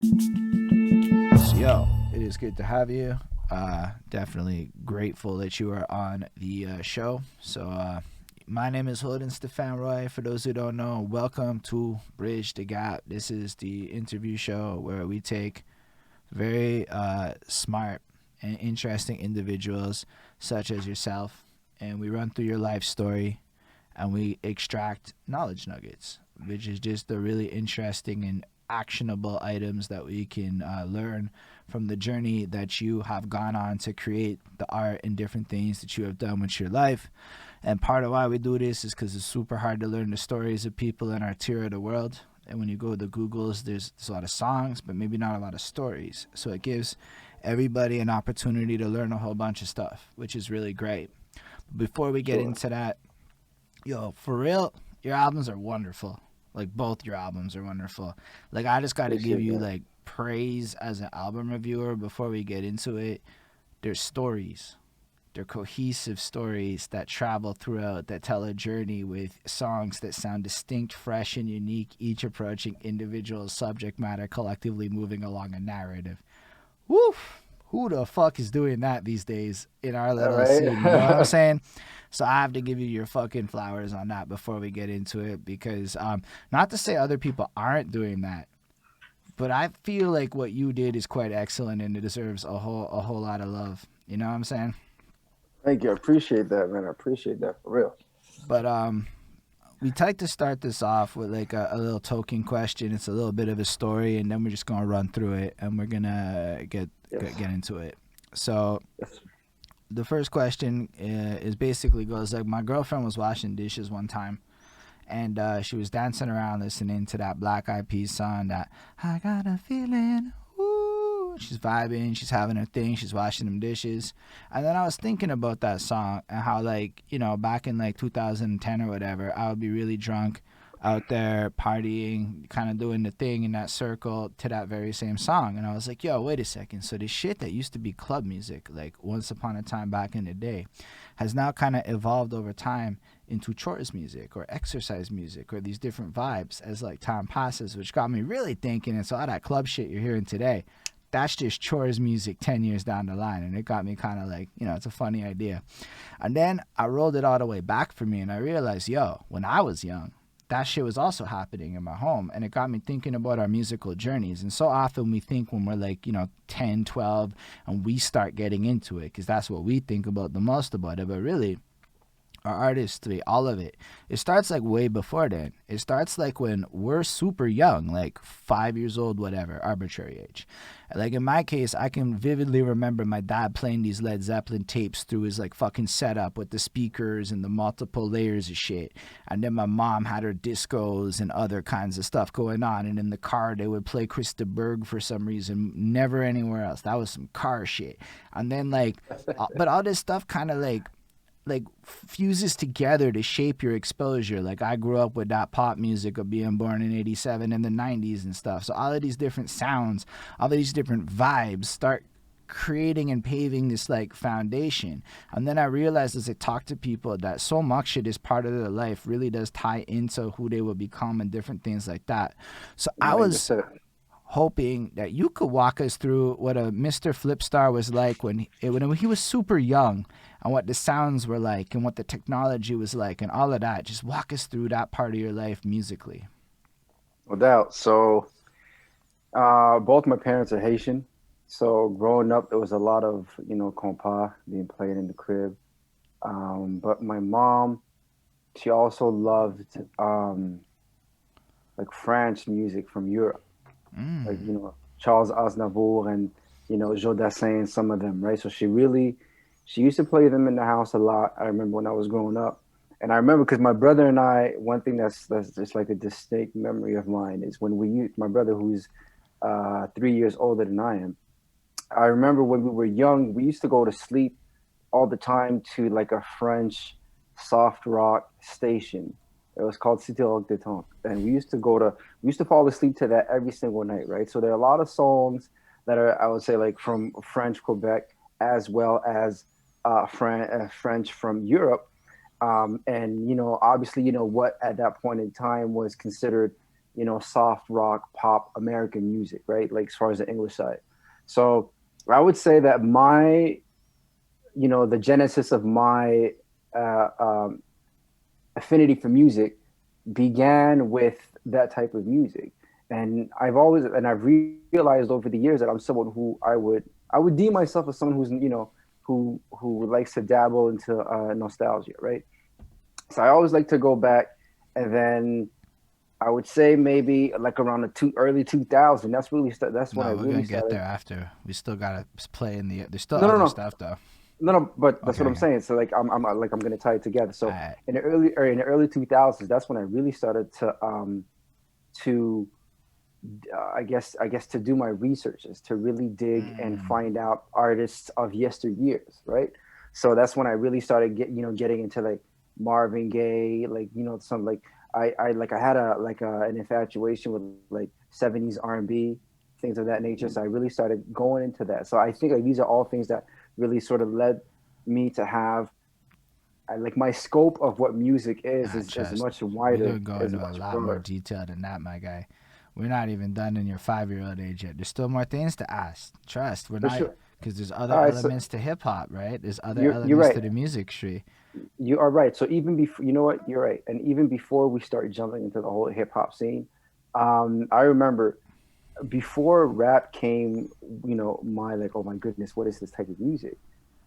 So, yo, it is good to have you. Definitely grateful that you are on the show. My name is Holden Stephan Roy. For those who don't know, welcome to Bridge the Gap. This is the interview show where we take very smart and interesting individuals such as yourself, and we run through your life story and we extract knowledge nuggets, which is just the really interesting and actionable items that we can learn from the journey that you have gone on to create the art and different things that you have done with your life. And part of why we do this is because it's super hard to learn the stories of people in our tier of the world. And when you go to Google's, there's a lot of songs, but maybe not a lot of stories. So it gives everybody an opportunity to learn a whole bunch of stuff, which is really great. Before we get Sure. into that, yo, for real, your albums are wonderful. Like both your albums are wonderful. Like I just got to give Appreciate you that. like praise as an album reviewer before we get into it. There's stories. They're cohesive stories that travel throughout, that tell a journey with songs that sound distinct, fresh, and unique, each approaching individual subject matter, collectively moving along a narrative. Woof! Who the fuck is doing that these days in our All little scene? You know what I'm right. saying? So I have to give you your fucking flowers on that before we get into it because not to say other people aren't doing that, but I feel like what you did is quite excellent and it deserves a whole lot of love. You know what I'm saying? Thank you. I appreciate that, man. I appreciate that for real. But we like to start this off with like a little token question. It's a little bit of a story, and then we're just gonna run through it, and we're gonna Yes. get into it. So Yes. the first question is basically goes like my girlfriend was washing dishes one time, and she was dancing around listening to that Black Eyed Peas song that I got a feeling. Ooh, she's vibing, she's having her thing, she's washing them dishes, and then I was thinking about that song and how like back in like 2010 or whatever, I would be really drunk out there partying, kind of doing the thing in that circle to that very same song. And I was like, yo, wait a second. So this shit that used to be club music, like once upon a time back in the day, has now kind of evolved over time into chores music or exercise music or these different vibes as like time passes, which got me really thinking. And so all that club shit you're hearing today, that's just chores music 10 years down the line. And it got me kind of like, it's a funny idea. And then I rolled it all the way back for me and I realized, yo, when I was young, that shit was also happening in my home. And it got me thinking about our musical journeys. And so often we think when we're like, 10, 12, and we start getting into it, because that's what we think about the most about it. But really, our artistry, all of it. It starts like way before then. It starts like when we're super young, like 5 years old, whatever, arbitrary age. Like in my case, I can vividly remember my dad playing these Led Zeppelin tapes through his like fucking setup with the speakers and the multiple layers of shit. And then my mom had her discos and other kinds of stuff going on. And in the car, they would play Krista Berg for some reason, never anywhere else. That was some car shit. And then like, but all this stuff kind of like fuses together to shape your exposure. Like I grew up with that pop music of being born in 87 and the 90s and stuff. So all of these different sounds, all of these different vibes start creating and paving this like foundation. And then I realized as I talk to people that so much of this part of their life really does tie into who they will become and different things like that. So I Like I was said, hoping that you could walk us through what a Mr. FlipStar was like when he was super young and what the sounds were like and what the technology was like and all of that. Just walk us through that part of your life musically. no doubt. So, both my parents are Haitian. So, growing up, there was a lot of, compas being played in the crib. But my mom, she also loved like French music from Europe, like, Mm. Charles Aznavour and, Jodassin, some of them, right? So she used to play them in the house a lot. I remember when I was growing up. And I remember because my brother and I, one thing that's just like a distinct memory of mine is when my brother who's 3 years older than I am, I remember when we were young, we used to go to sleep all the time to like a French soft rock station. It was called Cité Rock Détente. And we used to fall asleep to that every single night, right? So there are a lot of songs that are, I would say, like from French Quebec as well as French from Europe. And, obviously, what at that point in time was considered, soft rock, pop, American music, right? Like as far as the English side. So I would say that the genesis of my uh, um, affinity for music began with that type of music. And I've realized over the years that I'm someone who I would deem myself as someone who likes to dabble into nostalgia, right? So I always like to go back, and then I would say maybe like around early 2000. That's when I No, we're really gonna get started. there after. We still gotta play in the. There's still No, no, other no, stuff though. no, no. But that's Okay, what I'm okay. saying. So like I'm gonna tie it together. So Alright. in the early 2000s, that's when I really started to I guess to do my researches, to really dig and Mm. find out artists of yesteryears, right? So that's when I really started getting into like Marvin Gaye, like some like I had an infatuation with like 70s R&B, things of that nature. So I really started going into that. So I think like these are all things that really sort of led me to have like my scope of what music is Nah, is trust. much We're wider, gonna go is into a much lot more broader. detail than that, my guy. We're not even done in your 5-year-old age yet. There's still more things to ask. Trust. We're For not, sure. because there's other All right, so elements to hip hop, right? There's other you're elements to right. the music tree. You are right. So even before, you know what, you're right. And even before we start jumping into the whole hip hop scene, I remember before rap came, my like, oh my goodness, what is this type of music?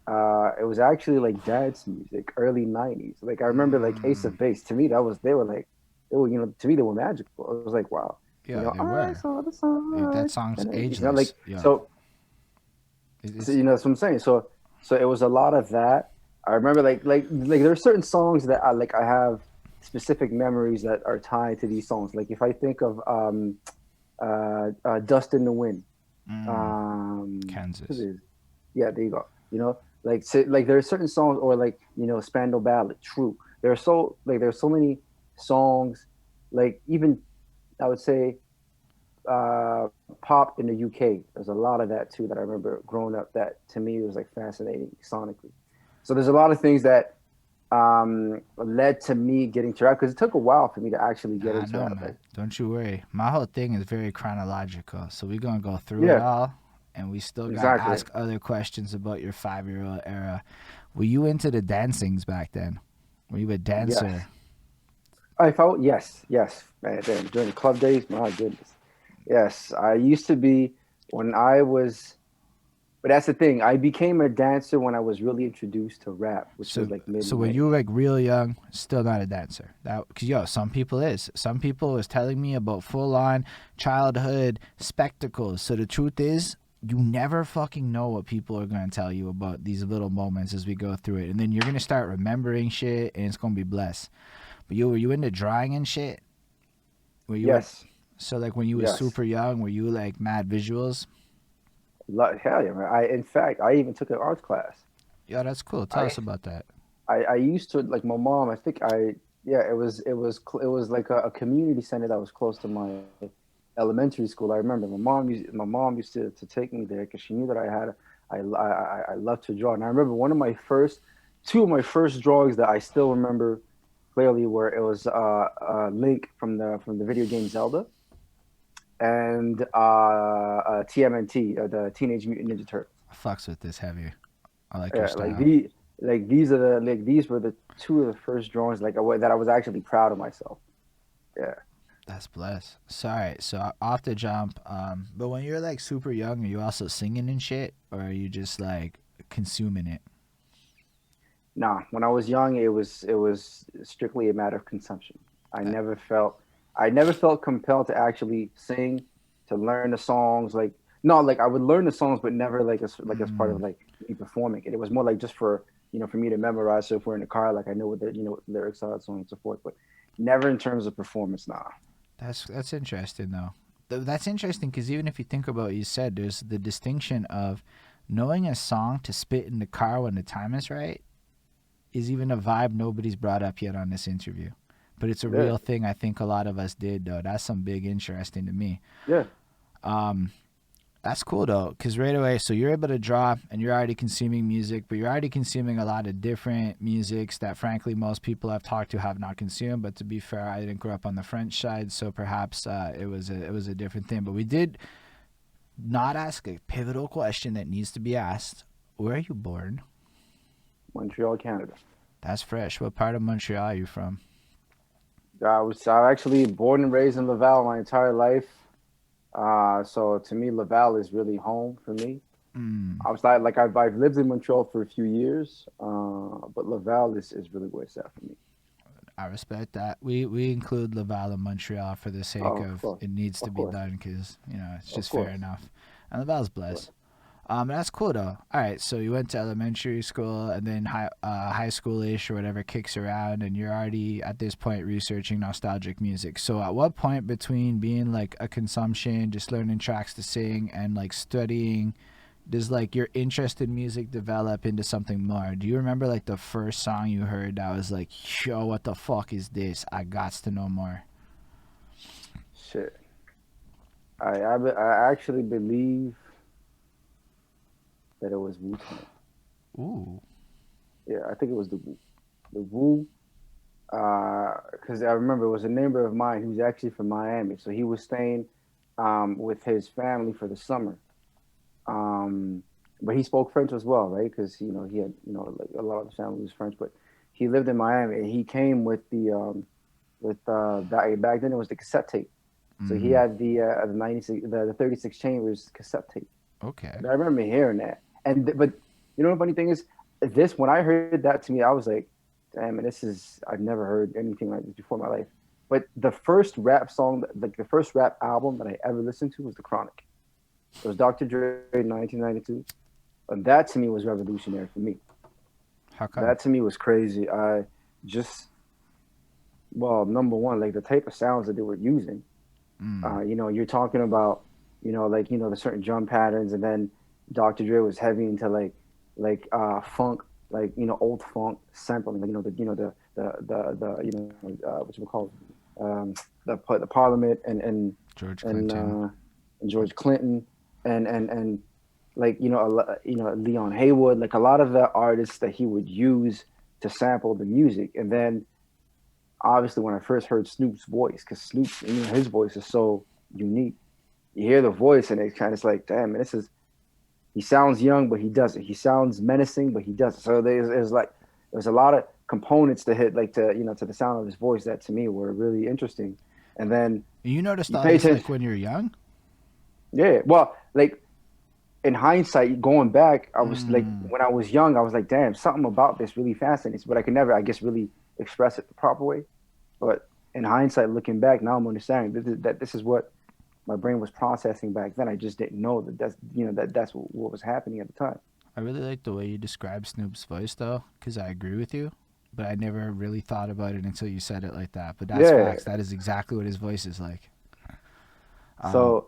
It was actually like dance music, early '90s. Like I remember like Ace Mm. of Base. To me, they were to me they were magical. It was like wow, Yeah, they I were. saw the That sun, song's and ageless. like Yo, so it's that's what I'm saying. So it was a lot of that. I remember like there are certain songs that I have specific memories that are tied to these songs. Like if I think of Dust in the Wind, mm, what's Kansas. it? Yeah, there you go. Like there are certain songs, or like Spandau Ballad, True. There are so many songs, like even I would say pop in the UK. There's a lot of that too that I remember growing up. That to me was like fascinating sonically. So there's a lot of things that led to me getting to rap, because it took a while for me to actually get I into know, rap. man. Like Don't you worry. My whole thing is very chronological. So we're going to go through it yeah, all. And we still got to exactly. ask other questions about your 5-year-old era. Were you into the dancings back then? Were you a Yes, dancer? I felt yes, man. Damn, during the club days, my goodness. Yes, I used to be when I was. But that's the thing. I became a dancer when I was really introduced to rap, which was So, like mid so when you were '90s. like real young, still not a dancer. That, cause yo, some people is. Some people was telling me about full on childhood spectacles. So the truth is, you never fucking know what people are gonna tell you about these little moments as we go through it, and then you're gonna start remembering shit, and it's gonna be blessed. But were you into drawing and shit? Were you in? Yes, So like when you was yes. super young, were you like mad visuals? Hell yeah, man. In fact, I even took an arts class. Yo, that's cool. Tell I us about that. I used to like my mom. I think yeah, it was like a community center that was close to my elementary school. I remember my mom used to take me there because she knew that I loved to draw. And I remember two of my first drawings that I still remember clearly were, it was Link from the video game Zelda, and TMNT, the Teenage Mutant Ninja Turtles. I fucks with this heavy. I like your Yeah, like style. these were the two of the first drawings that I was actually proud of myself. Yeah. That's blessed. Sorry. So off the jump. But when you're like super young, are you also singing and shit, or are you just like consuming it? Nah, when I was young, it was strictly a matter of consumption. I That, never felt I never felt compelled to actually sing, to learn the songs. Like no, like I would learn the songs, but never like as part of mm, like me performing it. It was more like just for me to memorize. So if we're in the car, like I know what what lyrics are, so on and so forth. But never in terms of performance. Nah. that's interesting though. That's interesting because even if you think about what you said, there's the distinction of knowing a song to spit in the car when the time is right is even a vibe nobody's brought up yet on this interview. But it's a Yeah. real thing I think a lot of us did though. That's some big interesting to me. Yeah. Um, That's cool though, because right away, so you're able to draw and you're already consuming music, but you're already consuming a lot of different musics that, frankly, most people I've talked to have not consumed. But to be fair, I didn't grow up on the French side, so perhaps it was a different thing. But we did not ask a pivotal question that needs to be asked. Where are you born? Montreal, Canada. That's fresh. What part of Montreal are you from? I actually born and raised in Laval my entire life. So to me, Laval is really home for me. Mm, I was like I've lived in Montreal for a few years, but Laval is really where it's at for me. I respect that. We include Laval and Montreal for the sake Oh, of of course, it needs to of be course, done because it's of just fair course. enough. And Laval's blessed. That's cool though. All right, so you went to elementary school and then high school-ish or whatever kicks around, and you're already at this point researching nostalgic music. So at what point between being like a consumption, just learning tracks to sing, and like studying, does like your interest in music develop into something more? Do you remember like the first song you heard that was like, yo, what the fuck is this? I gots to know more. Shit. I actually believe that it was Wu Tang. Ooh. Yeah, I think it was the Wu. The Wu, because I remember it was a neighbor of mine who's actually from Miami, so he was staying with his family for the summer. Um, but he spoke French as well, right? Because he had like a lot of his family was French, but he lived in Miami and he came with the back then it was the cassette tape. So he Mm, had the 96 the 36 chambers cassette tape. okay. And I remember hearing that. But the funny thing is, this when I heard that to me, I was like, damn, man, this is I've never heard anything like this before in my life. But the first rap song, like the first rap album that I ever listened to was The Chronic. It was Dr. Dre in 1992. And that to me was revolutionary for me. How come? That to me was crazy. I just, well, number one, like the type of sounds that they were using. Mm, You're talking about, the certain drum patterns, and then Dr. Dre was heavy into funk, old funk sampling, like what you would call the Parliament George and Clinton. uh, and George Clinton and Leon Haywood, like a lot of the artists that he would use to sample the music, and then obviously when I first heard Snoop's voice, because Snoop, his voice is so unique. You hear the voice, and it's kind of like, damn, man, he sounds young, but he doesn't. He sounds menacing, but he doesn't. So there's a lot of components to hit, like to the sound of his voice that to me were really interesting. And then You noticed you all pay this attention, like when you're young? yeah. Well, like in hindsight, going back, I was like, Mm, when I was young, I was like, damn, something about this really fascinates, but I could never, I guess, really express it the proper way. But in hindsight, looking back, now I'm understanding that this is what my brain was processing back then. I just didn't know that's what was happening at the time. I really like the way you describe Snoop's voice though, because I agree with you. But I never really thought about it until you said it like that. But that's Yeah. facts. That is exactly what his voice is like. Um, So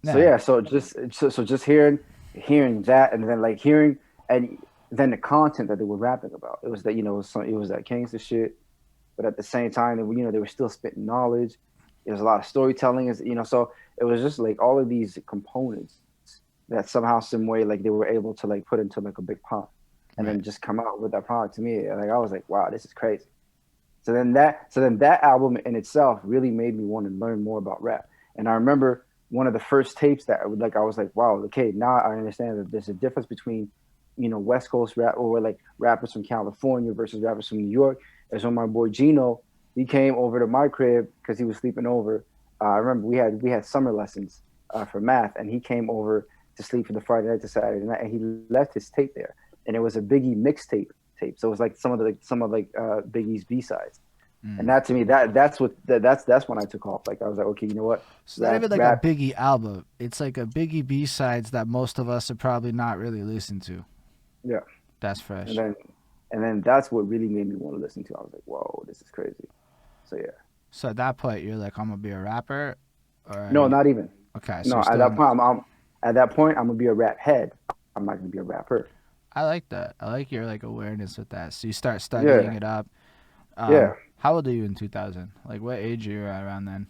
yeah, yeah. So just hearing that, and then like hearing and then the content that they were rapping about. It was that it was that gangster shit, but at the same time, they were still spitting knowledge. There was a lot of storytelling, so it was just like all of these components that somehow, some way, like they were able to like put into like a big pot, and right. then just come out with that product to me. Like I was like, wow, this is crazy. So then that album in itself really made me want to learn more about rap. And I remember one of the first tapes that I was like, wow, okay, now I understand that there's a difference between, West Coast rap or like rappers from California versus rappers from New York. As when my boy Gino, he came over to my crib because he was sleeping over. I remember we had summer lessons for math, and he came over to sleep for the Friday night to Saturday night, and he left his tape there, and it was a Biggie mixtape tape. So it was like some of Biggie's B sides, and Mm. that to me that's when I took off. Like I was like, okay, you know what, It's not rap even like a rap, Biggie album. It's like a Biggie B sides that most of us have probably not really listened to. yeah, That's and fresh. then that's what really made me want to listen to. I was like, whoa, this is crazy. So yeah, So at that point, you're like, I'm gonna be a rapper, or are no, you? not even. Okay, so No, you're still in. at that point I'm gonna be a rap head. I'm not gonna be a rapper. I like that. I like your like awareness with that. So you start studying Yeah, it up. yeah. How old are you in 2000? Like what age are you at around then?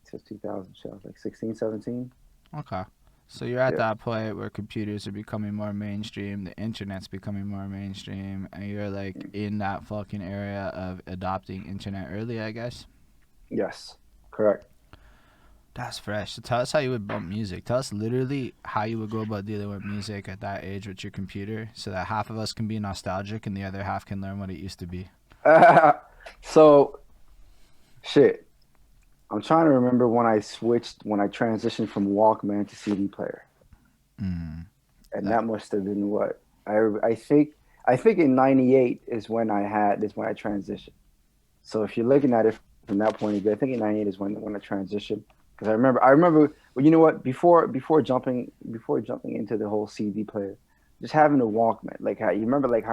Since 2000, so I was like 16, 17. Okay. So you're at Yeah. that point where computers are becoming more mainstream, the internet's becoming more mainstream, and you're like in that fucking area of adopting internet early, I guess. Yes. Correct. That's fresh. So tell us how you would bump music. Tell us literally how you would go about dealing with music at that age with your computer so that half of us can be nostalgic and the other half can learn what it used to be. So shit. I'm trying to remember when I transitioned from Walkman to CD player, Mm. and That that must have been what I think. I think in '98 is when I transitioned. So if you're looking at it from that point of view, I think in '98 is when I transitioned. Because I remember. Well, you know what? Before jumping into the whole CD player, just having a Walkman. Like how you remember, like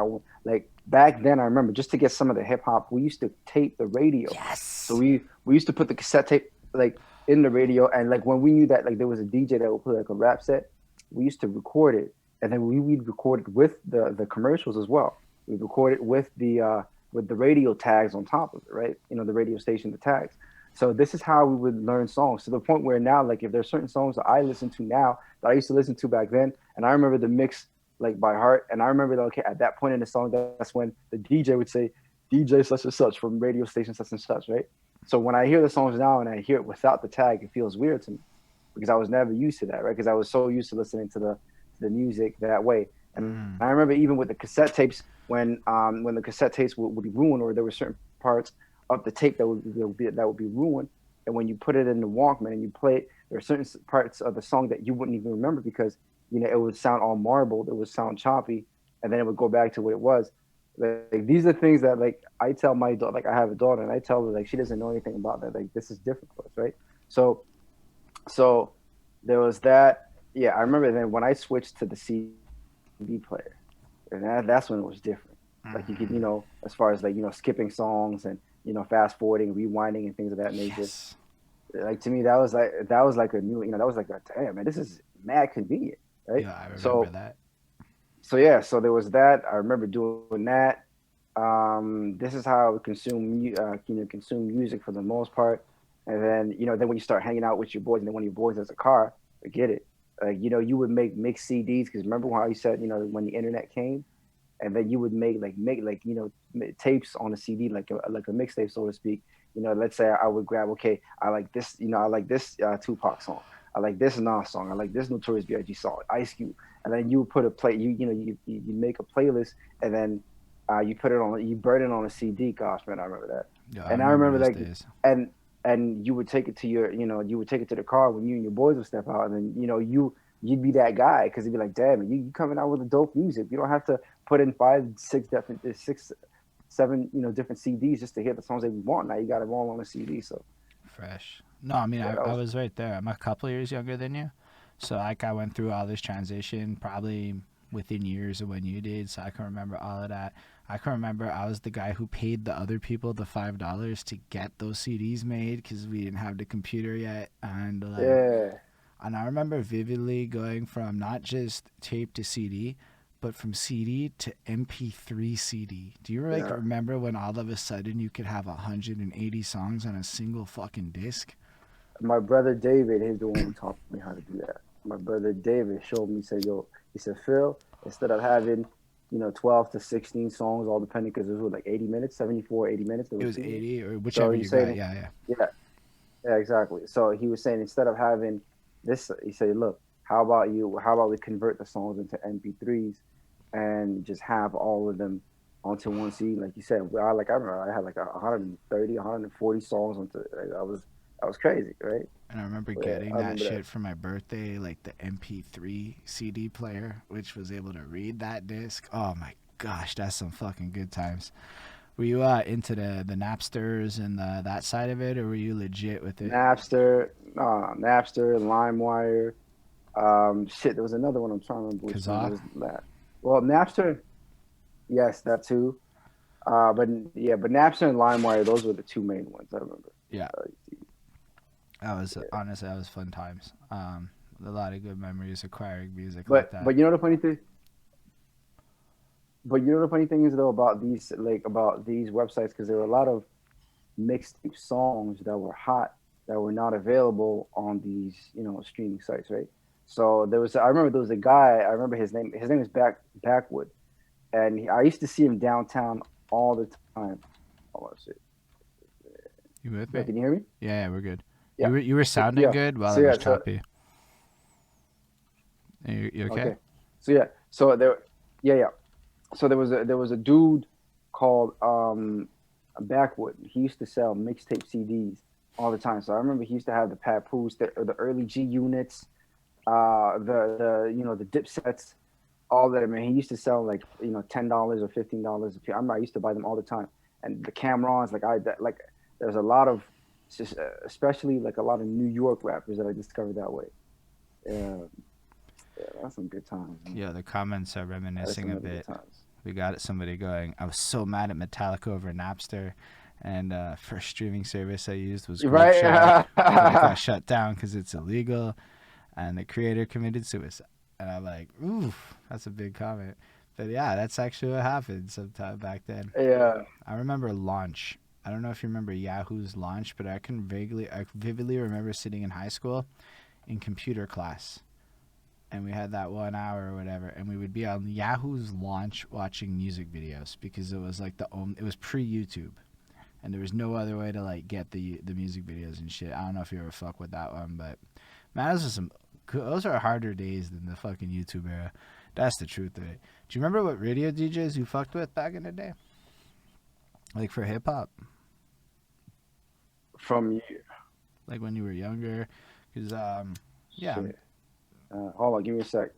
back then. I remember just to get some of the hip hop, we used to tape the radio. So yes. we used to put the cassette tape like in the radio, and like when we knew that like there was a DJ that would play like a rap set, we used to record it, and then we'd record it with the commercials as well. We record it with the radio tags on top of it, right? You know, the radio station, the tags. So this is how we would learn songs to the point where now, like, if there's certain songs that I listen to now that I used to listen to back then, and I remember the mix like by heart, and I remember that okay, at that point in the song, that's when the DJ would say DJ such and such from radio station such and such, right? So when I hear the songs now and I hear it without the tag, it feels weird to me because I was never used to that, right? Because I was so used to listening to the music that way. And I remember Mm. even with the cassette tapes when the cassette tapes would be ruined or there were certain parts of the tape that would be ruined. And when you put it in the Walkman and you play it, there are certain parts of the song that you wouldn't even remember because you know it would sound all marbled, it would sound choppy, and then it would go back to what it was. Like these are things that like I tell my daughter, like I have a daughter, and I tell her like she doesn't know anything about that. Like this is different for us, right? So so there was that. Yeah, I remember then when I switched to the CD player, and that's when it was different. Like you could, you know, Mm. as far as like skipping songs and fast forwarding, rewinding, and things of that nature. Yes. Like to me, that was like a new, that was like a damn man, this is mad convenient, right? Yeah, I remember So that. so yeah, so there was that. I remember doing that. This is how I would consume music for the most part. And then then when you start hanging out with your boys, and then when your boys has a car, forget it. You would make mix CDs because remember how you said when the internet came, and then you would make tapes on a CD like a mixtape so to speak. Let's say I would grab okay, I like this Tupac song, I like this Nas song, I like this Notorious B.I.G. song, Ice Cube, and then you put a play you make a playlist, and then you burn it on a CD. Gosh, man, I remember that. Yeah, I And I remember remember those like days. and and you would take it to you would take it to the car when you and your boys would step out, and then you'd be that guy because you'd be like, damn, you coming out with a dope music. You don't have to put in five, six, seven, different CDs just to hear the songs that we want. Now you got it all on a CD. So Fresh. No, I mean yeah, that I was was right there. I'm a couple years younger than you, so like I went through all this transition probably within years of when you did. So I can remember all of that. I can remember I was the guy who paid the other people the $5 to get those CDs made because we didn't have the computer yet, yeah. and I remember vividly going from not just tape to CD, but from CD to MP3 CD. Do you like Yeah. remember when all of a sudden you could have 180 songs on a single fucking disc? My brother David, he's the one who taught me how to do that. My brother David showed me, said, yo, he said, Phil, instead of having 12 to 16 songs, all depending, because it was like 80 minutes, 74, 80 minutes, there It were was seasons. 80 or So whichever he you got. said, Yeah, yeah. yeah, yeah, exactly. So he was saying, instead of having this, he said, look, how about we convert the songs into MP3s and just have all of them onto one CD? Like you said, I remember I had like 130, 140 songs onto, like, that was crazy, right? And I remember But yeah, getting I that remember that. shit for my birthday, like the MP3 CD player, which was able to read that disc. Oh my gosh, that's some fucking good times. Were you into the Napsters and that side of it, or were you legit with it? Napster, LimeWire. Shit, there was another one. I'm trying to remember which one. It Kazaa? was that. Well, Napster, yes, that too. But yeah, but Napster and LimeWire, those were the two main ones I remember. Yeah, Uh, that was yeah. honestly that was fun times. A lot of good memories acquiring music like But that. you know the funny thing. But you know the funny thing is though about these websites because there were a lot of mixtape songs that were hot that were not available on these, streaming sites, right? So I remember there was a guy. I remember his name. His name is Backwood, and I used to see him downtown all the time. Hold on, shit. You with Yeah, me? can you hear me? Yeah, we're good. Yeah. You were So sounding yeah. good while So it yeah. was So choppy. You okay? okay. So yeah. So there. Yeah, yeah. So there was a dude called Backwood. He used to sell mixtape CDs all the time. So I remember he used to have the Papoose, the early G units, the Dipsets, all that. I mean, he used to sell like $10 or $15 a piece. I remember I used to buy them all the time. And the Camrons, there's a lot of, especially like a lot of New York rappers that I discovered that way. Yeah, yeah, that's some good times, man. Yeah, the comments are That's reminiscing some a really good bit. times. We got somebody going, I was so mad at Metallica over Napster, and first streaming service I used was Groove Shark, Right? but it got shut down because it's illegal, and the creator committed suicide. And I'm like, oof, that's a big comment. But yeah, that's actually what happened sometime back then. Yeah. I remember Launch. I don't know if you remember Yahoo's Launch, but I vividly remember sitting in high school in computer class, and we had that 1 hour or whatever, and we would be on Yahoo's Launch watching music videos because it was like it was pre YouTube, and there was no other way to like get the music videos and shit. I don't know if you ever fuck with that one, but man, those are harder days than the fucking YouTube era. That's the truth of it. Do you remember what radio DJs you fucked with back in the day, like for hip hop, From you. like when you were younger? Because yeah, Shit. Hold on, give me a sec.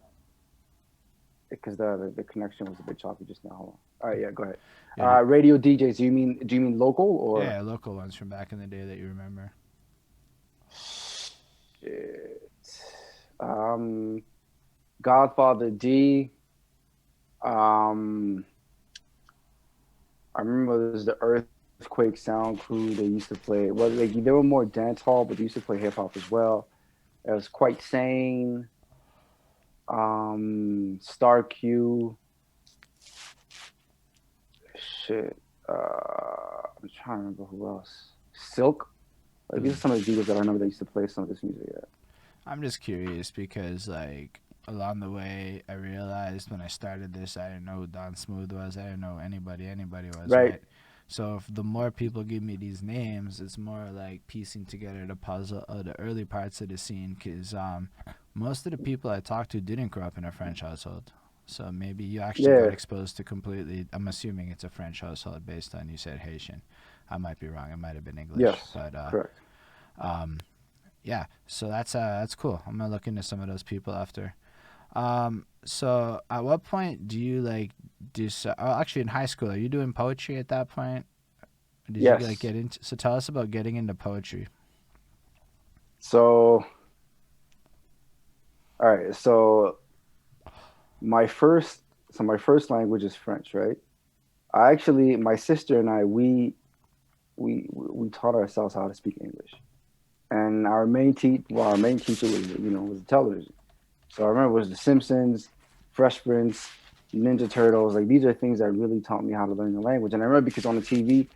Because the connection was a bit choppy just now. Hold on. All right, yeah, go ahead. yeah, Radio DJs. Do you mean local or? yeah, local ones from back in the day that you remember. Shit. Um, Godfather D. Um, I remember there's the Earthquake Sound Crew. They used to play. Well, they were more dance hall, but they used to play hip hop as well. It was Quite Sane. Star Q. Shit. I'm trying to remember who else. Silk. Like these are some of the DJs that I remember that used to play some of this music. Yeah. I'm just curious because, like, along the way, I realized when I started this, I didn't know who Don Smooth was. I didn't know anybody was, Right. right? So if the more people give me these names, it's more like piecing together the puzzle of the early parts of the scene because most of the people I talked to didn't grow up in a French household. So maybe you actually got Yeah. exposed to completely, I'm assuming it's a French household based on you said Haitian. I might be wrong. It might have been English. Yes. But Correct. um, yeah, so that's cool. I'm gonna look into some of those people after. So at what point do you like do? Oh, actually, in high school, are you doing poetry at that point? Did you like Yes. get into? So tell us about getting into poetry. So, all right. My first, my first language is French, right? My sister and I, we taught ourselves how to speak English, and our main teacher was television. So I remember it was The Simpsons, Fresh Prince, Ninja Turtles. Like these are things that really taught me how to learn the language. And I remember because on the TV,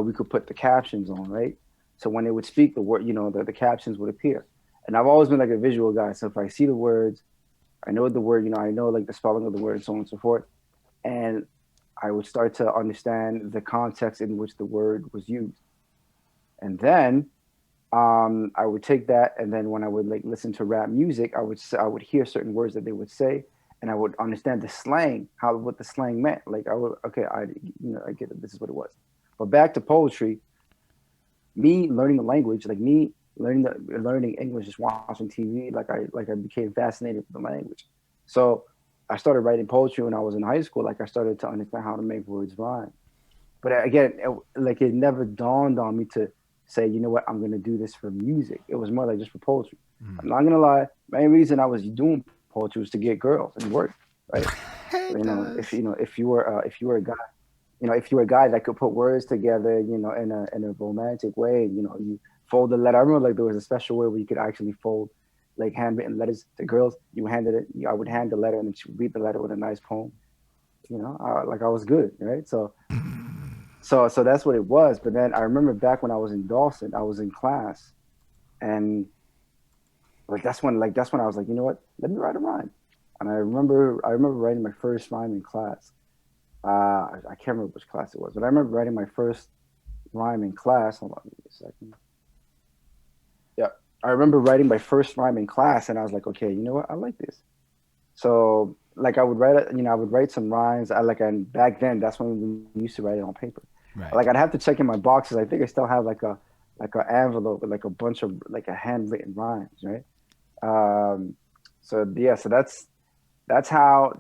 we could put the captions on, right? So when they would speak, the word, the captions would appear. And I've always been like a visual guy. So if I see the words, I know the word, I know like the spelling of the word and so on and so forth. And I would start to understand the context in which the word was used. And then I would take that, and then when I would like listen to rap music, I would hear certain words that they would say, and I would understand the slang, how what the slang meant. Like I would, okay, I get it. This is what it was. But back to poetry, me learning the language, like me learning English, just watching TV, like I became fascinated with the language. So I started writing poetry when I was in high school. Like I started to understand how to make words rhyme. But again, it never dawned on me to say, you know what, I'm gonna do this for music. It was more like just for poetry. Mm. I'm not gonna lie. Main reason I was doing poetry was to get girls and work, right? Hey, If does. if you were a guy, if you were a guy that could put words together, in a romantic way, you fold the letter. I remember like there was a special way where you could actually fold like handwritten letters to girls. You handed it. I would hand the letter, and then she would read the letter with a nice poem. I was good, right? So that's what it was. But then I remember back when I was in Dawson, I was in class, And that's when I was like, you know what? Let me write a rhyme. And I remember writing my first rhyme in class. I can't remember which class it was, but I remember writing my first rhyme in class. Hold on, give me a second. Yeah, I remember writing my first rhyme in class, and I was like, okay, you know what? I like this. So like I would write it, I would write some rhymes. And back then that's when we used to write it on paper. Right. Like I'd have to check in my boxes. I think I still have like a envelope with like a bunch of like a handwritten rhymes, right? Um, so yeah, so that's how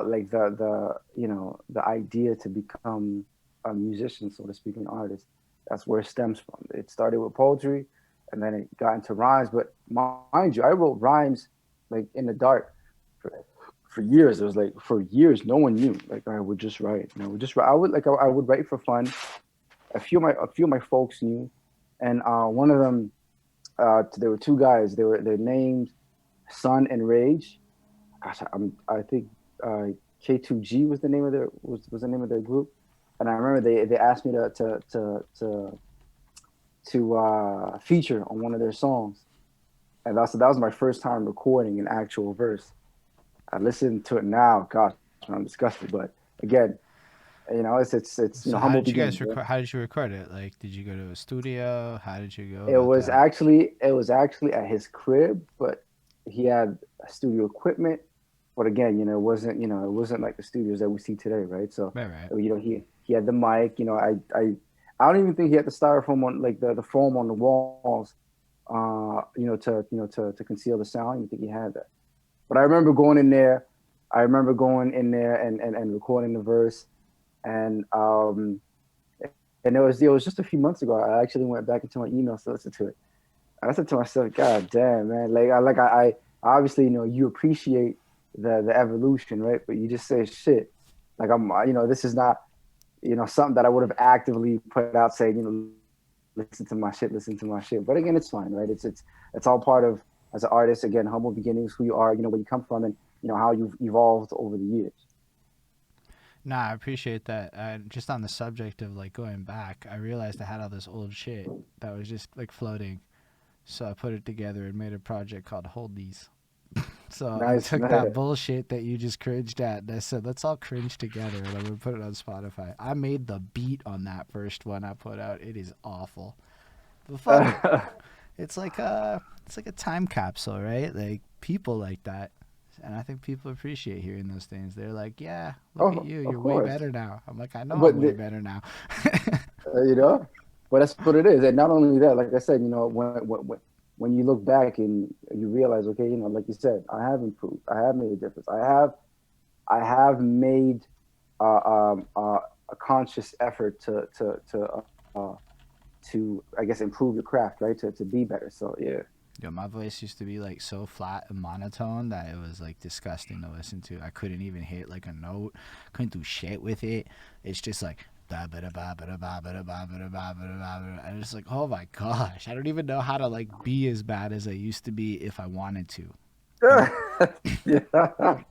like the idea to become a musician, so to speak, an artist. That's where it stems from. It started with poetry, and then it got into rhymes. But mind you, I wrote rhymes like in the dark for, for years. It was like for years, no one knew. Like I would just write, I would just write. I would write for fun. A few of my folks knew, and one of them, there were two guys. They're named Sun and Rage. Gosh, I think K2G was the name of their group, and I remember they asked me to feature on one of their songs, and that was my first time recording an actual verse. I listen to it now, gosh, I'm disgusted, but again, it's So how humble did you guys beginnings. Right? record? How did you record it? Like, did you go to a studio? How did you go It about was that? actually it was actually at his crib, but he had studio equipment. But again, it wasn't like the studios that we see today, right? So, Right, right. he had the mic. I don't even think he had the styrofoam on like the foam on the walls, to conceal the sound. I don't even think he had that. But I remember going in there. I remember going in there and recording the verse, and it was just a few months ago. I actually went back into my emails to listen to it. I said to myself, God damn, man. I obviously, you appreciate the evolution, right? But you just say shit. Like this is not, something that I would have actively put out saying, listen to my shit, listen to my shit. But again, it's fine, right? It's all part of, as an artist, again, humble beginnings, who you are, where you come from, and how you've evolved over the years. Nah, I appreciate that. Just on the subject of like going back, I realized I had all this old shit that was just like floating. So I put it together and made a project called Hold These. So I Nice, took that man. bullshit that you just cringed at and I said, let's all cringe together and I'm gonna put it on Spotify. I made the beat on that first one I put out. It is awful. But fuck it. It's like a time capsule, right? Like people like that. And I think people appreciate hearing those things. They're like, "Yeah, look at Oh, you. of You're way course. better now." I'm like, "I know I'm But way better now." uh, you know, but that's what it is. And not only that, like I said, when you look back and you realize, okay, like you said, I have improved. I have made a difference. I have made a conscious effort to I guess improve your craft, right? To be better. So yeah. Yo, my voice used to be like so flat and monotone that it was like disgusting to listen to. I couldn't even hit like a note. Couldn't do shit with it. It's just like ba ba da ba ba da ba ba da ba ba da ba ba da ba ba. And it's like, oh my gosh, I don't even know how to like be as bad as I used to be if I wanted to. You know? Yeah.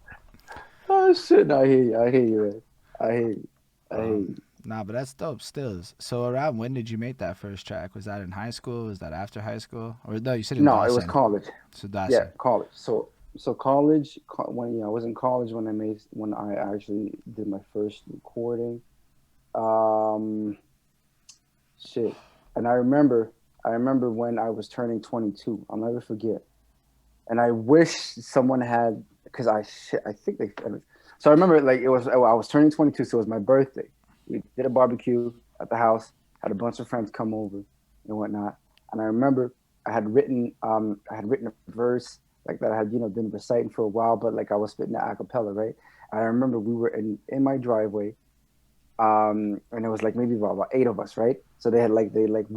Oh shit! No, I hear you. I hear you, man. I hear you. I hear Um, you. nah, but that's dope. Stills. So around when did you make that first track? Was that in high school? Was that after high school? Or no, you said in No, it was Dawson. college. So Yeah, Dawson. college. So college, when I was in college when I actually did my first recording. Um, shit. And I remember when I was turning 22. I'll never forget. And I wish someone had, because I think they. So I remember like I was turning 22, so it was my birthday. We did a barbecue at the house, had a bunch of friends come over and whatnot. And I remember I had written a verse like that I had been reciting for a while, but like I was spitting it a cappella, right? And I remember we were in my driveway, and it was like maybe about eight of us, right? So we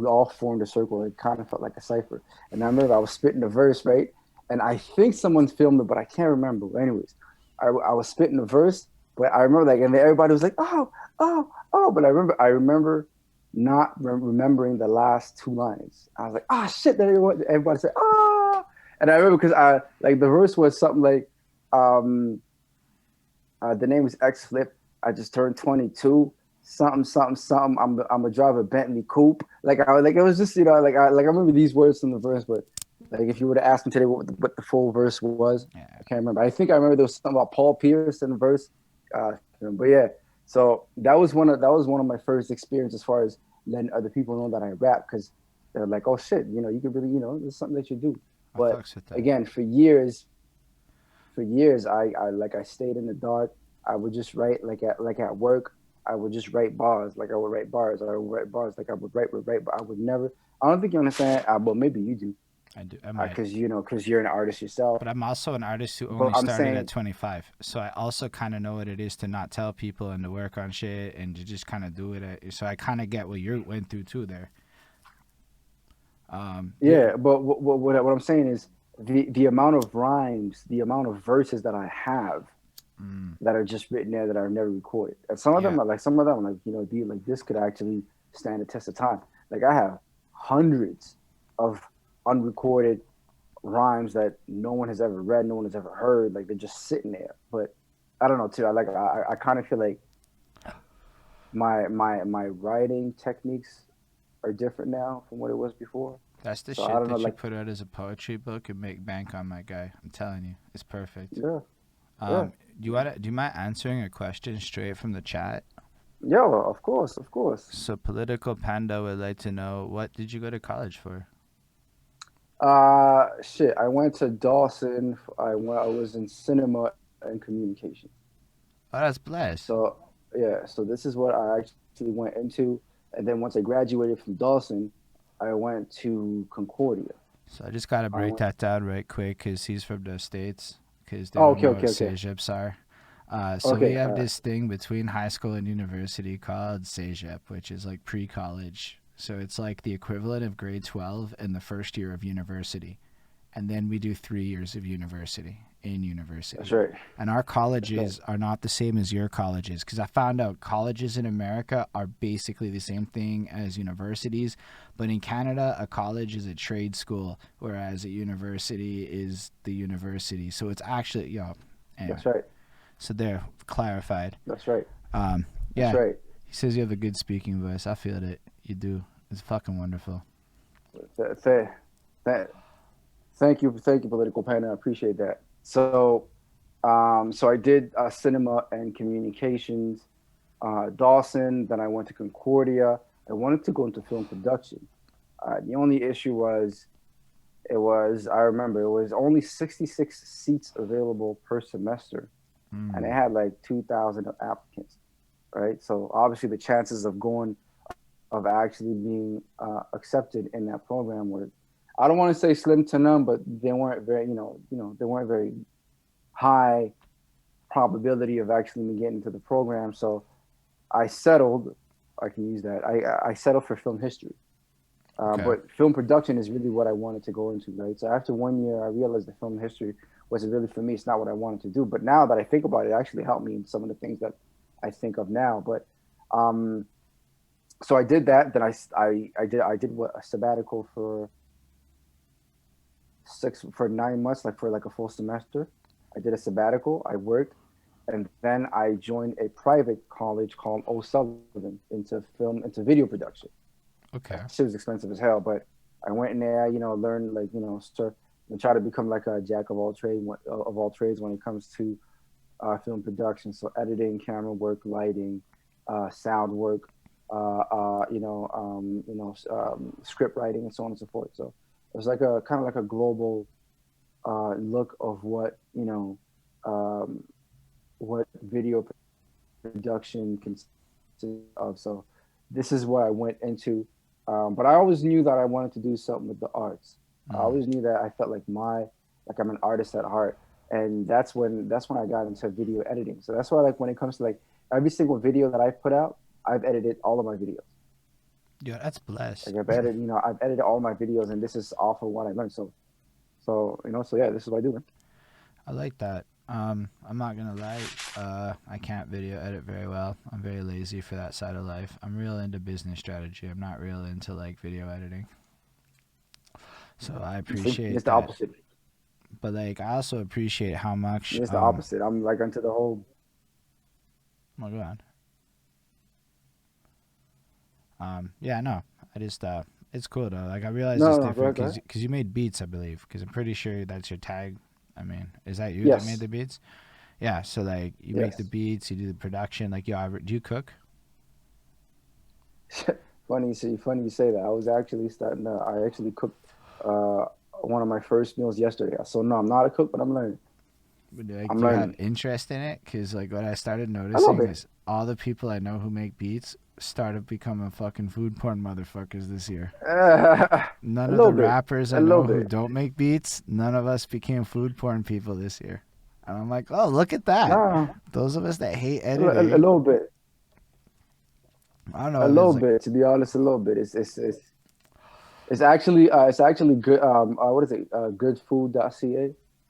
all formed a circle. It kind of felt like a cipher. And I remember I was spitting the verse, right? And I think someone filmed it, but I can't remember. But anyways, I was spitting the verse, but I remember like, and everybody was like, oh, oh, oh. But I remember not remembering the last two lines. I was like, ah, shit. Then everybody said, ah. And I remember because I like the verse was something like, the name was X Flip. I just turned 22. something, something, something. I'm a drive a Bentley coupe. Like it was just, I remember these words from the verse, but like if you would have asked me today what the full verse was, Yeah. I can't remember. I think I remember there was something about Paul Pierce in the verse. But yeah, so that was one of my first experiences as far as letting other people know that I rap, because they're like, oh shit, you can really, this is something that you do. I But fucks with that. again, for years, I stayed in the dark. I would just write like at work. I would just write bars, like I would write bars. I would write bars, like I would write, but I would never. I don't think you understand. Well, maybe you do, I do. I might. because you're an artist yourself. But I'm also an artist who But only I'm started at saying, 25. So I also kind of know what it is to not tell people and to work on shit and to just kind of do it. So I kind of get what you went through too there. Yeah. yeah. But what I'm saying is the amount of rhymes, the amount of verses that I have Mm, that are just written there that I've never recorded. And some of yeah. them are like, dude, like this could actually stand the test of time. Like I have hundreds of unrecorded rhymes that no one has ever read, no one has ever heard. Like they're just sitting there. But I don't know too. I kind of feel like my writing techniques are different now from what it was before. That's the So I shit don't know. that you Like put out as a poetry book and make bank on, my guy. I'm telling you. It's perfect. yeah, yeah, Do you mind answering a question straight from the chat? yeah. Of course, of course. So Political Panda would like to know, what did you go to college for? Shit. I went to Dawson. I was in cinema and communication. Oh, that's blessed. So yeah, so this is what I actually went into, and then once I graduated from Dawson, I went to Concordia. So I just gotta I break went. that down right quick because he's from the States, because they Oh, don't okay, know what okay, okay, CEGEPs are. So we okay. have this thing between high school and university called CEGEP, which is like pre-college. So it's like the equivalent of grade 12 and the first year of university. And then we do 3 years of university in That's university. right. And our That's right. colleges are not the same as your colleges, because I found out colleges in America are basically the same thing as universities, but in Canada a college is a trade school, whereas a university is the university. So it's actually, anyway. That's right. So there, clarified. That's right. um That's yeah, right. he says you have a good speaking voice. I feel it. You do. It's fucking wonderful. Th- th- th- thank you, political panda. I appreciate that. So I did cinema and communications, Dawson. Then I went to Concordia. I wanted to go into film production. The only issue was I remember it was only 66 seats available per semester, and they Mm. had like 2,000 applicants, right? So obviously the chances of actually being accepted in that program were, I don't want to say slim to none, but they weren't very, they weren't very high probability of actually getting into the program. So I settled. I can use that. I settled for film history. Okay. But film production is really what I wanted to go into, right? So after 1 year, I realized that film history wasn't really for me. It's not what I wanted to do. But now that I think about it, it actually helped me in some of the things that I think of now. But um, so I did that. Then I did what, a sabbatical for 9 months, like for like a full semester. I did a sabbatical. I worked, and then I joined a private college called O'Sullivan into video production. Okay. That shit was expensive as hell, but I went in there, learned like start and try to become like a jack of all trades when it comes to film production. So editing, camera work, lighting, sound work, script writing, and so on and so forth. So it was like a kind of like a global look of what video production consists of. So this is what I went into. But I always knew that I wanted to do something with the arts. I Mm. always knew that I felt like I'm an artist at heart, and that's when I got into video editing. So that's why, like, when it comes to like every single video that I put out, I've edited all of my videos. Yeah, that's blessed. Like I've edited all my videos, and this is off of what I learned. So yeah, this is what I do, man. I like that. I'm not gonna lie. I can't video edit very well. I'm very lazy for that side of life. I'm real into business strategy. I'm not real into like video editing. So I See, appreciate it's the that. opposite. But like, I also appreciate how much. It's the opposite. I'm like into the whole. Oh my god. Yeah, no, I just it's cool though. Like I realized No, it's no, go different ahead, go because ahead. you made beats, I believe. Because I'm pretty sure that's your tag. I mean, is that you that made Yes, the beats? Yeah. So like, you make the yes. beats, you do the production. Like, do you cook? Funny you say that. I was actually starting to. I actually cooked uh, one of my first meals yesterday. So no, I'm not a cook, but I'm learning. Like, I'm do you have learning interest in it? Because like, what I started a little noticing bit. is all the people I know who make beats started becoming fucking food porn motherfuckers this year. A None of little the bit, rappers I a little know who bit. don't make beats, none of us became food porn people this year. And I'm like, oh, look at that. Nah, Those of us that hate a editing, little bit, I don't know a if it's little like, bit. To be honest, a little bit. It's actually good. What is it? Goodfood.ca.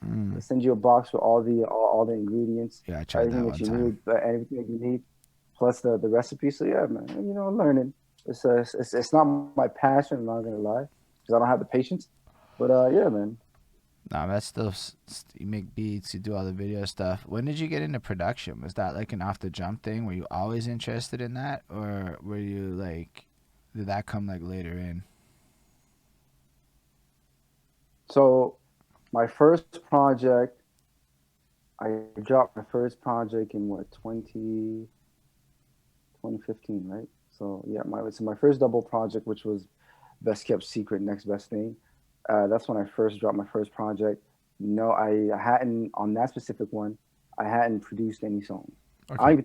They mm, send you a box with all the ingredients, yeah, I tried everything that that one you time. need, everything that you need, plus the recipe. So yeah, man, learning. It's not my passion. I'm not gonna lie, because I don't have the patience. But yeah, man. Nah, that's still, you make beats, you do all the video stuff. When did you get into production? Was that like an off the jump thing? Were you always interested in that? Or were you like, did that come like later in? So my first project, I dropped my first project in what 2015, right? So yeah, my first double project, which was best kept secret, next best thing. That's when I first dropped my first project. No, I hadn't on that specific one. I hadn't produced any songs. Okay. I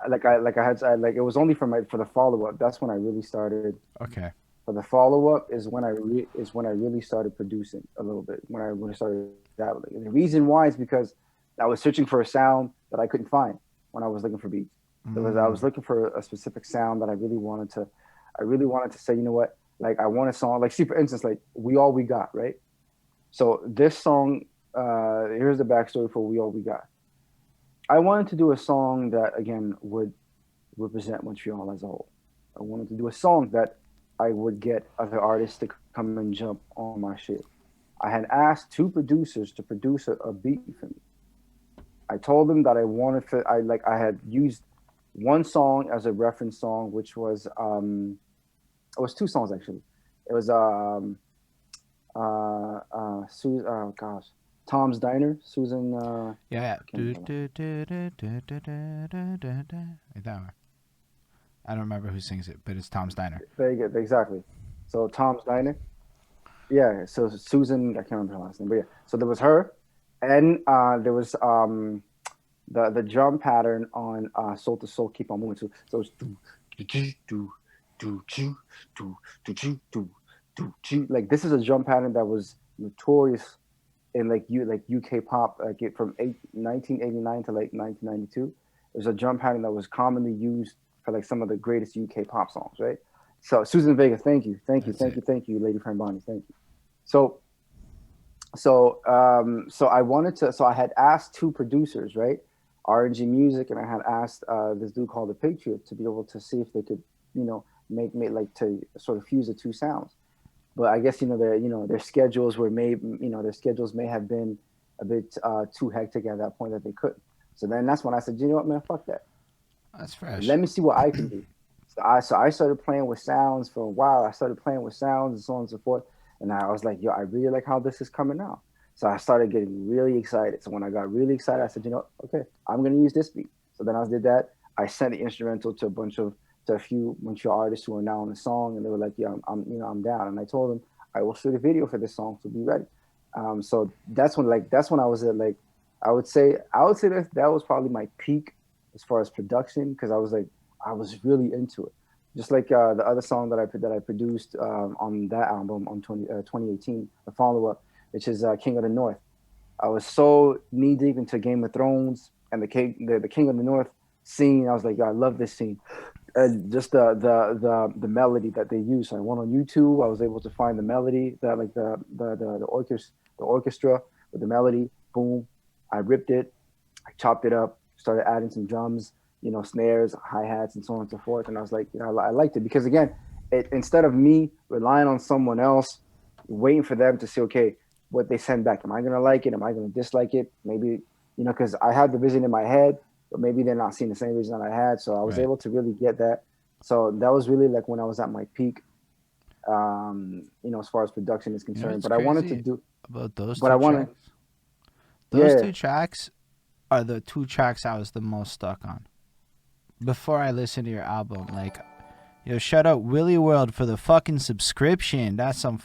like I had like it was only for the follow up. That's when I really started. Okay. For the follow up is when I really started producing a little bit. When I started dabbling. And the reason why is because I was searching for a sound that I couldn't find when I was looking for beats. I Mm, was looking for a specific sound that I really wanted to say, you know what, like I want a song like, see, for instance, like We All We Got, right? So this song, here's the backstory for We All We Got. I wanted to do a song that again would represent Montreal as a whole. I wanted to do a song that I would get other artists to come and jump on my shit. I had asked two producers to produce a beat for me. I told them that I wanted to. I had used one song as a reference song, which was it was two songs actually. It was oh gosh, Tom's Diner, Susan. yeah, yeah. I can't remember. Like that one. I don't remember who sings it, but it's Tom's Diner. Very good, exactly. So Tom's Diner. Yeah, so Susan, I can't remember her last name, but yeah. So there was her, and there was the drum pattern on Soul to Soul, Keep on Moving. So it's do do do do do do do do do do. Like this is a drum pattern that was notorious in like UK pop, like it from 1989 to like 1992. It was a drum pattern that was commonly used for like some of the greatest UK pop songs, right? So Susan Vega, thank you, thank you, That's thank it. you, thank you, Lady Friend Bonnie, thank you. So so I wanted to. So I had asked two producers, right, RNG Music, and I had asked this dude called the Patriot to be able to see if they could, make like to sort of fuse the two sounds. But I guess their schedules were made. Their schedules may have been a bit too hectic at that point that they couldn't. So then that's when I said, you know what, man, fuck that. That's fresh. Let me see what I can do. So I started playing with sounds for a while. I started playing with sounds and so on and so forth. And I was like, yo, I really like how this is coming out. So I started getting really excited. So when I got really excited, I said, okay, I'm gonna use this beat. So then I did that. I sent the instrumental to a few Montreal artists who are now on the song, and they were like, yeah, I'm down. And I told them I will shoot a video for this song, so be ready. So that's when I was at like, I would say that was probably my peak as far as production, because I was really into it. Just like the other song that I produced on that album on 2018, the follow up, which is King of the North. I was so knee deep into Game of Thrones and the King of the North scene. I was like, yo, I love this scene, and just the melody that they use. So I went on YouTube. I was able to find the melody, that like the orchestra with the melody. Boom, I ripped it, I chopped it up, started adding some drums, snares, hi hats, and so on and so forth. And I was like, I liked it because again, instead of me relying on someone else, waiting for them to say, okay, what they send back, am I gonna like it? Am I gonna dislike it? Maybe because I had the vision in my head, but maybe they're not seeing the same vision that I had. So I was Right. able to really get that. So that was really like when I was at my peak, as far as production is You know concerned. what's But I wanted to crazy do, about those but I two wanted, tracks? Those yeah. two tracks are the two tracks I was the most stuck on before I listened to your album. Like, yo, shout out Willie World for the fucking subscription. That's some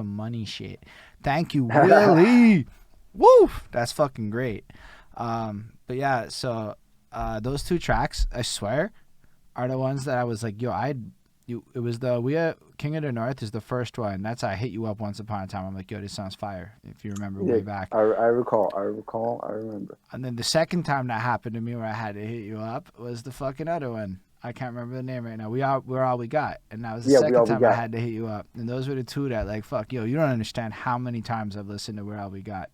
money shit. Thank you, Willie. Woo! That's fucking great. But yeah, so those two tracks, I swear, are the ones that I was like, yo, it was the King of the North is the first one. That's I hit you up once upon a time. I'm like, yo, this sounds fire. If you remember Yeah, way back. I recall. I recall. I remember. And then the second time that happened to me where I had to hit you up was the fucking other one. I can't remember the name right now. We're all we got, and that was the Yeah, second we time I got. had to hit you up. And those were the two that like fuck yo. You don't understand how many times I've listened to We're All We Got.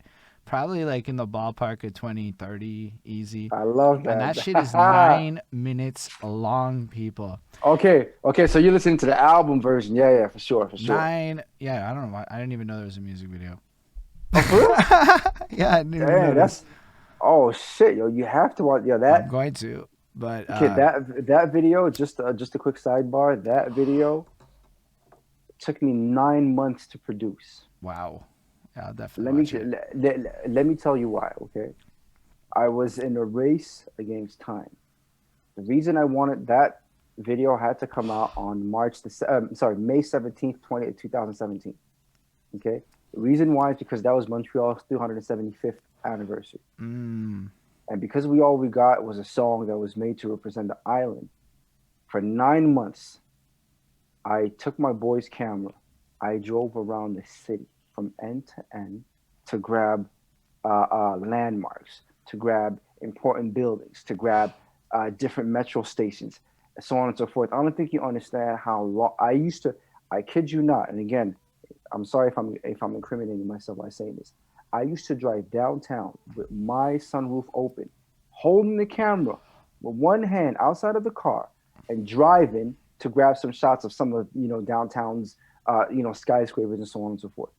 Probably like in the ballpark of 20, 30, easy. I love And that shit is that. 9 minutes long, people. Okay, okay. So you're listening to the album version? Yeah, yeah, for sure, for sure. Yeah, I don't know why. I didn't even know there was a music video. Oh, for real? Yeah, I didn't even Dang, notice. that's. Oh shit, yo, you have to watch. Yeah, I'm that. going to, but Okay, that video. Just a quick sidebar. That video took me 9 months to produce. wow. Yeah, I'll definitely Let me watch it. let me tell you why. Okay, I was in a race against time. The reason I wanted that video had to come out on May 17th, 2017. Okay. The reason why is because that was Montreal's 275th anniversary. Mm. And because We All We Got was a song that was made to represent the island, for 9 months, I took my boy's camera. I drove around the city from end to end to grab landmarks, to grab important buildings, to grab different metro stations, and so on and so forth. I don't think you understand how long I used to. I kid you not. And again, I'm sorry if I'm incriminating myself by saying this. I used to drive downtown with my sunroof open, holding the camera with one hand outside of the car, and driving to grab some shots of some of downtown's skyscrapers and so on and so forth.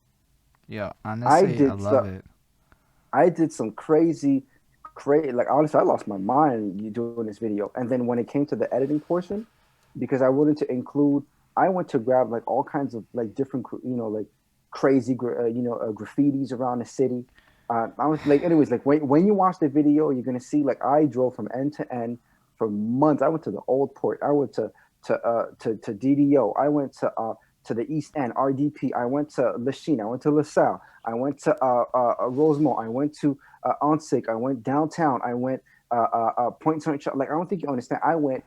Yeah, I honestly, I did love some it. I did some crazy, like honestly I lost my mind doing this video. And then when it came to the editing portion, because I wanted to include, I went to grab like all kinds of like different like crazy graffitis around the city. I was like, anyways, like when you watch the video, you're gonna see like I drove from end to end for months. I went to the Old Port. I went to DDO. I went to the East End, RDP. I went to Lachine. I went to LaSalle. I went to Rosemont. I went to Onsic. I went downtown. I went Point Turn. Like I don't think you understand. I went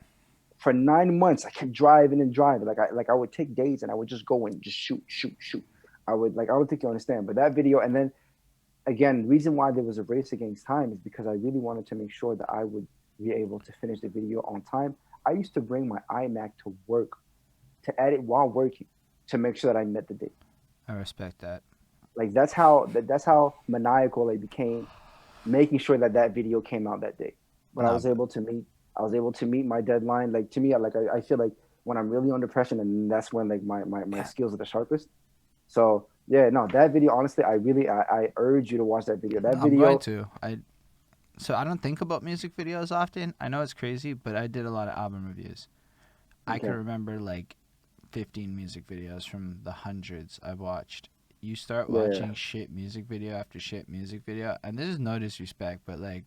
for 9 months. I kept driving and driving. Like I would take days and I would just go and just shoot, shoot, shoot. I don't think you understand. But that video, and then again, the reason why there was a race against time is because I really wanted to make sure that I would be able to finish the video on time. I used to bring my iMac to work to edit while working to make sure that I met the date. I respect that. Like that's how maniacal I became, making sure that that video came out that day. But No, I was able to meet my deadline. Like to me, I feel like when I'm really under pressure, and that's when like my yeah, skills are the sharpest. So yeah, no, that video. Honestly, I urge you to watch that video. That I'm going video, to. I don't think about music videos often. I know it's crazy, but I did a lot of album reviews. I can okay, remember like 15 music videos from the hundreds I've watched. You start yeah. watching shit music video after shit music video, and this is no disrespect, but like,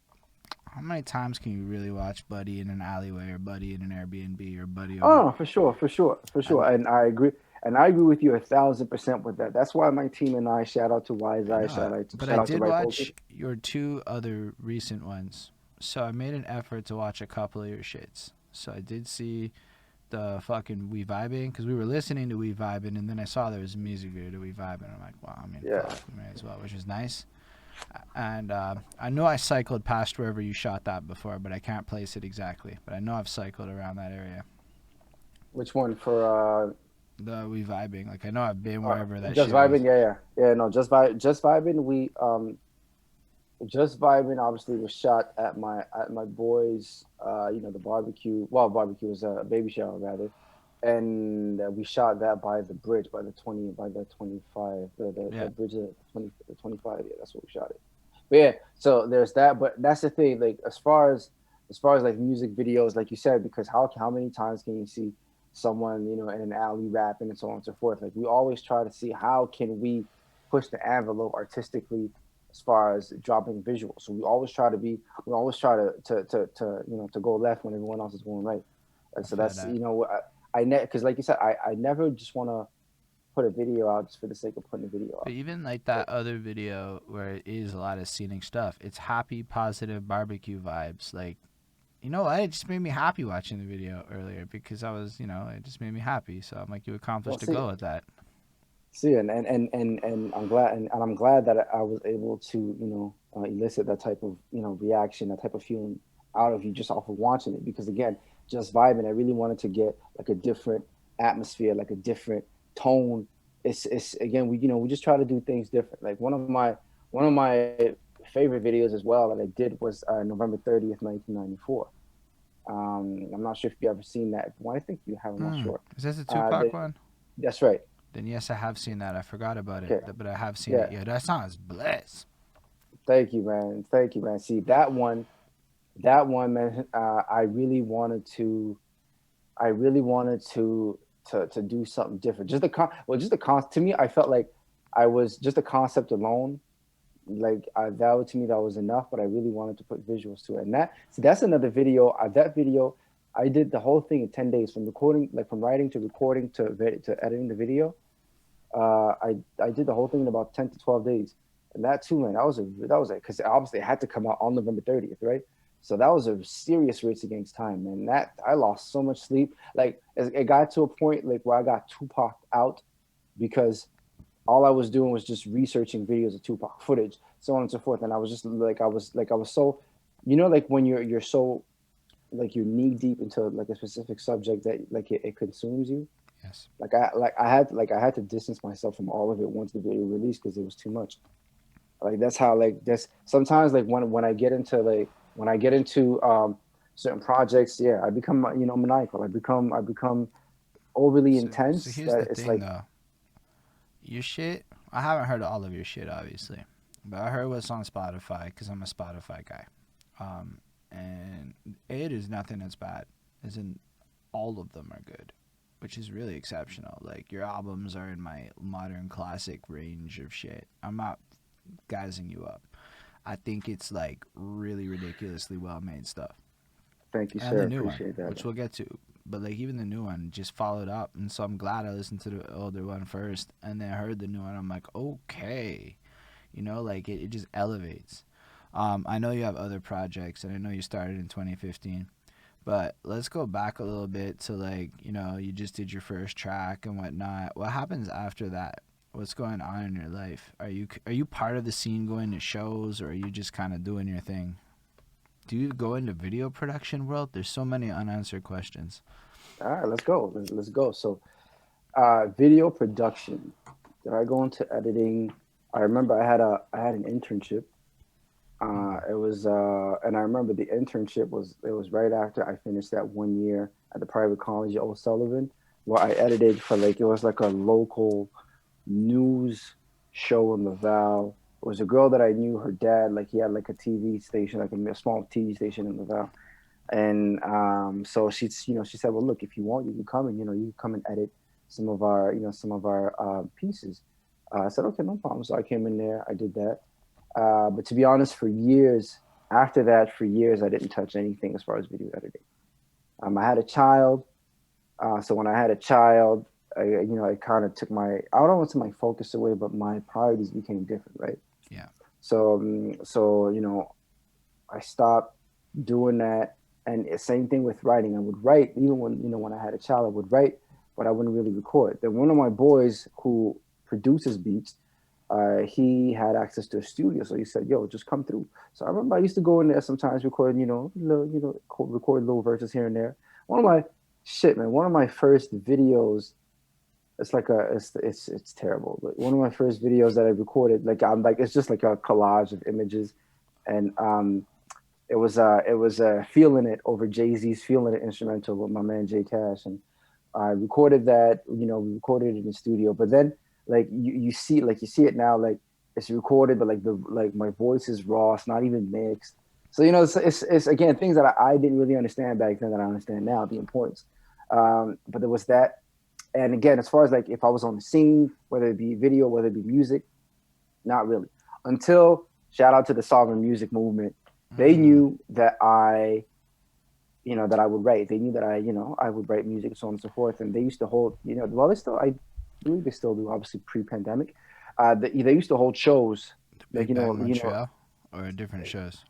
how many times can you really watch Buddy in an alleyway or Buddy in an Airbnb or Buddy over? Oh, for sure, for sure, for sure. And And I agree. And I agree with you 1,000% with that. That's why my team and I, shout out to Wise I Eye, know, but I shout out to did Right Focus. watch your two other recent ones, so I made an effort to watch a couple of your shits. So I did see the fucking We Vibing because we were listening to We Vibing, and then I saw there was a music video to We Vibing. I'm like, well, I mean, Yeah. fuck, we may as well, which is nice. And I know I cycled past wherever you shot that before, but I can't place it exactly. But I know I've cycled around that area. Which one for The We Vibing, like I know I've been wherever that Just shit was. Vibing? Yeah, yeah. Yeah, no, Just Vibing, Just Vibing obviously was shot at my boys the barbecue. Well, barbecue was a baby shower rather. And we shot that by the bridge by the 25 the Yeah, bridge of 20 the 25, yeah, that's what we shot it. But yeah, so there's that. But that's the thing, like as far as like music videos, like you said, because how many times can you see someone, you know, in an alley rapping and so on and so forth? Like we always try to see how can we push the envelope artistically as far as dropping visuals. So we always try to you know to go left when everyone else is going right. And I so feel that's that. you know because like you said, I never just want to put a video out just for the sake of putting a video But out. even like that other video where it is a lot of scenic stuff, it's happy, positive barbecue vibes. Like, you know what? It just made me happy watching the video earlier because I was, it just made me happy. So I'm like, you Well, accomplished a see, goal with that. see, and I'm glad, and I'm glad that I was able to, you know, elicit that type of, you know, reaction, that type of feeling out of you just off of watching it. Because again, just vibing, I really wanted to get like a different atmosphere, like a different tone. It's again, we, you know, we just try to do things different. Like one of my favorite videos as well that I did was November 30th, 1994. I'm not sure if you ever seen that. Well, I think you have. I'm not sure. Is this a Tupac The, one? that's right. Then yes, I have seen that. I forgot about it, Okay. but I have seen Yeah. it. Yeah, that song is blessed. Thank you, man. Thank you, man. See that one, man. I really wanted to do something different. Just the just the to me, I felt like I was just the concept alone. Like that to me, that was enough. But I really wanted to put visuals to it, and that's another video. That video, I did the whole thing in 10 days, from recording, like from writing to recording to editing the video. I did the whole thing in about 10 to 12 days, and that too, man, that was because obviously it had to come out on November 30th, right? So that was a serious race against time, man. That I lost so much sleep. Like it got to a point like where I got Tupac out because all I was doing was just researching videos of Tupac footage, so on and so forth. And I was just I was so, you know, like when you're so like you're knee deep into like a specific subject that like it consumes you. Yes. I had to distance myself from all of it once the video released because it was too much. Like that's how like this sometimes like when I get into certain projects, yeah, I become, you know, maniacal. I become overly So intense here's the that it's thing like though. Your shit. I haven't heard all of your shit, obviously, but I heard what's on Spotify because I'm a Spotify guy. And it is nothing that's bad. As in, all of them are good, which is really exceptional. Like your albums are in my modern classic range of shit. I'm not gassing you up. I think it's like really ridiculously well made stuff. thank you, And the sir. new one, Appreciate that, which man. we'll get to. But like even the new one just followed up, and so I'm glad I listened to the older one first, and then I heard the new one. I'm like, okay, like it just elevates. I know you have other projects, and I know you started in 2015. But let's go back a little bit to like you just did your first track and whatnot. What happens after that? What's going on in your life? Are you part of the scene, going to shows, or are you just kind of doing your thing? Do you go into video production world? There's so many unanswered questions. All right, let's go. Let's go. So, video production. Did I go into editing? I remember I had an internship. It was and I remember the internship was right after I finished that 1 year at the private college at O'Sullivan, where I edited for like it was like a local news show in Laval. It was a girl that I knew. Her dad, like he had like a TV station, like a small TV station in Laval. And so she's, you know, she said, well, look, if you want, you can come and, you know, you can come and edit some of our pieces. I said, okay, no problem. So I came in there, I did that. But to be honest, after that, for years, I didn't touch anything as far as video editing. I had a child. So when I had a child, I kind of took I don't want to my focus away, but my priorities became different, right? Yeah. So, you know, I stopped doing that. And same thing with writing. I would write even when, you know, when I had a child, I would write, but I wouldn't really record. Then one of my boys who produces beats, he had access to a studio, so he said, "Yo, just come through." So I remember I used to go in there sometimes, record, record little verses here and there. One of my shit, man. One of my first videos. It's terrible, but one of my first videos that I recorded, like I'm like it's just like a collage of images, and it was feeling it over Jay-Z's "Feeling It" instrumental with my man Jay Cash, and I recorded that. You know, we recorded it in the studio, but then like you see it now, like it's recorded, but like my voice is raw. It's not even mixed. So it's again things that I didn't really understand back then that I understand now, the importance. But there was that, and again, as far as like if I was on the scene, whether it be video, whether it be music, not really. Until shout out to the sovereign music movement, they Mm. knew that that I would write. They knew that I would write music and so on and so forth. And they used to hold, well, they still, I believe they still do, obviously pre-pandemic. They used to hold shows, The like Big Bang Montreal or different shows.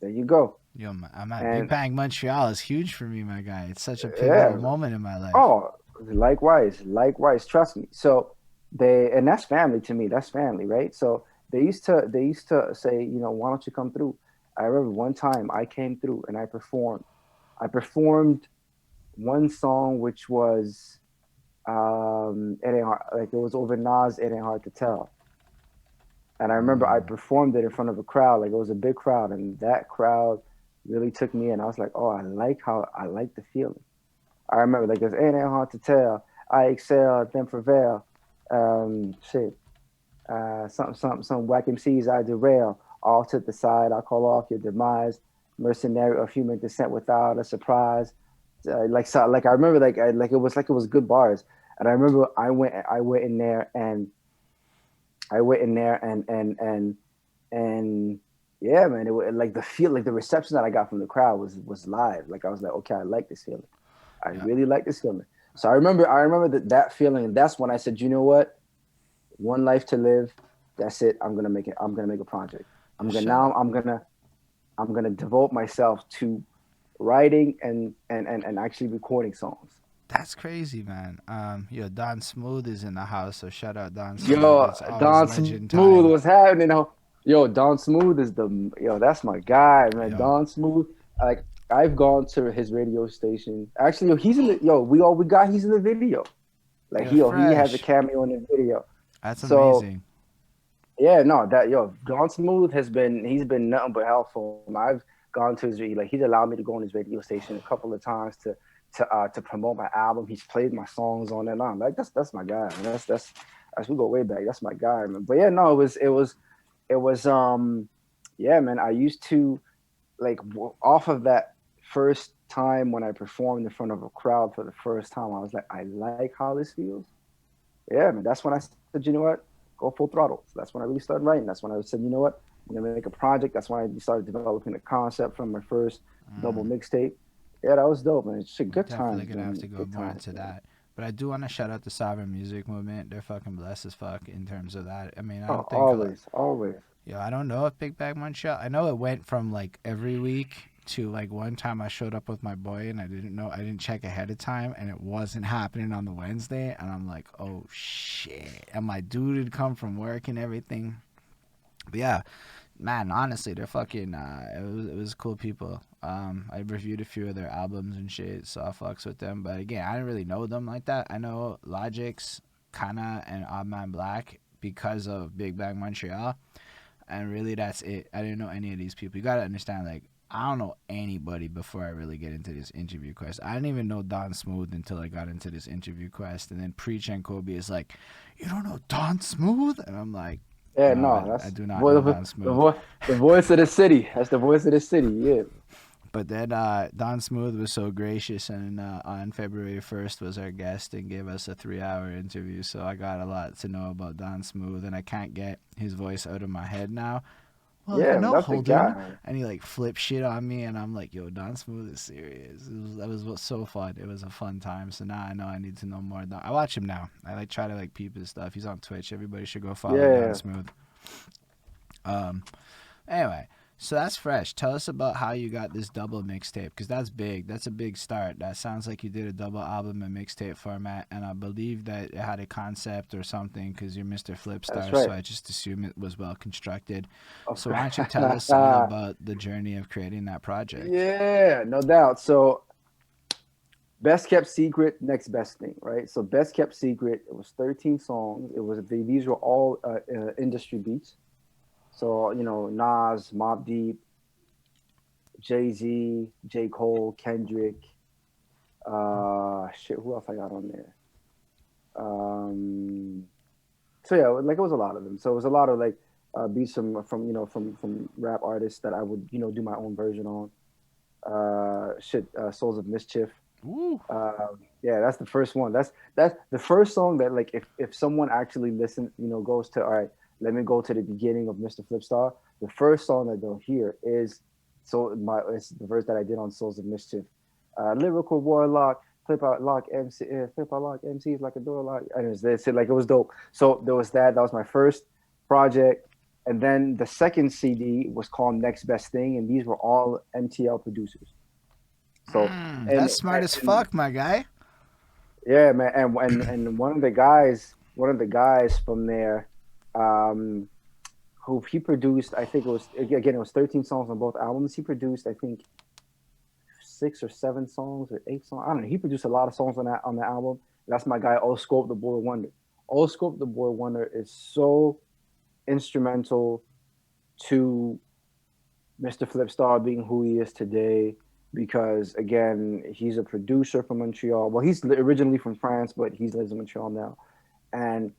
there you go. Yo, I'm at Big And Bang Montreal is huge for me, my guy. It's such a pivotal yeah, moment in my life. oh, likewise, trust me. So and that's family to me. That's family, right? So they used to say, why don't you come through? I remember one time I came through and I performed. I performed one song which was it ain't hard, like it was over Nas. It ain't hard to tell. And I remember I Mm. performed it in front of a crowd, like it was a big crowd, and that crowd really took me in. I was like, oh, I like the feeling. I remember like it ain't hard to tell. I excel, then prevail. Shit. Some whack MCs I derail. All to the side, I call off your demise. Mercenary of human descent without a surprise. Like I remember like it was good bars. And I remember I went in there and I went in there and yeah, man, it was like the reception that I got from the crowd was live. Like I was like, okay, I like this feeling. I Yeah. really like this feeling. So I remember that feeling, and that's when I said, you know what? One life to live. That's it. I'm gonna make it. I'm gonna make a project. Yo, I'm gonna shut up. now. I'm gonna devote myself to writing and actually recording songs. That's crazy, man. Yo, Don Smooth is in the house, so shout out Don Smooth. Yo, It's always Don legend Smooth, time. what's happening? Yo, Don Smooth is that's my guy, man. Yo, Don Smooth. Like I've gone to his radio station. Actually, yo, he's in the video. Like yo, he has a fresh. cameo in the video. That's So amazing. yeah, no, Don Smooth he's been nothing but helpful. I've gone to like he's allowed me to go on his radio station a couple of times to promote my album. He's played my songs on and on. Like that's my guy. Man. That's as we go way back. That's my guy, man. But yeah, no, it was yeah, man. I used to like off of that first time when I performed in front of a crowd for the first time. I was like, I like how this feels. Yeah, man. That's when I said, you know what, go full throttle. So that's when I really started writing. That's when I said, you know what, I'm gonna make a project. That's when I started developing the concept from my first double Mm. mixtape. Yeah, that was dope, man. Shit, We're good definitely times, gonna have man. to go Good more times, into man. that. But I do want to shout out the sovereign music movement. They're fucking blessed as fuck in terms of that. I mean, I Oh, don't think always, always. yeah, I don't know if Big Bag Montreal. I know it went from like every week to like one time I showed up with my boy and I didn't know, I didn't check ahead of time and it wasn't happening on the Wednesday and I'm like, oh shit. And my dude had come from work and everything. But yeah, man, honestly, they're fucking. It was cool people. I reviewed a few of their albums and shit, so I fucks with them. But again, I didn't really know them like that. I know Logic's, Kana, and Odd Man Black because of Big Bang Montreal, and really that's it. I didn't know any of these people. You gotta understand, like. I don't know anybody before I really get into this interview quest. I didn't even know Don Smooth until I got into this interview quest. And then Preach and Kobe is like, you don't know Don Smooth? And I'm like, Yeah, no, no, I that's do not boy, know Don Smooth. the voice of the city. That's the voice of the city. Yeah. But then Don Smooth was so gracious, and on February 1st was our guest and gave us a 3-hour interview. So I got a lot to know about Don Smooth, and I can't get his voice out of my head now. Well, Yeah, no, that's the Holden, guy. and he like flipped shit on me, and I'm like, yo, Don Smooth is serious. That was so fun. It was a fun time. So now I know I need to know more. I watch him now. I like try to like peep his stuff. He's on Twitch. Everybody should go follow Don Yeah. Smooth. Um, Anyway, so that's fresh. Tell us about how you got this double mixtape, because that's big. That's a big start. That sounds like you did a double album in mixtape format, and I believe that it had a concept or something, because you're Mr. That's FlipStar, so right. I just assume it was well constructed. Of So course. why don't you tell us all about the journey of creating that project? Yeah, no doubt. So best kept secret, next best thing, right? So best kept secret. It was 13 songs. These were all industry beats. So Nas, Mobb Deep, Jay Z, J Cole, Kendrick. Shit, who else I got on there? Um, so yeah, like it was a lot of them. So it was a lot of like beats from from rap artists that I would do my own version on. Souls of Mischief. Woo. Yeah, that's the first one. That's the first song that, like, if someone actually listens, goes to, all right, let me go to the beginning of Mr. Flipstar. The first song that they'll hear is it's the verse that I did on Souls of Mischief. Lyrical warlock, flip out lock MCs like a door lock. And it's like, it was dope. So there was that. That was my first project. And then the second CD was called Next Best Thing, and these were all MTL producers. So and That's smart as and fuck, my guy. yeah, man, and one of the guys from there, um, who he produced, I think it was 13 songs on both albums. He produced, I think, 6 or 7 songs or 8 songs. I don't know. He produced a lot of songs on the album. That's my guy, Old Scope the Boy Wonder. Old Scope the Boy Wonder is so instrumental to Mr. Flipstar being who he is today, because again, he's a producer from Montreal. Well, he's originally from France, but he lives in Montreal now, and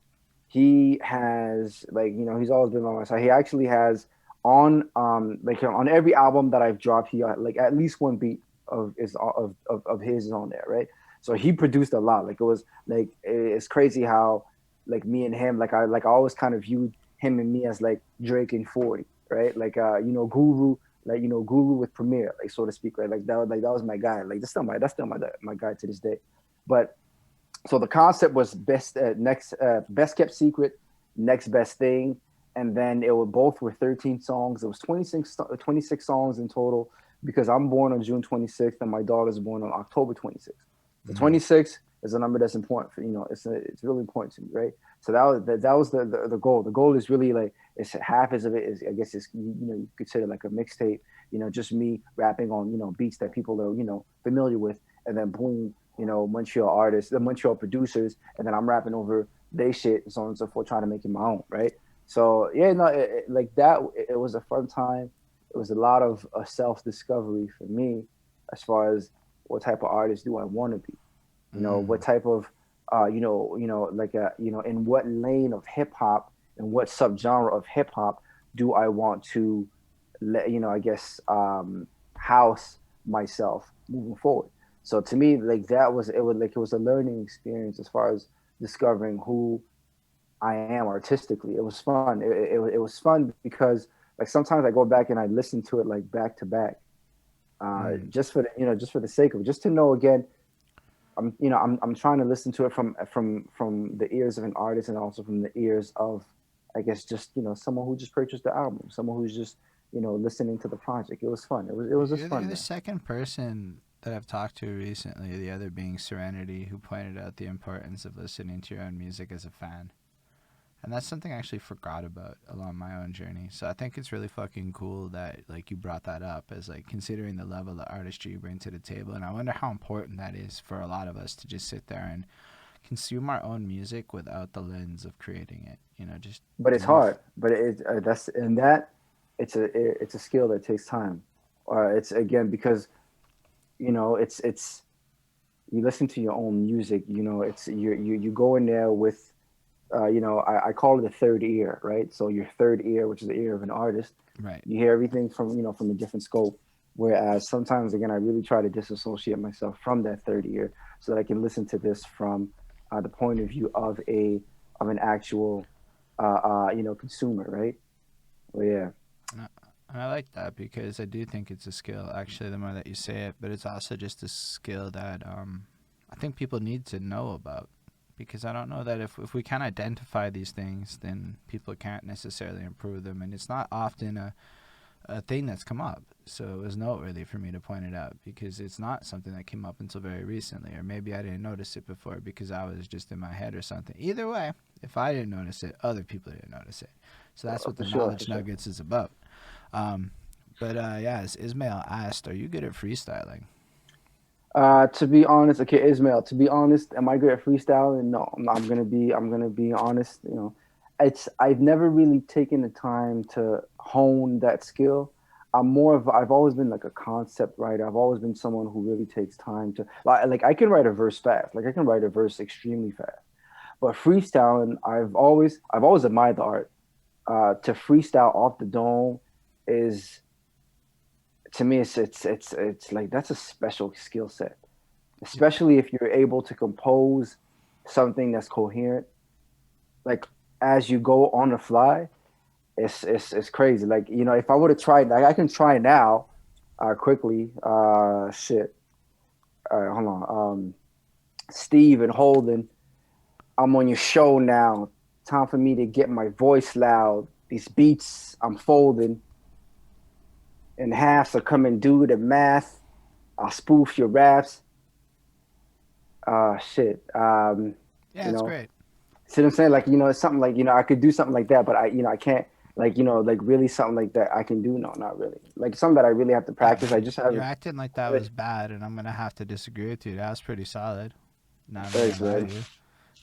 he has, like, he's always been on my side. He actually has on every album that I've dropped, he like at least one beat of his is on there, right? So he produced a lot. Like, it was like, it's crazy how, like, me and him, like I always kind of viewed him and me as like Drake and 40, right? Like, Guru, like, Guru with Premier, like, so to speak, right? Like that was my guy. Like, that's still my guy to this day. But so the concept was best kept secret, next best thing, and then it were both were 13 songs. It was 26 songs in total, because I'm born on June 26th and my daughter's born on October 26th. So 26 is a number that's important for, it's really important to me, right? So that was the goal. The goal is really, like, it's half as of it is, I guess, it's, you consider like a mixtape, just me rapping on, beats that people are, familiar with, and then boom, Montreal artists, the Montreal producers, and then I'm rapping over they shit, and so on and so forth, trying to make it my own, right? So yeah, no, like that, it was a fun time. It was a lot of self discovery for me, as far as what type of artist do I want to be, what type of, like, in what lane of hip hop and what subgenre of hip hop do I want to, I guess, house myself moving forward. So to me, like, it was a learning experience as far as discovering who I am artistically. It was fun. It was fun because, like, sometimes I go back and I listen to it, like, back to back, just for the sake of it, just to know again. I'm trying to listen to it from the ears of an artist, and also from the ears of, I guess, just, someone who just purchased the album, someone who's just, listening to the project. It was fun. It was just You're fun, the man. second person that I've talked to recently, the other being Serenity, who pointed out the importance of listening to your own music as a fan. And that's something I actually forgot about along my own journey. So I think it's really fucking cool that, like, you brought that up as, like, considering the level of artistry you bring to the table. And I wonder how important that is for a lot of us to just sit there and consume our own music without the lens of creating it. Just But to it's be hard. But that's and that it's a skill that takes time. It's, again, because, it's you listen to your own music. It's you go in there with, I call it the third ear, right? So your third ear, which is the ear of an artist, right. you hear everything from a different scope. Whereas sometimes, again, I really try to disassociate myself from that third ear, so that I can listen to this from the point of view of an actual consumer, right? Well, yeah. Uh, I like that because I do think it's a skill, actually, the more that you say it, but it's also just a skill that I think people need to know about. Because I don't know that if we can't identify these things, then people can't necessarily improve them. And it's not often a thing that's come up. So it was noteworthy for me to point it out because it's not something that came up until very recently. Or maybe I didn't notice it before because I was just in my head or something. Either way, if I didn't notice it, other people didn't notice it. So that's what For the sure, for knowledge sure. nuggets is about. Um, but yeah, as Ismail asked, are you good at freestyling? To be honest, okay, Ismail. To be honest, am I good at freestyling? No, I'm gonna be honest. I've never really taken the time to hone that skill. I've always been like a concept writer. I've always been someone who really takes time to, like I can write a verse fast. Like, I can write a verse extremely fast. But freestyling, I've always admired the art. to freestyle off the dome is, to me, it's like that's a special skill set, Yeah. especially if you're able to compose something that's coherent, like as you go on the fly. It's crazy. Like, if I would have tried, like I can try now, quickly. Shit. All right, hold on. Steve and Holden, I'm on your show now. Time for me to get my voice loud. These beats I'm folding in half, so come and do the math. I'll spoof your raps. Shit. Yeah, You it's know, great. see what I'm saying? Like, it's something like, I could do something like that, but I can't, like, like really something like that I can do. No, not really. Like something that I really have to Yeah, practice. I man. just You're haven't. acting like that was bad, and I'm gonna have to disagree with you. That was pretty solid. Not even Thanks, gonna lie man. to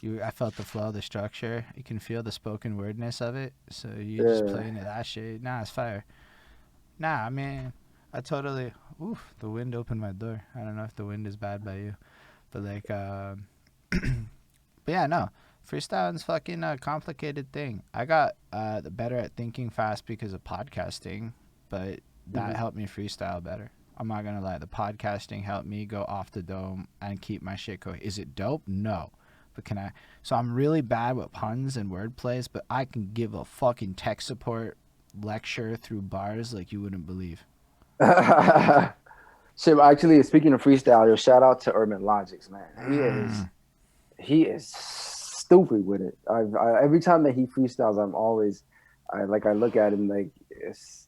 you. I felt the flow, the structure. You can feel the spoken wordness of it. So you just Yeah. playing it that shit. Nah, it's fire. Nah, I mean, I totally. Oof, the wind opened my door. I don't know if the wind is bad by you, but like, but yeah, no. Freestyling's fucking a complicated thing. I got the better at thinking fast because of podcasting, but that Hmm. helped me freestyle better. I'm not gonna lie. The podcasting helped me go off the dome and keep my shit going. Is it dope? No. But can I? So I'm really bad with puns and word plays, but I can give a fucking tech support lecture through bars like you wouldn't believe. So actually, speaking of freestyle, yo, shout out to Urban Logics, man. He is Mm. he is stupid with it. Every time that he freestyles, I look at him like, it's,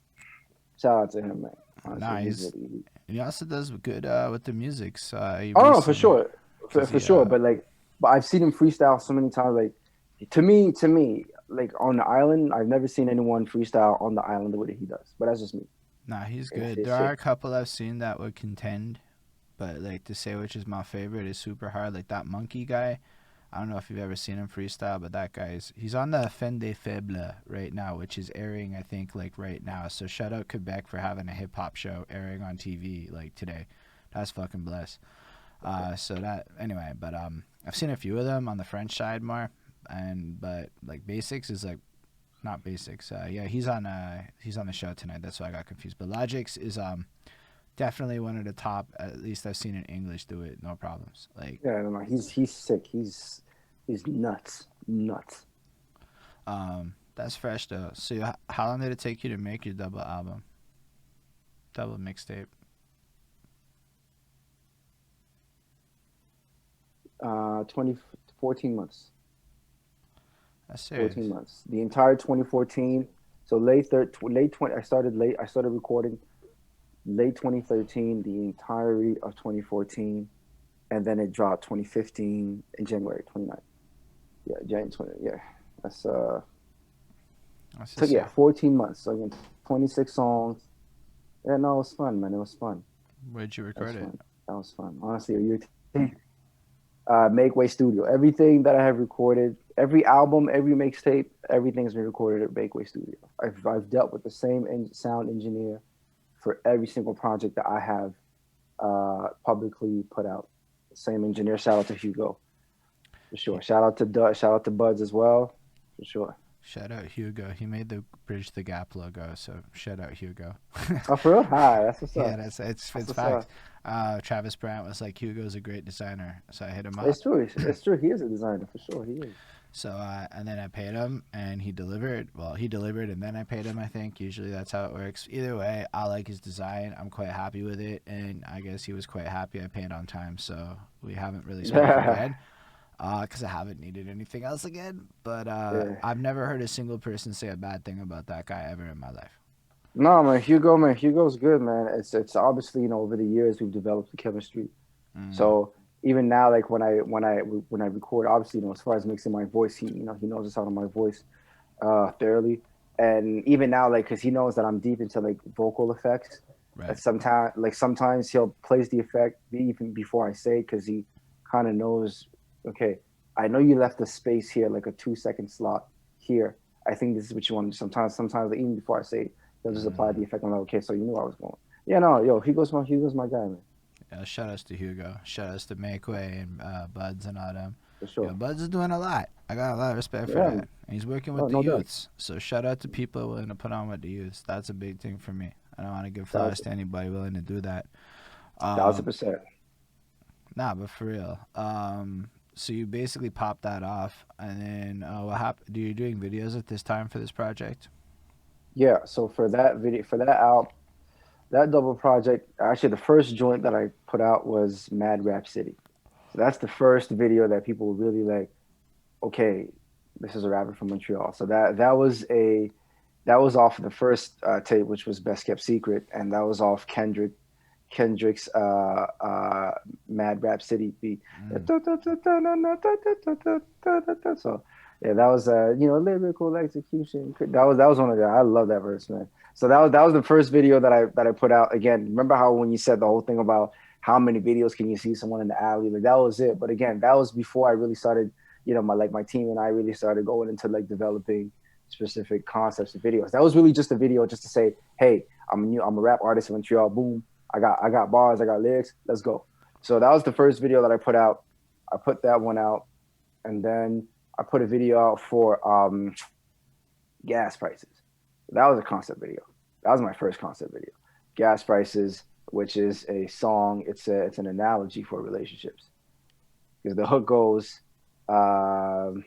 shout out to him, man. Honestly, he's Nice. really. And he also does good with the music. So he Oh no, for recently, sure, for, cause for he sure. But I've seen him freestyle so many times. Like, to me, like on the island, I've never seen anyone freestyle on the island the way that he does. But that's just me. nah, he's good. It's There are sick. a couple I've seen that would contend, but like to say which is my favorite is super hard. Like that monkey guy. I don't know if you've ever seen him freestyle, but that guy's he's on the Fin de Faible right now, which is airing I think like right now. So shout out Quebec for having a hip hop show airing on TV like today. That's fucking blessed. So that anyway, but I've seen a few of them on the French side more, and but like Basics is like not Basics. Yeah, he's on the show tonight. That's why I got confused. But Logix is definitely one of the top. At least I've seen in English do it, no problems. Like Yeah, no, no, he's sick. He's nuts, nuts. that's fresh though. So how long did it take you to make your double album, double mixtape? 20 14 months. That's 14 serious. months. The entire 2014. So late 20. I started late. I started recording late 2013. The entirety of 2014, and then it dropped 2015 in January 29th. Yeah, January 20. Yeah, that's That's took, just yeah, sick. 14 months. So again, 26 songs. Yeah, no, it was fun, man. It was fun. Where'd you That was record it? fun. That was fun. Honestly, Make Way Studio. Everything that I have recorded, every album, every mixtape, everything's been recorded at Make Way Studio. I've dealt with the same sound engineer for every single project that I have publicly put out. The same engineer. Shout out to Hugo for sure. Shout out to Shout out to Buds as well for sure. Shout out Hugo. He made the Bridge the Gap logo, so shout out Hugo. Oh, for real? Hi, that's what's Yeah, up. it's That's what's facts. up. Travis Brandt was like Hugo's a great designer, so I hit him up. It's true. It's true. He is a designer for sure. He is. So and then I paid him, and he delivered. Well, he delivered, and then I paid him. I think usually that's how it works. Either way, I like his design. I'm quite happy with it, and I guess he was quite happy. I paid on time, so we haven't really spoke Yeah. again. Because I haven't needed anything else again. But Yeah. I've never heard a single person say a bad thing about that guy ever in my life. No, man, Hugo, man, Hugo's good, man. It's obviously, over the years we've developed the chemistry. Mm, So even now, like when I record, obviously, as far as mixing my voice, he knows the sound of my voice thoroughly. And even now, like, because he knows that I'm deep into like vocal effects. right. Sometimes he'll place the effect even before I say it, because he kind of knows. Okay, I know you left a space here, like a 2 second slot here. I think this is what you want. Sometimes like, even before I say it, he'll just apply Mm. the effect. I'm like, okay, so you knew I was going. Yeah, no, yo, Hugo's my guy, man, Yeah, shout outs to Hugo. Shout outs to Makeway and Buds and all them. for Yo, sure. Buds is doing a lot. I got a lot of respect for Yeah, that. And he's working with no, the no doubt. youths. So shout out to people willing to put on with the youths. That's a big thing for me. I don't want to give flowers Thousand, to anybody willing to do that. thousand Um, percent. nah, but for real. So you basically pop that off, and then what happened? Do you doing videos at this time for this project? Yeah. So for that video, for that album, that double project, actually, the first joint that I put out was Mad Rap City. So that's the first video that people were really like, okay, this is a rapper from Montreal. So that was off of the first tape, which was Best Kept Secret, and that was off Kendrick's Mad Rap City beat. Mm. So yeah, that was lyrical execution. That was one of the I love that verse, man. So that was the first video that I put out. Again, remember how when you said the whole thing about how many videos can you see someone in the alley? Like that was it. But again, that was before I really started, my team and I really started going into like developing specific concepts of videos. That was really just a video just to say, hey, I'm a rap artist in Montreal. Boom. I got bars, I got lyrics. Let's go. So that was the first video that I put out. I put that one out, and then I put a video out for gas prices. That was a concept video. That was my first concept video. Gas prices, which is a song. It's an analogy for relationships because the hook goes, um,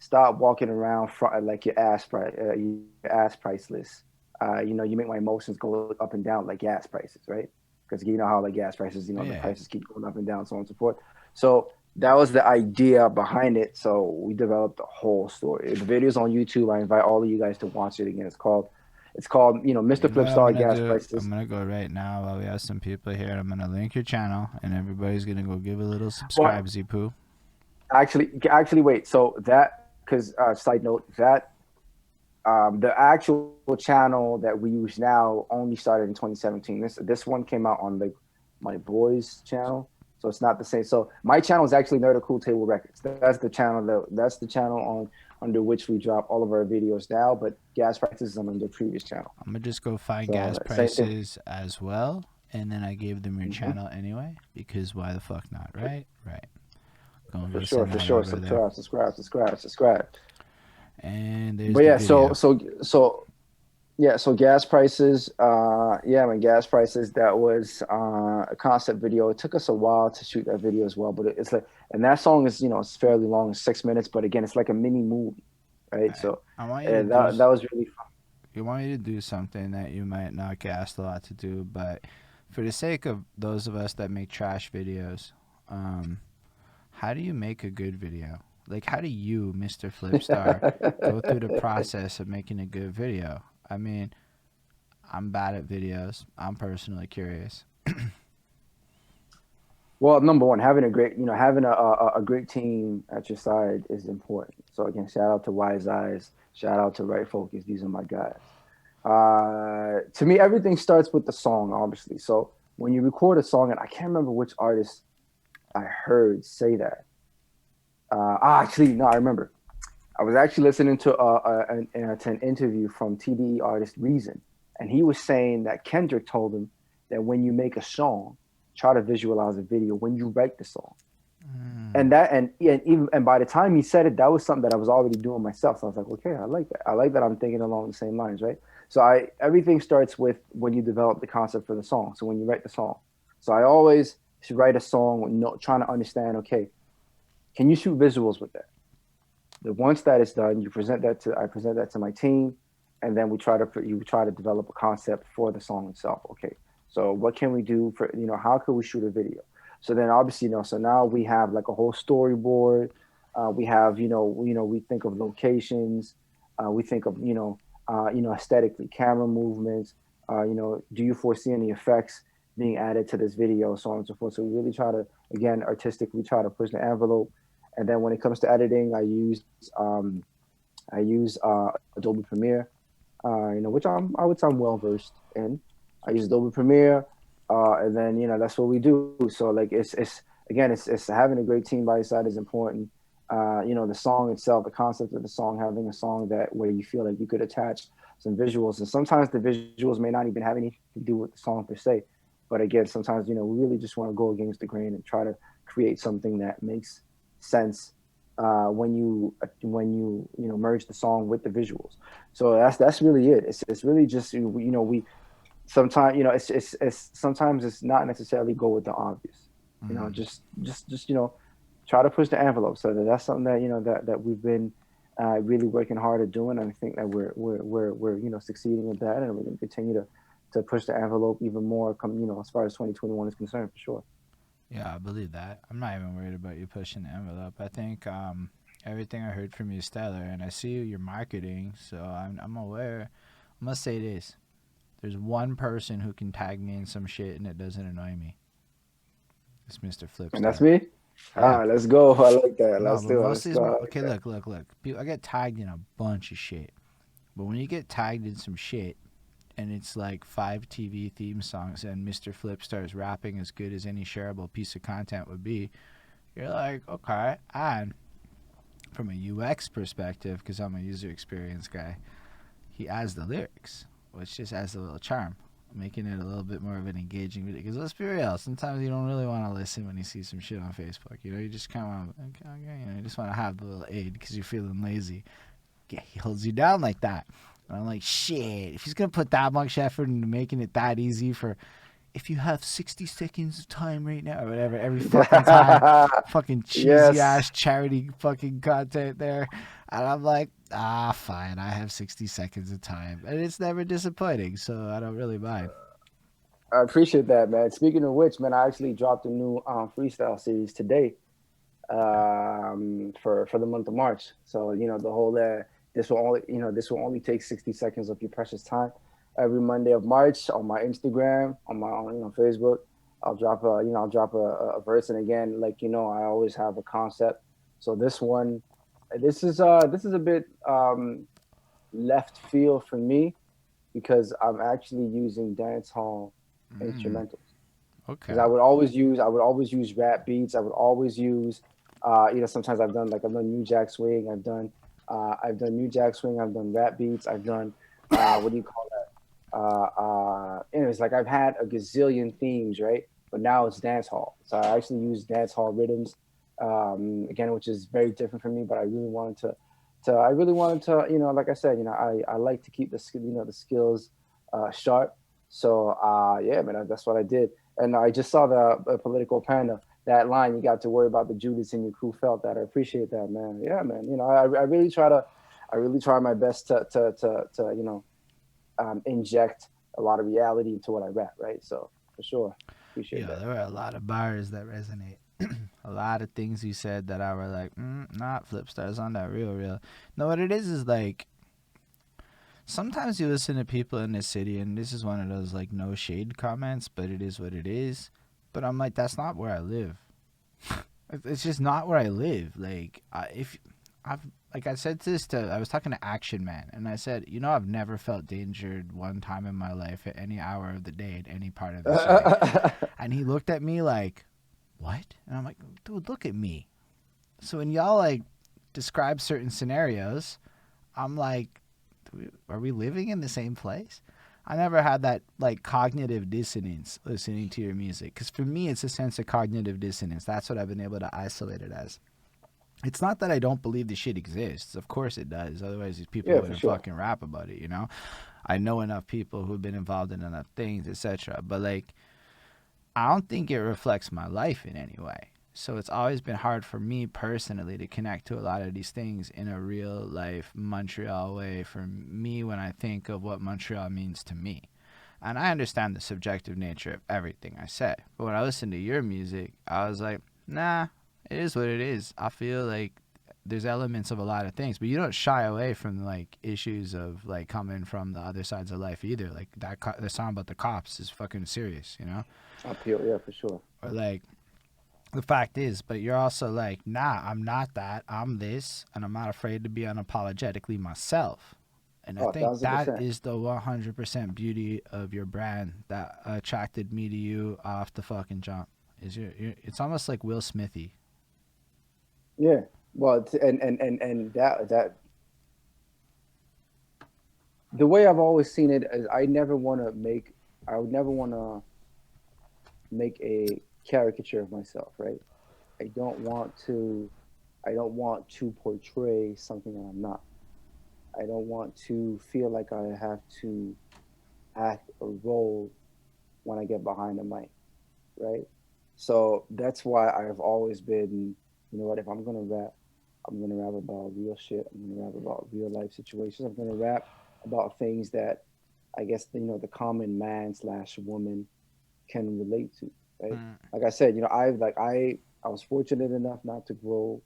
"Stop walking around like your ass priceless. You make my emotions go up and down like gas prices, right? Because you know how like gas prices, the Yeah. prices keep going up and down, so on and so forth. So that was the idea behind it. So we developed the whole story. The video's on YouTube. I invite all of you guys to watch it again. It's called Mr. You know what I'm FlipStar gonna Gas do? I'm Prices. gonna go right now while we have some people here. I'm gonna link your channel, and everybody's gonna go give a little Well, subscribe, Zipu. actually, wait. So that because side note that the actual channel that we use now only started in 2017. This one came out on like my boy's channel, so it's not the same. So my channel is actually Nerd Cool Table Records. That's the channel on under which we drop all of our videos now. But gas prices is on the previous channel. I'm gonna just go find So gas same thing. prices as well, and then I gave them your Hmm. channel anyway because why the fuck not, right? Right. Gonna For go sure, send for that sure. over there. Subscribe. And there's But the yeah, so video. so so yeah, so gas prices, yeah, man, gas prices. That was a concept video. It took us a while to shoot that video as well, but it's like, and that song is, it's fairly long, it's 6 minutes, but again, it's like a mini movie, right? I, So I want you to do. that was really fun. You want you to do something that you might not get asked a lot to do, but for the sake of those of us that make trash videos, um, how do you make a good video? Like, how do you, Mr. Flipstar, go through the process of making a good video? I mean, I'm bad at videos. I'm personally curious. Well, number one, having a great team at your side is important. So again, shout out to Wise Eyes, shout out to Right Focus. These are my guys. To me, everything starts with the song, obviously. So when you record a song, and I can't remember which artist I heard say that. Actually, no, I remember. I was actually listening to an interview from TDE artist Reason, and he was saying that Kendrick told him that when you make a song, try to visualize a video when you write the song. Mm. And by the time he said it, that was something that I was already doing myself. So I was like, okay, I like that. I like that I'm thinking along the same lines, right? So I everything starts with when you develop the concept for the song. So when you write the song. So I always should write a song with trying to understand, okay, can you shoot visuals with that? Once that is done, I present that to my team, and then you try to develop a concept for the song itself. Okay, so what can we do for how can we shoot a video? So then obviously so now we have like a whole storyboard. We have we think of locations. We think of aesthetically camera movements. Do you foresee any effects being added to this video, so on and so forth. So we really try to again artistically try to push the envelope. And then when it comes to editing, I use Adobe Premiere, which I would say I'm well versed in. I use Adobe Premiere, and then that's what we do. So like it's having a great team by your side is important. The song itself, the concept of the song, having a song that where you feel like you could attach some visuals, and sometimes the visuals may not even have anything to do with the song per se. But again, sometimes we really just want to go against the grain and try to create something that makes sense when you merge the song with the visuals. So that's really it. It's really just we sometimes it's sometimes it's not necessarily go with the obvious. Mm. Just try to push the envelope. So that's something that that we've been really working hard at doing, and I think that we're succeeding with that, and we're going to continue to push the envelope even more. Come as far as 2021 is concerned, for sure. Yeah, I believe that. I'm not even worried about you pushing the envelope. I think everything I heard from you is stellar, and I see your marketing, so I'm aware. I must say this: there's one person who can tag me in some shit and it doesn't annoy me. It's Mr. And that's Flipstar. me. Yeah. Let's go. I like that. No, Let's but do it. Let's mostly it's go. I like okay. that. Look. I get tagged in a bunch of shit, but when you get tagged in some shit and it's like 5 TV theme songs and Mr. Flipstar's rapping as good as any shareable piece of content would be, you're like, okay. And from a UX perspective, because I'm a user experience guy, he adds the lyrics, which just adds a little charm, making it a little bit more of an engaging video. Because let's be real, sometimes you don't really want to listen when you see some shit on Facebook. You just kind of, okay, you just want to have the little aid because you're feeling lazy. Yeah, he holds you down like that. And I'm like, shit, if he's going to put that much effort into making it that easy for, if you have 60 seconds of time right now, or whatever, every fucking time, fucking cheesy Yes. ass charity fucking content there. And I'm like, fine, I have 60 seconds of time. And it's never disappointing, so I don't really mind. I appreciate that, man. Speaking of which, man, I actually dropped a new freestyle series today for the month of March. So the whole this will only take 60 seconds of your precious time. Every Monday of March on my Instagram, on my Facebook, I'll drop a verse, and again, like I always have a concept. So this is a bit left field for me because I'm actually using dance hall Mm, instrumentals because okay. I would always use rap beats. I would always use sometimes I've done New Jack Swing. I've done New Jack Swing. I've done rap beats. I've done what do you call that? Anyways, like I've had a gazillion themes, right? But now it's dance hall. So I actually use dance hall rhythms again, which is very different for me. But I really wanted to, like I said, I like to keep the skills sharp. So yeah, man, that's what I did. And I just saw the political panda, that line, you got to worry about the Judas in your crew felt that. I appreciate that, man. Yeah, man. I really try my best to inject a lot of reality into what I rap, right? So for sure, appreciate Yeah, that. there were a lot of bars that resonate. A lot of things you said that I were like, not Flipstars on that real. No, what it is like sometimes you listen to people in this city, and this is one of those like no shade comments, but it is what it is. But I'm like, that's not where I live. It's just not where I live. Like, if I've like I said this to, I was talking to Action Man, and I said, I've never felt danger one time in my life at any hour of the day at any part of the city. And he looked at me like, what? And I'm like, dude, look at me. So when y'all like describe certain scenarios, I'm like, are we living in the same place? I never had that like cognitive dissonance listening to your music because for me it's a sense of cognitive dissonance. That's what I've been able to isolate it as. It's not that I don't believe the shit exists. Of course it does. Otherwise these people Yeah, for wouldn't sure. fucking rap about it. I know enough people who've been involved in enough things, etc. But like I don't think it reflects my life in any way. So it's always been hard for me personally to connect to a lot of these things in a real life Montreal way for me when I think of what Montreal means to me. And I understand the subjective nature of everything I say. But when I listened to your music, I was like, nah, it is what it is. I feel like there's elements of a lot of things, but you don't shy away from like issues of like coming from the other sides of life either. Like the song about the cops is fucking serious. Appeal, yeah, for sure. Or like the fact is, but you're also like, nah, I'm not that. I'm this, and I'm not afraid to be unapologetically myself. And I Oh, think thousand that percent. is the 100% beauty of your brand that attracted me to you off the fucking jump. It's almost like Will Smithy. Yeah. Well, and that the way I've always seen it is I would never want to make a caricature of myself, right? I don't want to. I don't want to portray something that I'm not. I don't want to feel like I have to act a role when I get behind the mic, right? So that's why I've always been, you know what, if I'm gonna rap, I'm gonna rap about real shit. I'm gonna rap about real life situations. I'm gonna rap about things that I guess the common man slash woman can relate to, right? Mm, Like I said, I was fortunate enough not to grow,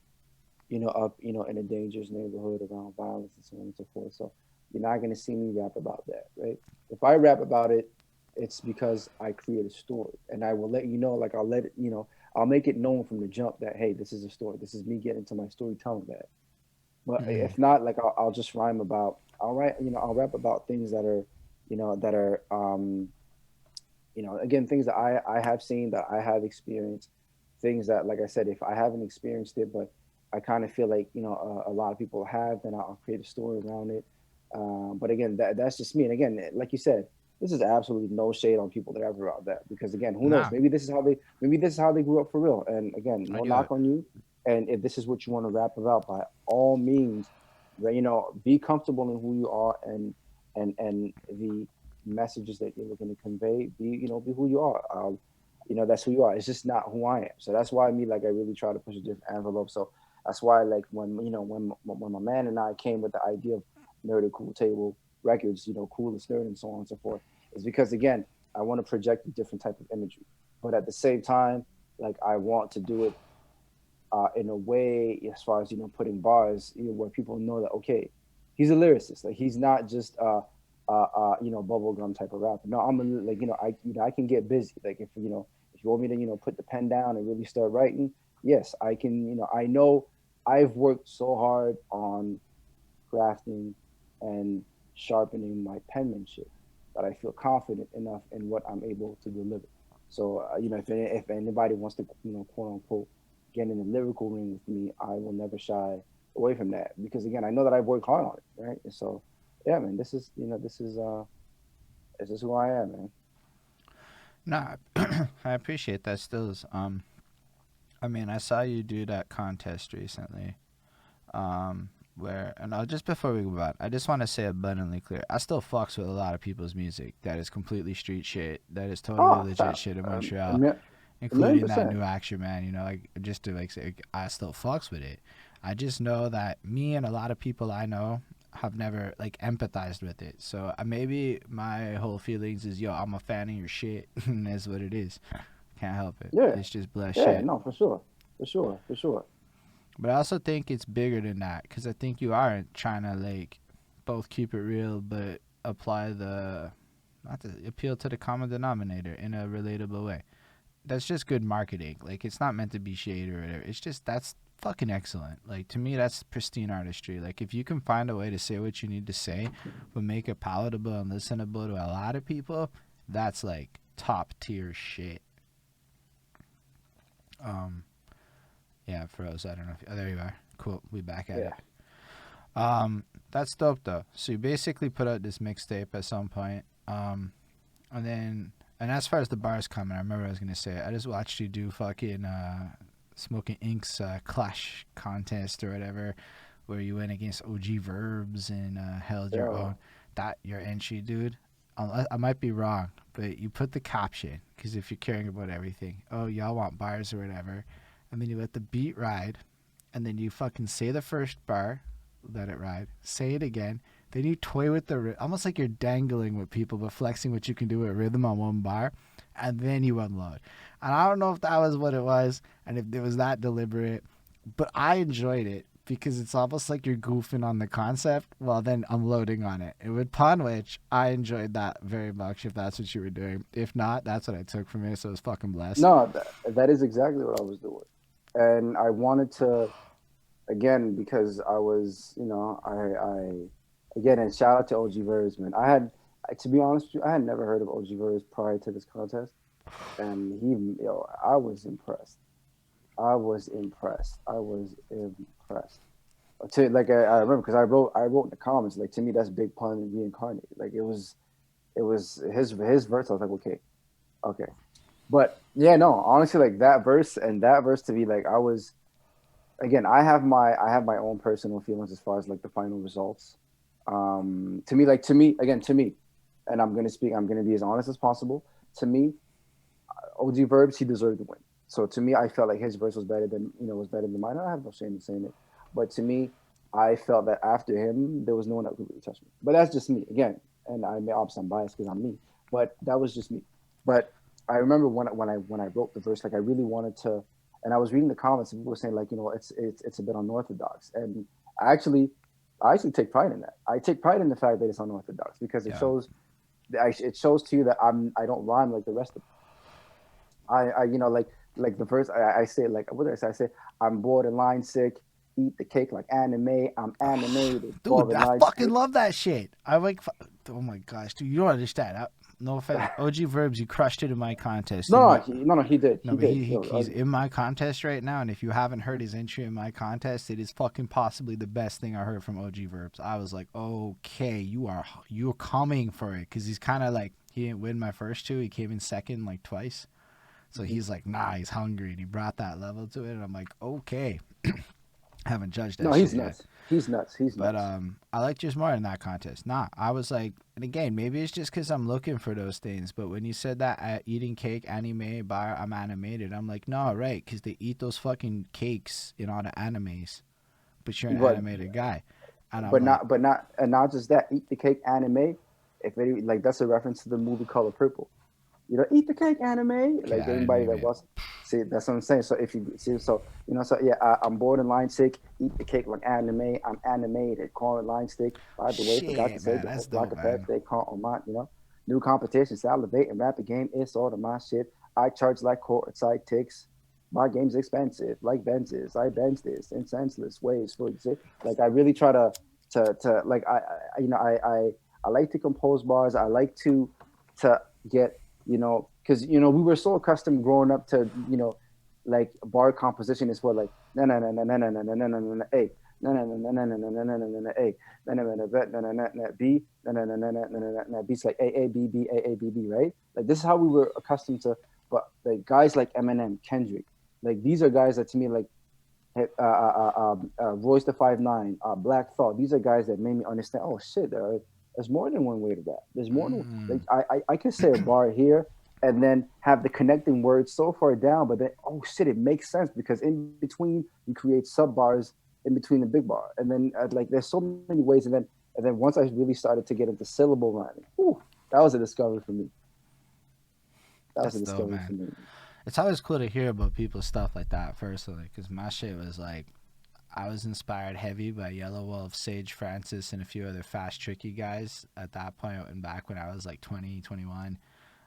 up, in a dangerous neighborhood around violence and so on and so forth. So you're not gonna see me rap about that, right? If I rap about it, it's because I create a story, and I will let you know. Like I'll let it, I'll make it known from the jump that hey, this is a story. This is me getting to my storytelling bag. But mm, if not, like I'll just rhyme about. I'll write, I'll rap about things that are again, things that I have seen, that I have experienced, things that, like I said, if I haven't experienced it, but I kind of feel like a lot of people have, then I'll create a story around it. But again, that's just me. And again, like you said, this is absolutely no shade on people that rap about that, because again, who knows? nah, Maybe this is how they grew up for real. And again, I no do it. knock on you. And if this is what you want to rap about, by all means, be comfortable in who you are, and the messages that you're looking to convey. Be who you are. That's who you are. It's just not who I am. So that's why I really try to push a different envelope. So that's why, like, when my man and I came with the idea of Nerd Cool Table Records, coolest nerd and so on and so forth, is because again, I want to project a different type of imagery, but at the same time, like, I want to do it in a way, as far as putting bars, where people know that okay, he's a lyricist. Like, he's not just bubblegum type of rapper. No, I'm a, like I can get busy. Like, if you want me to put the pen down and really start writing, yes, I can. I know I've worked so hard on crafting and sharpening my penmanship that I feel confident enough in what I'm able to deliver. So, if anybody wants to, quote unquote, get in the lyrical ring with me, I will never shy away from that, because again, I know that I've worked hard on it, right? And so, yeah, man, this is who I am, man. Nah, I appreciate that. Stills. I mean, I saw you do that contest recently. Where and just before we go on, I just want to say abundantly clear. I still fucks with a lot of people's music that is completely street shit. That is totally Oh, legit shit in a Montreal, mi- a million including that percent. new Action Man. Like, just to like say, I still fucks with it. I just know that me and a lot of people I know have never like empathized with it. So maybe my whole feelings is, yo, I'm a fan of your shit, and that's what it is. Can't help it. Yeah, It's just blessed yeah, shit. no, for sure, for sure, for sure. But I also think it's bigger than that, because I think you are trying to like both keep it real, but apply the not to appeal to the common denominator in a relatable way. That's just good marketing. Like, it's not meant to be shade or whatever. It's just that's fucking excellent. Like, to me, that's pristine artistry. Like, if you can find a way to say what you need to say, but make it palatable and listenable to a lot of people, that's like top tier shit. Um, yeah, froze. I don't know. Oh, there you are. Cool. We back at Yeah, it. That's dope though. So you basically put out this mixtape at some point. And then, and as far as the bars coming, I remember I was gonna say, I just watched you do fucking Smoking Ink's Clash contest or whatever, where you went against OG Verbs and held your yeah. own. That your entry, dude. I might be wrong, but you put the caption, because if you're caring about everything, oh, y'all want bars or whatever, and then you let the beat ride, and then you fucking say the first bar, let it ride, say it again, then you toy with the almost like you're dangling with people, but flexing what you can do with rhythm on one bar, and then you unload. And I don't know if that was what it was, and if it was that deliberate, but I enjoyed it because it's almost like you're goofing on the concept while then unloading on it. And with Upon which I enjoyed that very much. If that's what you were doing, if not, that's what I took from it. So it was fucking blessed. No, that is exactly what I was doing, and I wanted to, again, because I was, again, and shout out to OG Verse, man. To be honest with you, I had never heard of OG Verse prior to this contest, and I was impressed. I was impressed. I was impressed. I remember, because I wrote in the comments, like, to me that's Big Pun reincarnated. Like, it was his verse. I was like, okay, okay. But yeah, no, honestly, like, that verse to me, like, I was again, I have my own personal feelings as far as like the final results. To me, and I'm gonna be as honest as possible. To me, OG Verbs, he deserved to win. So to me, I felt like his verse was better than mine. I have no shame in saying it, but to me, I felt that after him, there was no one that could really touch me. But that's just me again, and I may obviously I'm biased because I'm me, but that was just me. But I remember when I wrote the verse, like I really wanted to, and I was reading the comments and people were saying like it's a bit unorthodox, and I actually I actually take pride in that. I take pride in the fact that it's unorthodox because Yeah. it shows to you that I don't rhyme like the rest of like the verse I say like what did I say? I say I'm borderline sick, eat the cake like anime, I'm animated, Dude, I borderline fucking sick. love that shit. I like. Oh my gosh, dude, you don't understand. No offense, OG Verbs, you crushed it in my contest, No, and no, you. he did, No, he but did. he's in my contest right now, and if you haven't heard his entry in my contest, it is fucking possibly the best thing I heard from OG Verbs. I was like, okay, you're coming for it, because he's kind of like he didn't win my first two, he came in second like twice, so Mhm. he's like, nah, he's hungry, and he brought that level to it, and I'm like, okay, haven't judged No, that he's shit yet. nuts. He's nuts. He's But nuts. I like just more in that contest. Nah, I was like, and again, maybe it's just because I'm looking for those things. But when you said that eating cake anime bar, I'm animated. I'm like, no, right, because they eat those fucking cakes in all the animes. But you're an But animated guy, and I'm but like, not but not and not just that. Eat the cake anime. If any like that's a reference to the movie Color Purple. Eat the cake anime. get Like anybody that animated. was see, that's what I'm saying. So if you see, so so yeah, I'm borderline sick. Eat the cake like anime. I'm animated. Call it line stick. By the way, forgot to Shit, say man, the that's whole block dope, of pets man. they call on my new competition. Salivate and rap the game. It's all of my shit. I charge like courtside ticks. My game's expensive, like Benz's. I bench this in senseless ways. For like I really try to like I like to compose bars. I like to get because we were so accustomed growing up to like bar composition is what like na na na na na na na na na na na a na na na na na na na na na na na a na na na na na na na b na na na na na na na na beats like a b b a b b, right? Like this is how we were accustomed to. But like guys like Eminem, Kendrick, like these are guys that to me like Royce the 5'9", Black Thought. These are guys that made me understand. Oh shit, there's more than one way to rap. There's more than like I could say a bar here and then have the connecting words so far down, but then oh shit, it makes sense because in between you create sub bars in between the big bar, and then like there's so many ways, and then once I really started to get into syllable rhyming, whew, that was a discovery for me. That was a That's dope, discovery for man. me. It's always cool to hear about people's stuff like that personally, because my shit was like, I was inspired heavy by Yellow Wolf, Sage Francis, and a few other fast, tricky guys at that point. And back when I was like 20, 21,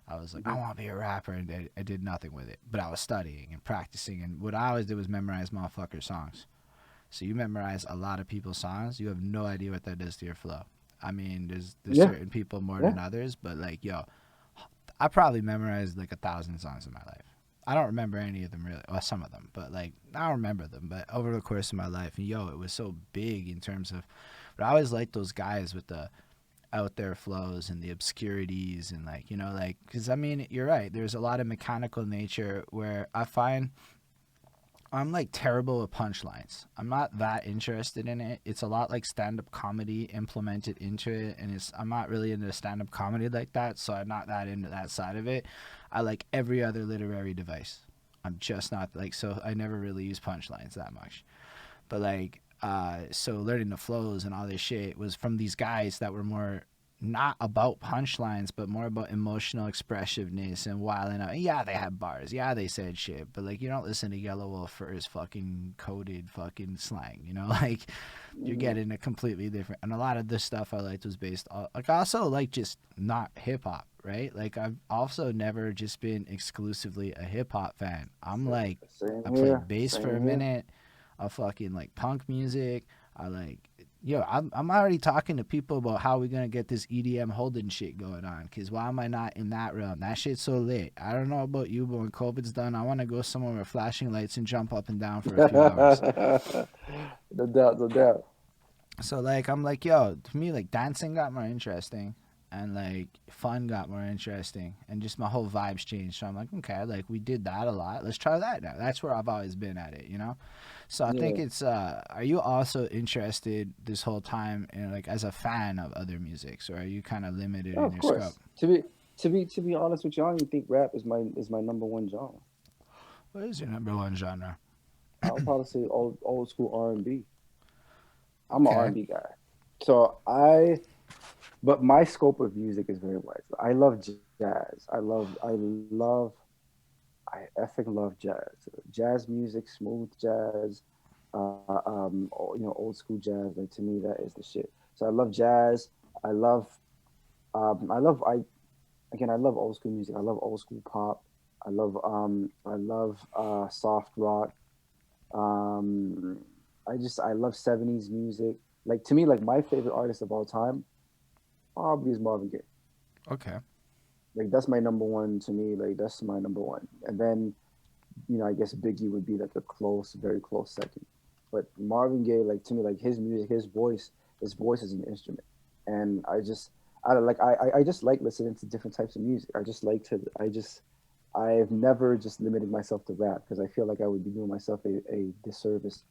I was like, I Mm-hmm. want to be a rapper, and I did nothing with it. But I was studying and practicing, and what I always did was memorize motherfucker songs. So you memorize a lot of people's songs, you have no idea what that does to your flow. I mean, there's Yeah, certain people more yeah. than others, but like, yo, I probably memorized like 1,000 songs in my life. I don't remember any of them really, or some of them, but like I don't remember them. But over the course of my life, and yo, it was so big in terms of. But I always liked those guys with the out there flows and the obscurities and like like because I mean you're right. There's a lot of mechanical nature where I find I'm like terrible with punchlines. I'm not that interested in it. It's a lot like stand-up comedy implemented into it, and I'm not really into stand-up comedy like that, so I'm not that into that side of it. I like every other literary device. I'm just not like so. I never really use punchlines that much, but like so learning the flows and all this shit was from these guys that were more not about punchlines, but more about emotional expressiveness and wilding out. Yeah, they had bars. Yeah, they said shit. But like, you don't listen to Yellow Wolf for his fucking coded fucking slang. Like you're Mm-hmm. getting a completely different. And a lot of this stuff I liked was based on like I also like just not hip hop, right? Like I've also never just been exclusively a hip hop fan. I'm like Same I here. played bass for a Same here. minute. I fucking like punk music. I like yo, I'm already talking to people about how we're gonna get this EDM Holden shit going on. Cause why am I not in that realm? That shit's so lit. I don't know about you, but when COVID's done, I want to go somewhere with flashing lights and jump up and down for a few hours. No doubt, no doubt. So like, I'm like, yo, to me, like dancing got more interesting. and like fun got more interesting, and just my whole vibes changed. So I'm like, okay, like we did that a lot. Let's try that now. That's where I've always been at it, you know. So I think Yeah. it's. Are you also interested this whole time in like as a fan of other musics, or are you kind of limited Oh, in of your scope? course. To be honest with you, I don't even think rap is my number one genre. What is your number one genre? I'll probably say old school R&B. I'm an Okay. R&B guy. So I but my scope of music is very wide. I love jazz. I effing love jazz. Jazz music, smooth jazz, old school jazz. Like to me, that is the shit. So I love jazz. I love, I again, I love old school music. I love old school pop. I love soft rock. Um, I love '70s music. Like to me, like my favorite artist of all time probably is Marvin Gaye. Okay. Like that's my number one to me. Like that's my number one. And then I guess Biggie would be like a close, very close second. But Marvin Gaye, like to me, like his music, his voice is an instrument, and I don't like, I just like listening to different types of music. I've never just limited myself to rap because I feel like I would be doing myself a disservice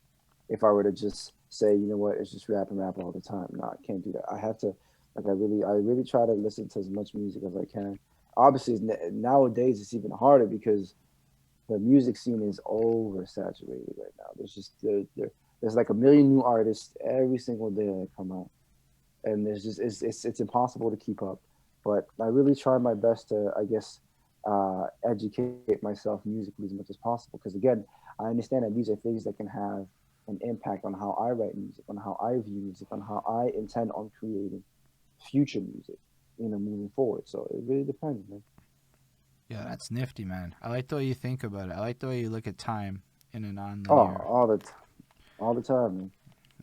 if I were to just say, you know what, it's just rap and rap all the time. No, I can't do that. I have to, like, I really try to listen to as much music as I can. Obviously, nowadays it's even harder because the music scene is oversaturated right now. There's like a million new artists every single day that come out, and there's just it's impossible to keep up. But I really try my best to, I guess, educate myself musically as much as possible. Because again, I understand that these are things that can have an impact on how I write music, on how I view music, on how I intend on creating future music, moving forward. So it really depends, man. Yeah, that's nifty, man. I like the way you think about it. I like the way you look at time in a Oh, non-linear. all the time, man.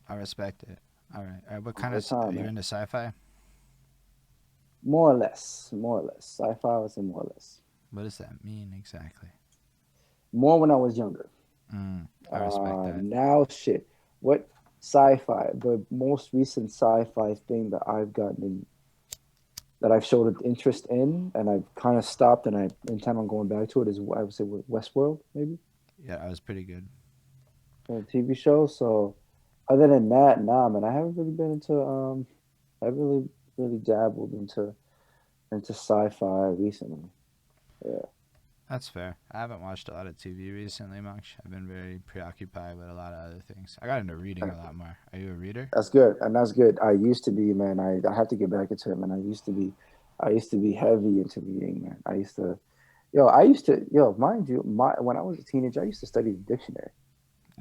I respect it. All right. All right. What All kind the of time, you're man. into sci-fi? More or less, more or less. Sci-fi, I would say more or less. What does that mean exactly? More when I was younger. I respect that. Now, shit. What sci-fi? The most recent sci-fi thing that that I've showed an interest in, and I've kind of stopped, and I intend on going back to it. Is I would say Westworld, maybe Yeah, I was pretty good. a TV show. So, other than that, nah, man, I haven't really been into I haven't really dabbled into sci-fi recently. Yeah. That's fair. I haven't watched a lot of TV recently, much. I've been very preoccupied with a lot of other things. I got into reading a lot more. Are you a reader? That's good, and that's good. I used to be, man. I have to get back into it, man. I used to be heavy into reading, man. Mind you, when I was a teenager, I used to study the dictionary.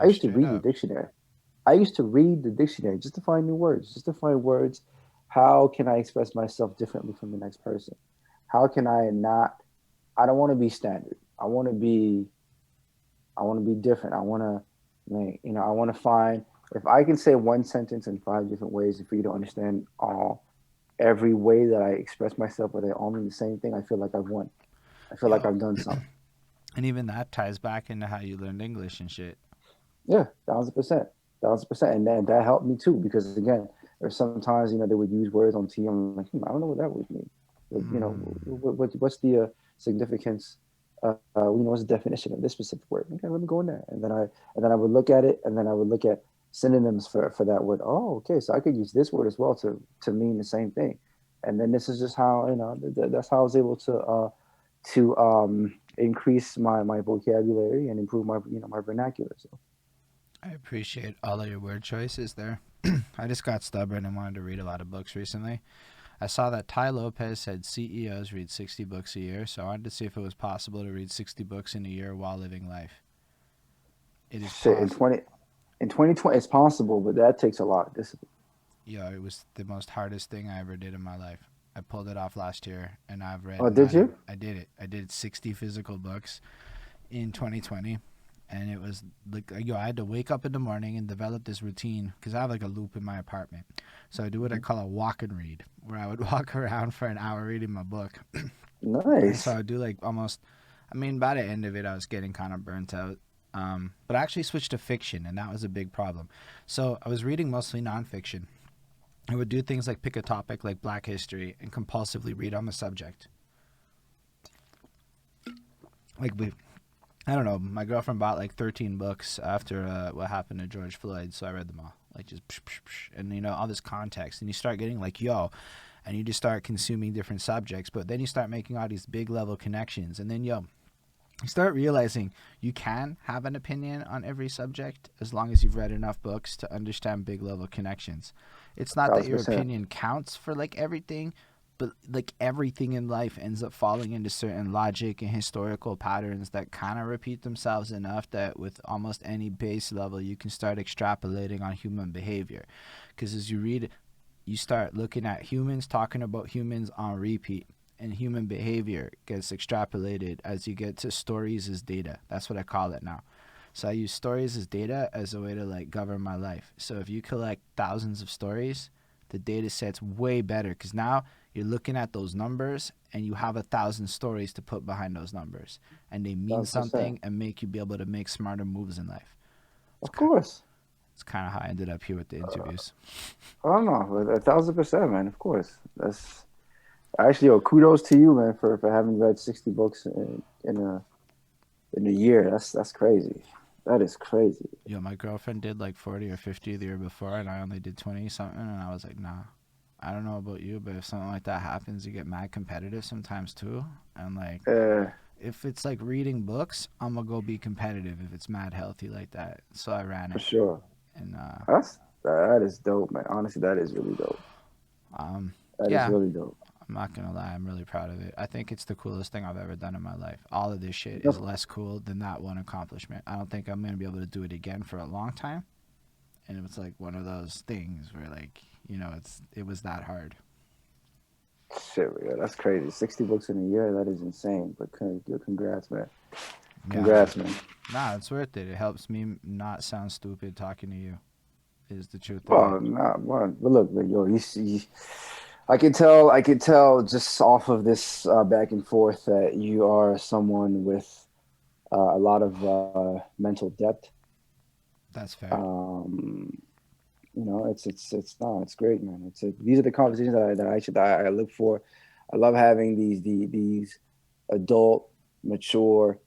I No, used to straight read the up. dictionary. I used to read the dictionary just to find new words, just to find words. How can I express myself differently from the next person? How can I not? I don't want to be standard. I want to be different. I want to, like, I want to find if I can say one sentence in five different ways, and for you to understand every way that I express myself, where they all mean the same thing, I feel like I've won. I feel like Yo, I've done something. and even that ties back into how you learned English and shit. Yeah, 1000%, 1000%, and that helped me too because again, there's sometimes they would use words on TV. I'm like, I don't know what that would mean. What's the significance? What's the definition of this specific word? Okay, let me go in there, and then I would look at it, and then I would look at synonyms for that word. Oh, okay, so I could use this word as well to mean the same thing, and then this is just how that's how I was able to increase my vocabulary and improve my vernacular. So I appreciate all of your word choices there. I just got stubborn and wanted to read a lot of books recently. I saw that Ty Lopez said CEOs read 60 books a year, so I wanted to see if it was possible to read 60 books in a year while living life. It is shit possible. in 2020 it's possible, but that takes a lot of discipline. Yo, it was the most hardest thing I ever did in my life. I pulled it off last year, and I've read Oh, did not even. you? I did it. I did 60 physical books in 2020, and it was like I had to wake up in the morning and develop this routine because I have like a loop in my apartment. So I do what I Mhm. call a walk and read, where I would walk around for an hour reading my book, and so I Nice. would do like almost. I mean, by the end of it, I was getting kind of burnt out. But I actually switched to fiction, and that was a big problem. So I was reading mostly nonfiction, I would do things like pick a topic like Black history and compulsively read on the subject. Like I don't know. My girlfriend bought like 13 books after what happened to George Floyd, so I read them all. Like just psh, psh, psh, and all this context, and you start getting like yo, and you just start consuming different subjects. But then you start making all these big level connections, and then yo, you start realizing you can have an opinion on every subject as long as you've read enough books to understand big level connections. It's not that Thousand your percent. opinion counts for like everything, but like everything in life ends up falling into certain logic and historical patterns that kind of repeat themselves enough that with almost any base level you can start extrapolating on human behavior. Because as you read, you start looking at humans talking about humans on repeat, and human behavior gets extrapolated as you get to stories as data. That's what I call it now. So I use stories as data as a way to like govern my life. So if you collect thousands of stories, the data set's way better because now you're looking at those numbers and you have 1,000 stories to put behind those numbers, and they mean 1,000%. something and make you be able to make smarter moves in life. It's Of kind, course. it's kind of how I ended up here with the interviews. Oh no, 1,000%, man. Of course. That's actually, yo, kudos to you, man, for having read 60 books in a year. That's crazy. That is crazy. My girlfriend did like 40 or 50 the year before, and I only did 20 something, and I was like, nah. I don't know about you, but if something like that happens, you get mad competitive sometimes too. And like, Uh, if it's like reading books, I'm gonna go be competitive if it's mad healthy like that. So I ran for it, sure. and That is dope, man. Honestly, that is really dope. um, That is yeah, really dope. I'm not gonna lie, I'm really proud of it. I think it's the coolest thing I've ever done in my life. All of this shit is Yep, less cool than that one accomplishment. I don't think I'm gonna be able to do it again for a long time. And it was like one of those things where like it was that hard. shit, yeah, that's crazy. 60 books in a year, that is insane. But congrats, man. Yeah, man. Congrats, man. Nah, it's worth it. It helps me not sound stupid talking to you. Is the truth of it. Well, nah, well, but look, man, yo, I can tell just off of this back and forth that you are someone with a lot of mental depth. That's fair. Um, it's great, man. These are the conversations that I look for. I love having these adult, mature,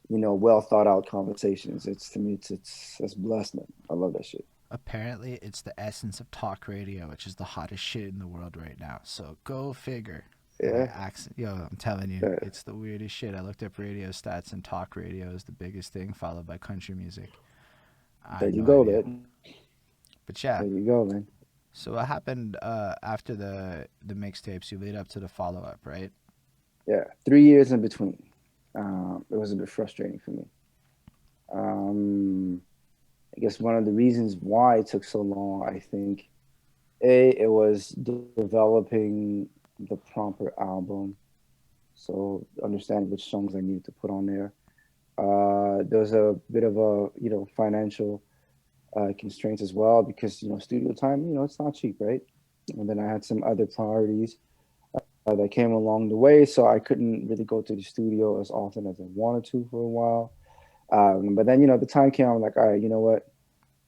well thought out conversations. It's to me, it's blessed, man. I love that shit. Apparently, it's the essence of talk radio, which is the hottest shit in the world right now. So go figure. My Yeah, accent, yo, I'm telling you, yeah. it's the weirdest shit. I looked up radio stats, and talk radio is the biggest thing, followed by country music. I There had you no go, idea. man. But yeah, There you go, man. so what happened after the mixtapes? You lead up to the follow up, right? Yeah, 3 years in between. It was a bit frustrating for me. Um, I guess one of the reasons why it took so long, I think, it was developing the proper album, so understanding which songs I needed to put on there. There was a bit of a financial constraints as well because studio time, it's not cheap, right? And then I had some other priorities that came along the way, so I couldn't really go to the studio as often as I wanted to for a while. But then the time came. I'm like, all right, you know what?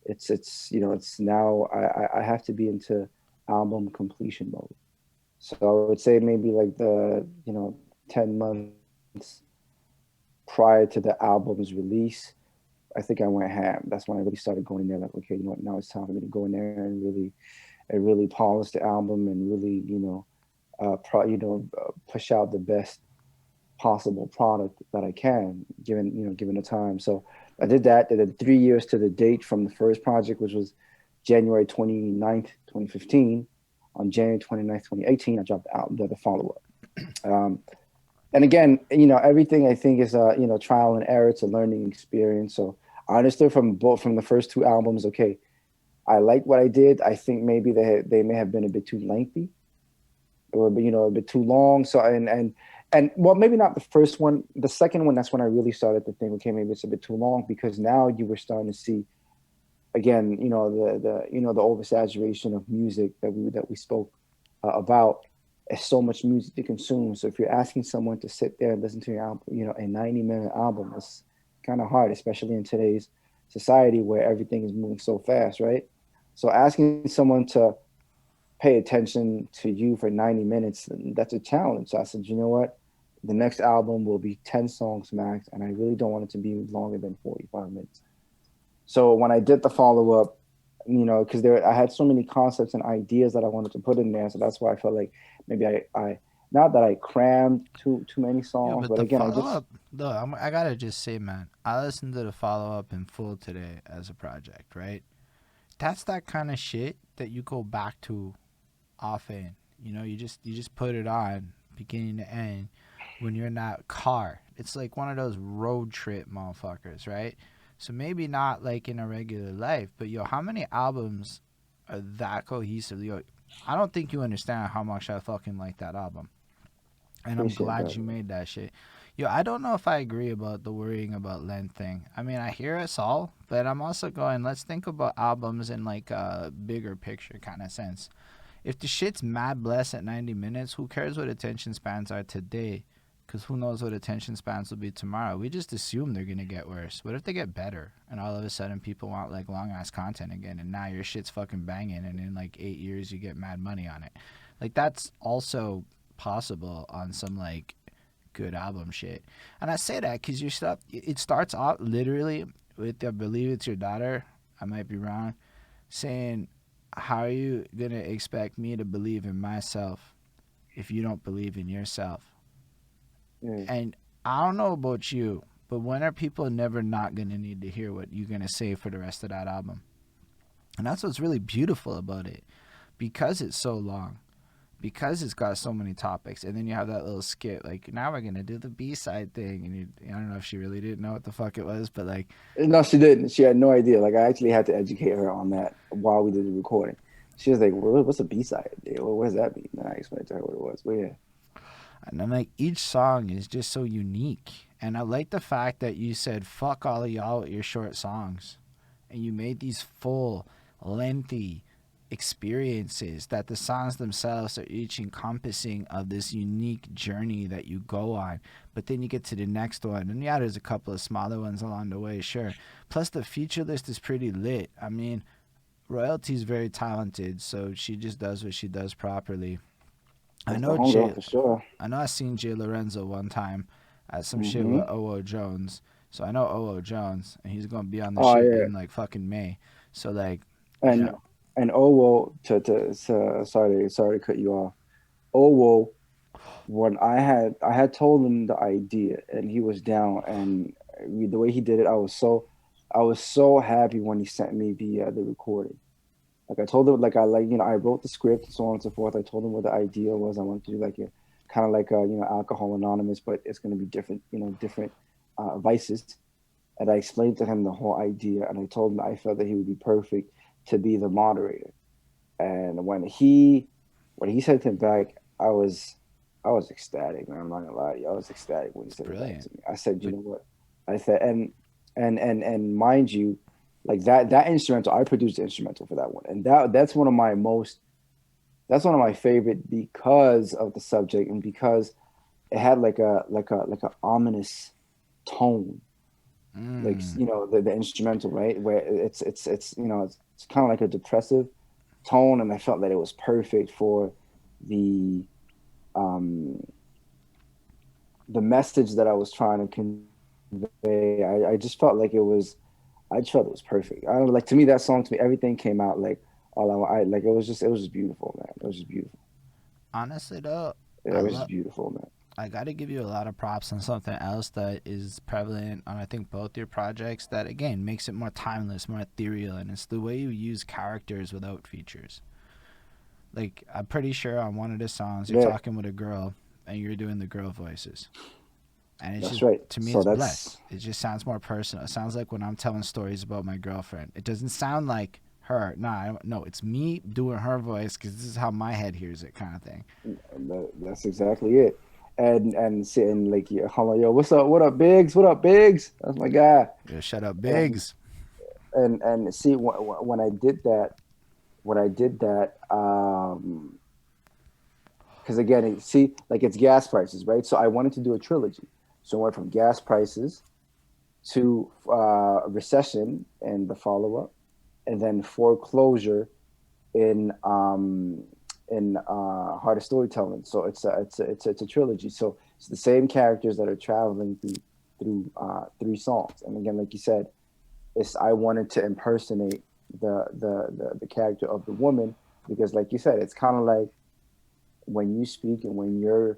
It's now I have to be into album completion mode. So I would say maybe like the 10 months prior to the album's release, I think I went ham. That's when I really started going in there. Like, okay, you know what? Now it's time for me to go in there and really polish the album and really push out the best possible product that I can, given the time. So I did that. Did it 3 years to the date from the first project, which was January 29th, 2015. On January 29th, 2018, I dropped the album, the follow up. And again, everything I think is trial and error. It's a learning experience. So I understood from the first two albums. Okay, I liked what I did. I think maybe they may have been a bit too lengthy or a bit too long. So and well, maybe not the first one. The second one, that's when I really started to think, okay, maybe it's a bit too long because now you were starting to see again, the oversaturation of music that we spoke about. Is so much music to consume. So if you're asking someone to sit there and listen to your album, a 90-minute album, it's kind of hard, especially in today's society where everything is moving so fast, right? So asking someone to pay attention to you for 90 minutes, and that's a challenge. So I said, you know what? The next album will be 10 songs max, and I really don't want it to be longer than 45 minutes. So when I did the follow up, because I had so many concepts and ideas that I wanted to put in there. So that's why I felt like maybe I not that I crammed too many Yeah, songs, but but the again, I follow just up, though, I gotta just say, man, I listened to the follow up in full today as a project, right? That's that kind of shit that you go back to often. You just put it on beginning to end when you're in that car. It's like one of those road trip motherfuckers, right? So maybe not like in a regular life, but yo, how many albums are that cohesive? Yo, I don't think you understand how much I fucking like that album. And I'm appreciate glad that. you made that shit. Yo, I don't know if I agree about the worrying about length thing. I mean, I hear us all, but I'm also going, let's think about albums in like a bigger picture kind of sense. If the shit's mad blessed at 90 minutes, who cares what attention spans are today? Because who knows what attention spans will be tomorrow? We just assume they're going to get worse. What if they get better? And all of a sudden people want like long ass content again, and now your shit's fucking banging, and in like 8 years you get mad money on it. Like, that's also possible on some like good album shit. And I say that because your stuff, it starts out literally with, I believe it's your daughter, I might be wrong, saying, how are you going to expect me to believe in myself if you don't believe in yourself? Yeah, And I don't know about you, but when are people never not going to need to hear what you're going to say for the rest of that album? And that's what's really beautiful about it, because it's so long, because it's got so many topics. And then you have that little skit like, now we're gonna do the B-side thing, and I don't know if she really didn't know what the fuck it was, but like, no, she didn't. She had no idea. Like I actually had to educate her on that while we did the recording. She was like, "What's a B side? What does that mean?" And I explained to her what it was. But yeah, and I'm like, each song is just so unique. And I like the fact that you said fuck all of y'all with your short songs, and you made these full, lengthy experiences that the songs themselves are each encompassing of this unique journey that you go on. But then you get to the next one, and yeah, there's a couple of smaller ones along the way, sure. Plus the feature list is pretty lit. I mean, Royalty's very talented, so she just does what she does properly. I that's the know homegirl Jay, for sure. I seen Jay Lorenzo one time at some shit Hmm. with O.O. Jones. So I know O.O. Jones, and he's gonna be on the Oh shit yeah, in like fucking May. So like, you and know, oh well, sorry to cut you off. Oh well, when I had told him the idea, and he was down, and the way he did it, I was so happy when he sent me the recording. Like I told him, like I wrote the script and so on and so forth. I told him what the idea was. I wanted to do like a kind of like a Alcohol Anonymous, but it's going to be different, different vices. And I explained to him the whole idea, and I told him I felt that he would be perfect to be the moderator. And when he sent it back, I was ecstatic, man. I'm not gonna lie to you. I was ecstatic when he it's sent it back brilliant. to me. I said, you But know what? I said, and mind you, like that instrumental, I produced the instrumental for that one, and that's one of my favorite because of the subject and because it had like a ominous tone, like mm, the instrumental, right, where it's kind of like a depressive tone, and I felt that it was perfect for the um the message that I was trying to convey. I just felt it was perfect. I don't know, like to me that song to me everything came out like all I like it was just beautiful, man. It was just beautiful. honestly though, Yeah, I it was just love. beautiful, man. I got to give you a lot of props on something else that is prevalent on, I think, both your projects, that again makes it more timeless, more ethereal, and it's the way you use characters without features. Like, I'm pretty sure on one of the songs you're Yeah, talking with a girl and you're doing the girl voices. And it's that's just, right. to me, So it's blessed. that's It just sounds more personal. It sounds like when I'm telling stories about my girlfriend. It doesn't sound like her. Nah, no, it's me doing her voice because this is how my head hears it, kind of thing. that's exactly it. And sitting like, yeah, hold on, yo, what's up? What up, Biggs? What up, Biggs? That's my guy. Yo, shut up, And Biggs. and see when I did that, because again, see, like it's gas prices, right? So I wanted to do a trilogy. So I went from gas prices to recession and the follow up, and then foreclosure in in Heart of Storytelling. So it's a trilogy. So it's the same characters that are traveling through three songs. And again, like you said, it's I wanted to impersonate the character of the woman because, like you said, it's kind of like when you speak and when you're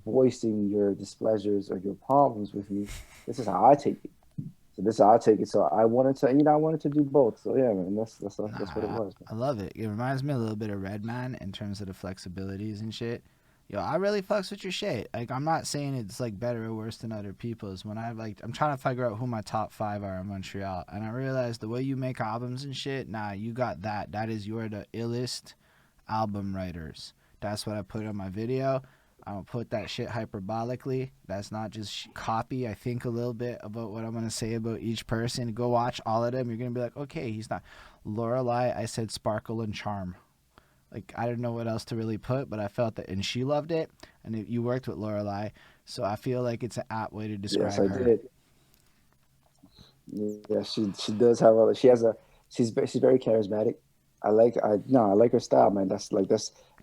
voicing your displeasures or your problems with me. This is how I take it. So this is how I take it. So I wanted to, I wanted to do both. So yeah, man, that's what it Nah, was, man. I love it. It reminds me a little bit of Redman in terms of the flexibilities and shit. Yo, I really fucks with your shit. Like, I'm not saying it's like better or worse than other people's. When I'm trying to figure out who my top five are in Montreal, and I realized the way you make albums and shit. Nah, you got that. That is you're the illest album writers. That's what I put on my video. I don't put that shit hyperbolically. That's not just copy. I think a little bit about what I'm gonna say about each person. Go watch all of them. You're gonna be like, okay, he's not. Lorelai, I said sparkle and charm. Like I didn't know what else to really put, but I felt that, and she loved it. And you worked with Lorelai, so I feel like it's an apt way to Yes, describe I her. did. Yeah, she does have a she has a she's very charismatic. I like her style, man.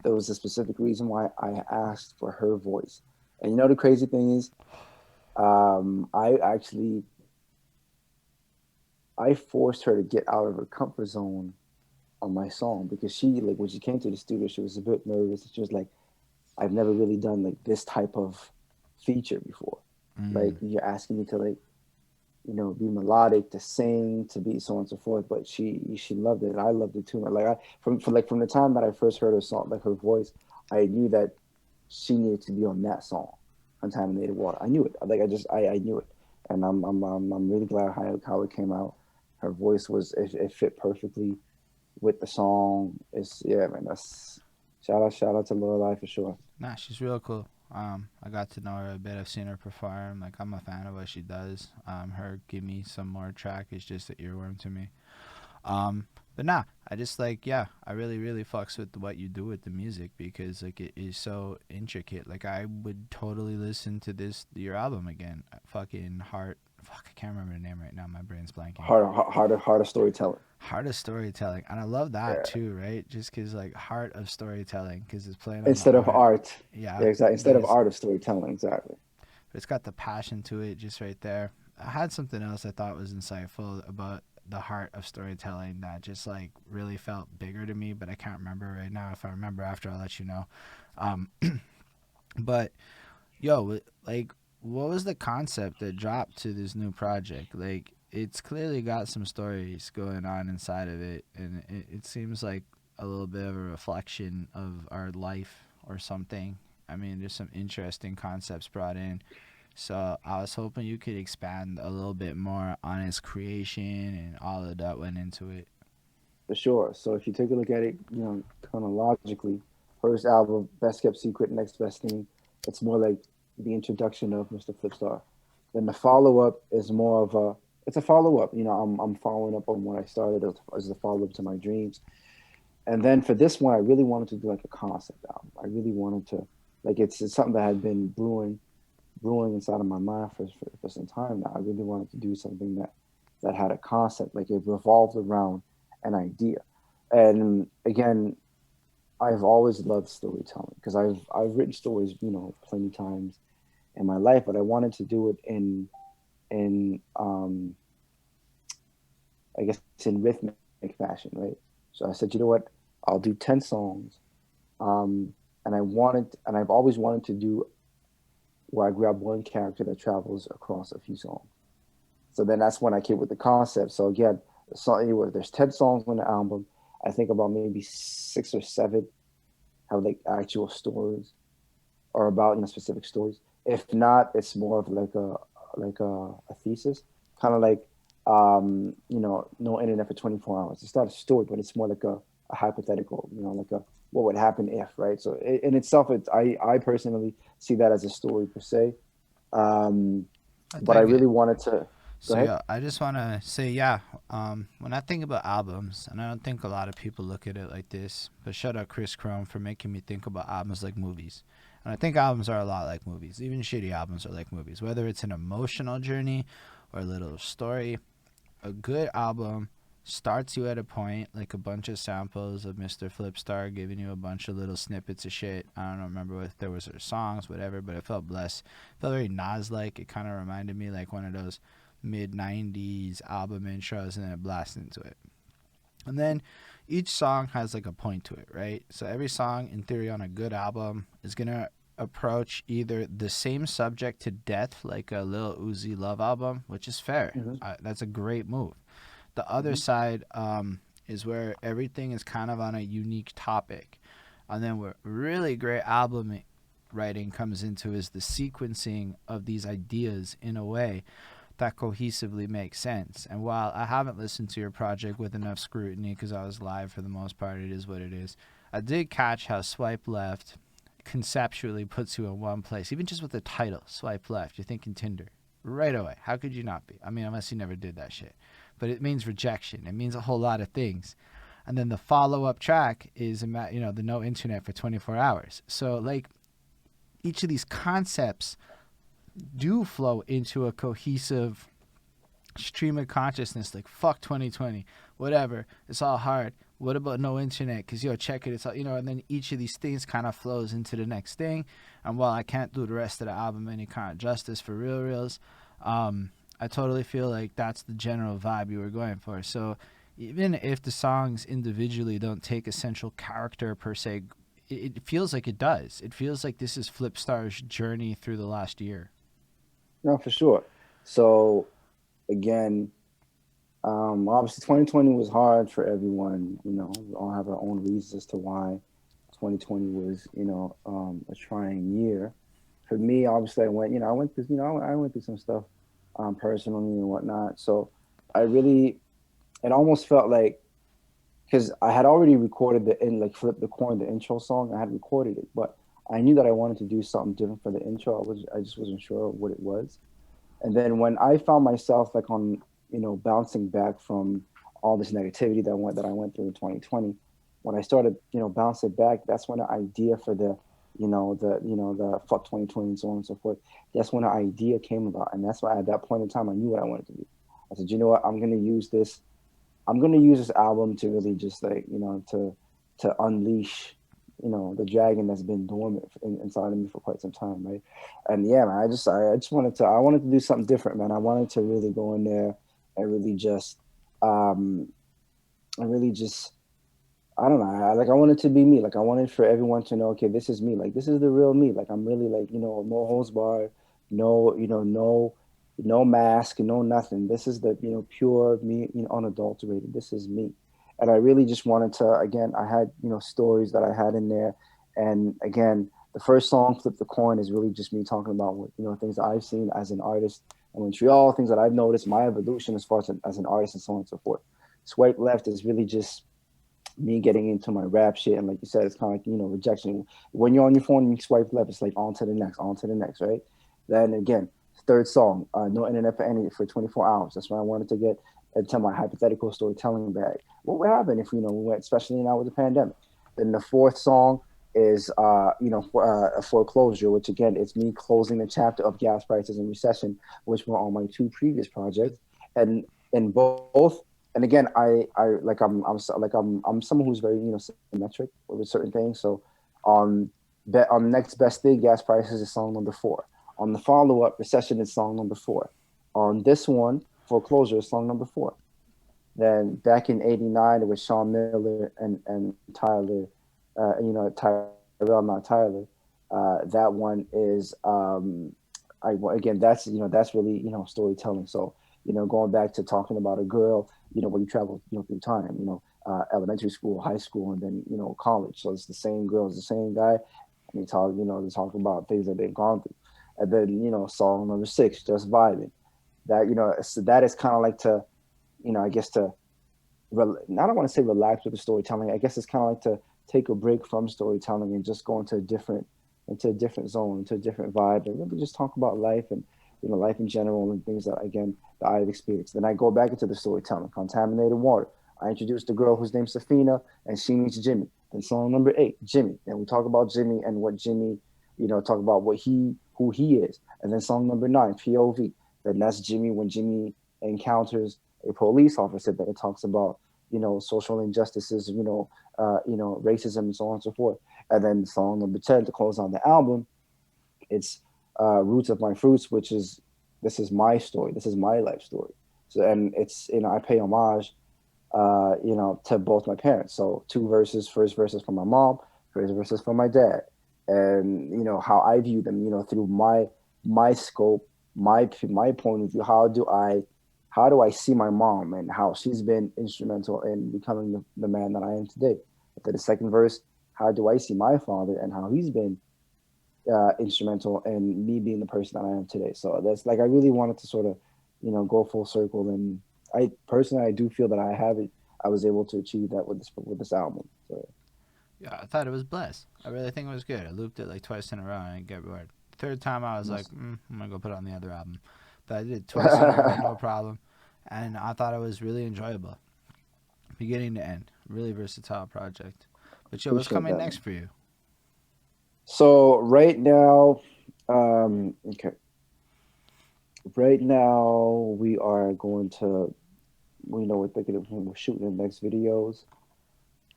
There was a specific reason why I asked for her voice. And you know the crazy thing is, I actually I forced her to get out of her comfort zone on my song because she like when she came to the studio, she was a bit nervous. She was like, I've never really done like this type of feature before. Like Mm. you're asking me to like be melodic, to sing, to be so on and so forth. But she loved it, and I loved it too. Like from the time that I first heard her song, like her voice, I knew that she needed to be on that song, "Contaminated Water." I knew it. Like I knew it, and I'm really glad how it came out. Her voice it fit perfectly with the song. It's yeah, man. That's shout out to Lorelai for sure. Nah, she's real cool. I got to know her a bit. I've seen her perform. Like I'm a fan of what she does. Her "Give Me Some More" track is just an earworm to me. Um, but nah, I just like yeah, I really fucks with what you do with the music because like it is so intricate. Like I would totally listen to your album again. Fucking heart. Fuck, I can't remember the name right now. My brain's blanking. Heart of storytelling. Heart of storytelling, and I love that Yeah. too, right? Just because like heart of storytelling, because it's playing on the Instead of art. art. Yeah, Yeah, exactly. Instead of because art of storytelling, exactly. it's got the passion to it just right there. I had something else I thought was insightful about the heart of storytelling that just like really felt bigger to me, but I can't remember right now. If I remember after, I'll let you know. Um, but yo, like, what was the concept that dropped to this new project? Like, it's clearly got some stories going on inside of it, and it seems like a little bit of a reflection of our life or something. I mean, there's some interesting concepts brought in. So I was hoping you could expand a little bit more on its creation and all of that went into it. For sure. So if you take a look at it, chronologically, first album, Best Kept Secret, Next Best Thing, it's more like the introduction of Mr. Flipstar. Then the follow up is more of it's a follow up. I'm following up on what I started as a follow up to my dreams. And then for this one, I really wanted to do like a concept album. I really wanted to like it's something that had been brewing inside of my mind for some time now. I really wanted to do something that had a concept, like it revolved around an idea. And again, I've always loved storytelling because I've written stories, plenty times in my life, but I wanted to do it in I guess in rhythmic fashion, right? So I said, you know what, I'll do 10 songs, and I've always wanted to do where I grab one character that travels across a few songs. So then that's when I came with the concept. So again, there's 10 songs on the album. I think about maybe 6 or 7 have like actual stories or about specific stories. If not, it's more of like a thesis, kind of like no internet for 24 hours. It's not a story, but it's more like a hypothetical, like a what would happen if, right? So in itself, I personally see that as a story per se. Um, I but I dig it. really wanted to go So ahead. yeah, I just want to say yeah. When I think about albums, and I don't think a lot of people look at it like this, but shout out Chris Chrome for making me think about albums like movies. And I think albums are a lot like movies. Even shitty albums are like movies. Whether it's an emotional journey or a little story, a good album starts you at a point, like a bunch of samples of Mr. FlipStar giving you a bunch of little snippets of shit. I don't remember if there was their songs, whatever, but it felt blessed. It felt very Nas-like. It kind of reminded me like one of those mid-90s album intros, and then it blasted into it. And then each song has like a point to it, right? So every song, in theory, on a good album is going to approach either the same subject to death, like a Lil Uzi Love album, which is fair. Mm-hmm. That's a great move. The other side is where everything is kind of on a unique topic. And then where really great album writing comes into is the sequencing of these ideas in a way that cohesively makes sense. And while I haven't listened to your project with enough scrutiny because I was live for the most part, it is what it is, I did catch how Swipe Left conceptually puts you in one place. Even just with the title, Swipe Left, you're thinking Tinder right away. How could you not be? I mean, unless you never did that shit. But it means rejection. It means a whole lot of things. And then the follow-up track is, the no internet for 24 hours. So, like, each of these concepts do flow into a cohesive stream of consciousness, like, fuck 2020, whatever, it's all hard. What about no internet? Because, check it, it's all, and then each of these things kind of flows into the next thing. And while I can't do the rest of the album any kind of justice for reals, I totally feel like that's the general vibe you were going for. So even if the songs individually don't take a central character per se, it feels like it does. It feels like this is FlipStar's journey through the last year. No, for sure. So again, obviously 2020 was hard for everyone. We all have our own reasons as to why 2020 was, a trying year. For me, obviously, I went through some stuff personally and whatnot. So it almost felt like, because I had already recorded Flip the Coin, the intro song. I had recorded it, but I knew that I wanted to do something different for the intro. I just wasn't sure what it was. And then when I found myself like on, bouncing back from all this negativity that I went through in 2020, when I started, bouncing back, that's when the idea for the fuck 2020 and so on and so forth. That's when the idea came about. And that's why at that point in time, I knew what I wanted to do. I said, you know what, I'm going to use this album to really just to unleash, the dragon that's been dormant inside of me for quite some time. Right. And yeah, man, I wanted to do something different, man. I wanted to really go in there and really just, I don't know. I wanted to be me. Like, I wanted for everyone to know, okay, this is me. Like, this is the real me. Like, I'm really no holds barred, no mask, no nothing. This is the, pure me, unadulterated. This is me. And I really just wanted to, again, I had, stories that I had in there. And again, the first song, Flip the Coin, is really just me talking about what, things that I've seen as an artist in Montreal, things that I've noticed, my evolution as far as an artist and so on and so forth. Swipe Left is really just me getting into my rap shit. And like you said, it's kind of like, rejection. When you're on your phone and you swipe left, it's like on to the next, right? Then again, third song, no internet for 24 hours. That's when I wanted to get into my hypothetical storytelling bag. What would happen if, we went, especially now with the pandemic? Then the fourth song is, a foreclosure, which again, it's me closing the chapter of gas prices and recession, which were on my two previous projects. And in both, and again, I'm someone who's very, symmetric with certain things. So on Next Best Thing, gas prices is song number 4. On the follow-up, recession is song number 4. On this one, foreclosure is song number 4. Then back in '89, it was Sean Miller and Tyler, Tyrell, not Tyler. That one is that's really storytelling. So going back to talking about a girl, when you travel through time, elementary school, high school, and then college. So it's the same girl, it's the same guy, and they talk about things that they've gone through. And then song number 6, Just Vibing. That so that is kind of like to I guess to I don't want to say relax with the storytelling. I guess it's kind of like to take a break from storytelling and just go into a different zone, into a different vibe, and really just talk about life and life in general and things that I've experienced. Then I go back into the storytelling, Contaminated Water. I introduced a girl whose name's Safina, and she meets Jimmy. Then song number 8, Jimmy. And we talk about Jimmy and what Jimmy, talk about who he is. And then song number 9, POV. Then that's Jimmy when Jimmy encounters, a police officer. Then it talks about, social injustices, racism and so on and so forth. And then song number 10 to close on the album, it's Roots of My Fruits, which is, this is my story. This is my life story. So, and it's, I pay homage, to both my parents. So two verses, first verses from my mom, first verses from my dad. And, how I view them, through my scope, my point of view. How do I see my mom and how she's been instrumental in becoming the man that I am today? After the second verse, how do I see my father and how he's been instrumental in me being the person that I am today? So that's like, I really wanted to sort of, go full circle. And I do feel that I was able to achieve that with this album. So Yeah, I thought it was blessed. I really think it was good. I looped it like twice in a row and I didn't get bored. Third time I was like, I'm gonna go put it on the other album, but I did it twice in a row, no problem. And I thought it was really enjoyable, beginning to end. Really versatile project. But yo, what's appreciate coming that, next man. for you? So okay. Right now we are going to, we're thinking of, we're shooting the next videos,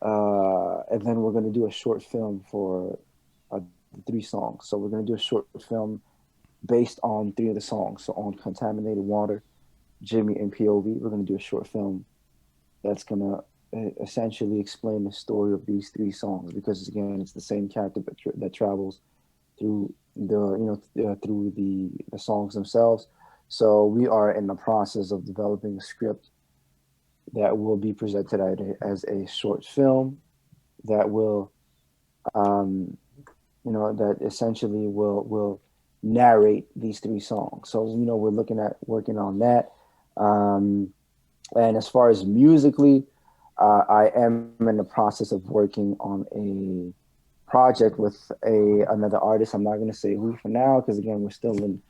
and then we're going to do a short film for the three songs. So we're going to do a short film based on three of the songs. So on Contaminated Water, Jimmy, and POV, we're going to do a short film that's going to essentially explain the story of these three songs, because again, it's the same character that travels through through the songs themselves. So we are in the process of developing a script that will be presented as a short film that will, um, that essentially will narrate these three songs. So we're looking at working on that. And as far as musically, I am in the process of working on a project with another artist. I'm not going to say who for now, because again, we're still in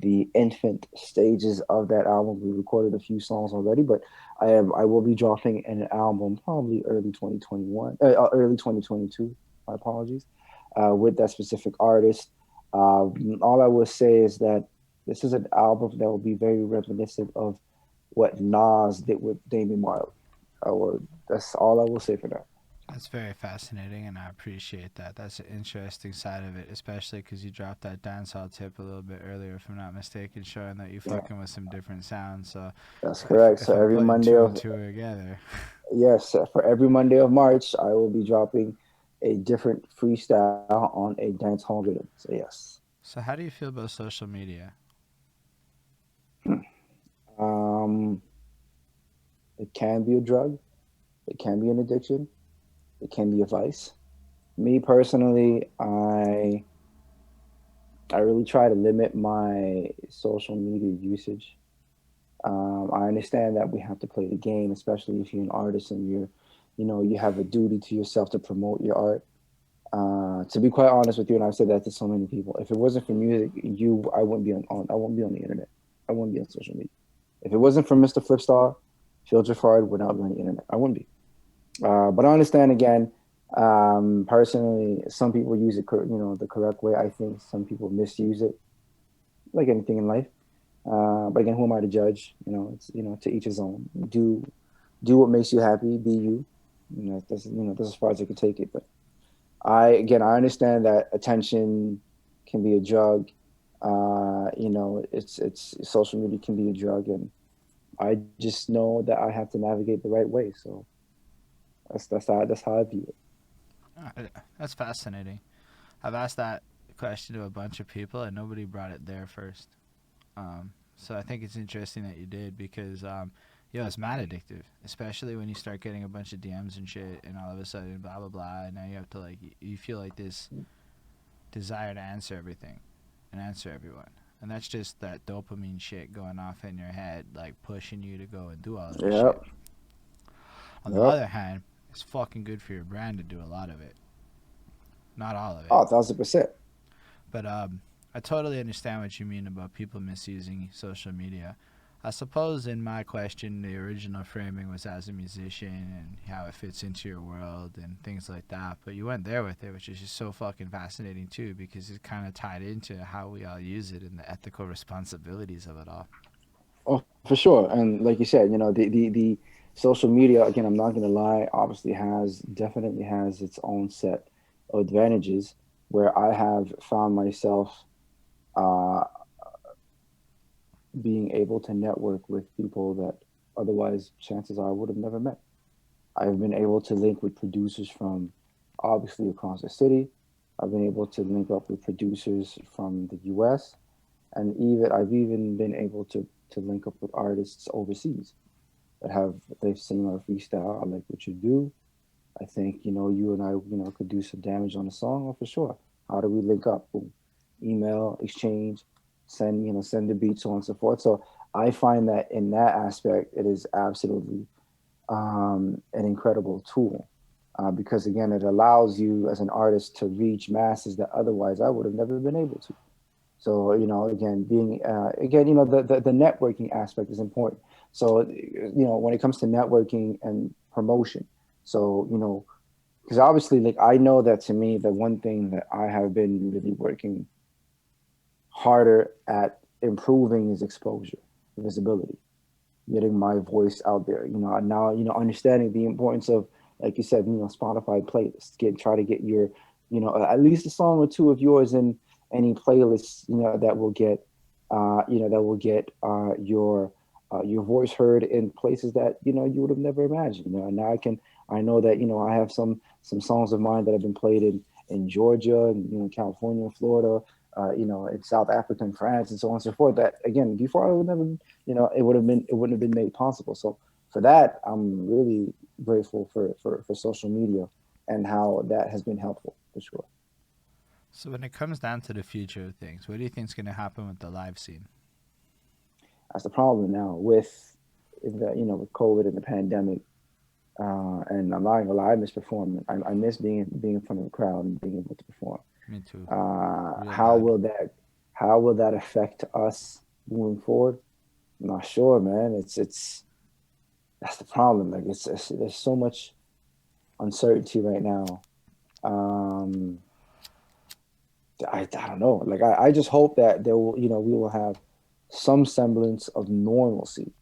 the infant stages of that album. We recorded a few songs already, but I will be dropping an album probably early 2021, early 2022. My apologies, with that specific artist. All I will say is that this is an album that will be very reminiscent of what Nas did with Damian Marley. That's all I will say for now. That's very fascinating, and I appreciate that. That's an interesting side of it, especially because you dropped that dancehall tip a little bit earlier, if I'm not mistaken, showing that you Yeah, fucking with some different sounds. So that's if correct. So if I'm every putting Monday two and of two together, yes, for every Monday of March, I will be dropping a different freestyle on a dance hall rhythm. So yes, so how do you feel about social media? um, it can be a drug, it can be an addiction, it can be a vice. Me personally, I really try to limit my social media usage. I understand that we have to play the game, especially if you're an artist and you have a duty to yourself to promote your art. To be quite honest with you, and I've said that to so many people, if it wasn't for music, I wouldn't be I wouldn't be on the internet. I wouldn't be on social media. If it wasn't for Mr. FlipStar, Phil Jafard would not be on the internet. I wouldn't be. But I understand again. Personally, some people use it, the correct way. I think some people misuse it, like anything in life. But again, who am I to judge? It's to each his own. Do what makes you happy. Be you. That's as far as I can take it. But I understand that attention can be a drug. It's social media can be a drug, and I just know that I have to navigate the right way. So that's how I view it. That's fascinating. I've asked that question to a bunch of people, and nobody brought it there first. So I think it's interesting that you did because, it's mad addictive, especially when you start getting a bunch of DMs and shit, and all of a sudden, blah blah blah, and now you have to you feel like this desire to answer everything and answer everyone, and that's just that dopamine shit going off in your head, like pushing you to go and do all of this shit. Yep. On the Yep. other hand, it's fucking good for your brand to do a lot of it, not all of it. Oh, 1,000%. But I totally understand what you mean about people misusing social media. I suppose in my question, the original framing was as a musician and how it fits into your world and things like that. But you went there with it, which is just so fucking fascinating too, because it kind of tied into how we all use it and the ethical responsibilities of it all. For sure. And like you said, the social media, again, I'm not gonna lie, obviously definitely has its own set of advantages where I have found myself uh being able to network with people that otherwise chances are I would have never met. I've been able to link with producers from obviously across the city. I've been able to link up with producers from the US, and even I've even been able to link up with artists overseas that have they've seen our freestyle. I like what you do. I think you and I could do some damage on the song. Oh, for sure. How do we link up? Boom. Email exchange, send the beat, so on and so forth. So I find that in that aspect, it is absolutely an incredible tool because again, it allows you as an artist to reach masses that otherwise I would have never been able to. So again, being again, the networking aspect is important. So when it comes to networking and promotion, so because obviously, like I know that to me, the one thing that I have been really working harder at improving is exposure, visibility, getting my voice out there. Now understanding the importance of, like you said, Spotify playlists. Try to get your, at least a song or two of yours in any playlists. That will get, your voice heard in places that you would have never imagined. And now I know that I have some songs of mine that have been played in Georgia and California and Florida. In South Africa and France and so on and so forth. That again, before I would never it wouldn't have been made possible. So for that, I'm really grateful for social media and how that has been helpful for sure. So when it comes down to the future of things, what do you think's going to happen with the live scene? That's the problem now with with COVID and the pandemic. And I'm not gonna lie, I miss performing. I miss being in front of a crowd and being able to perform. Me too. Uh, Real how bad. will that how will that affect us moving forward? I'm not sure, man. It's that's the problem. Like there's so much uncertainty right now. Um, I don't know. Like I just hope that there will we will have some semblance of normalcy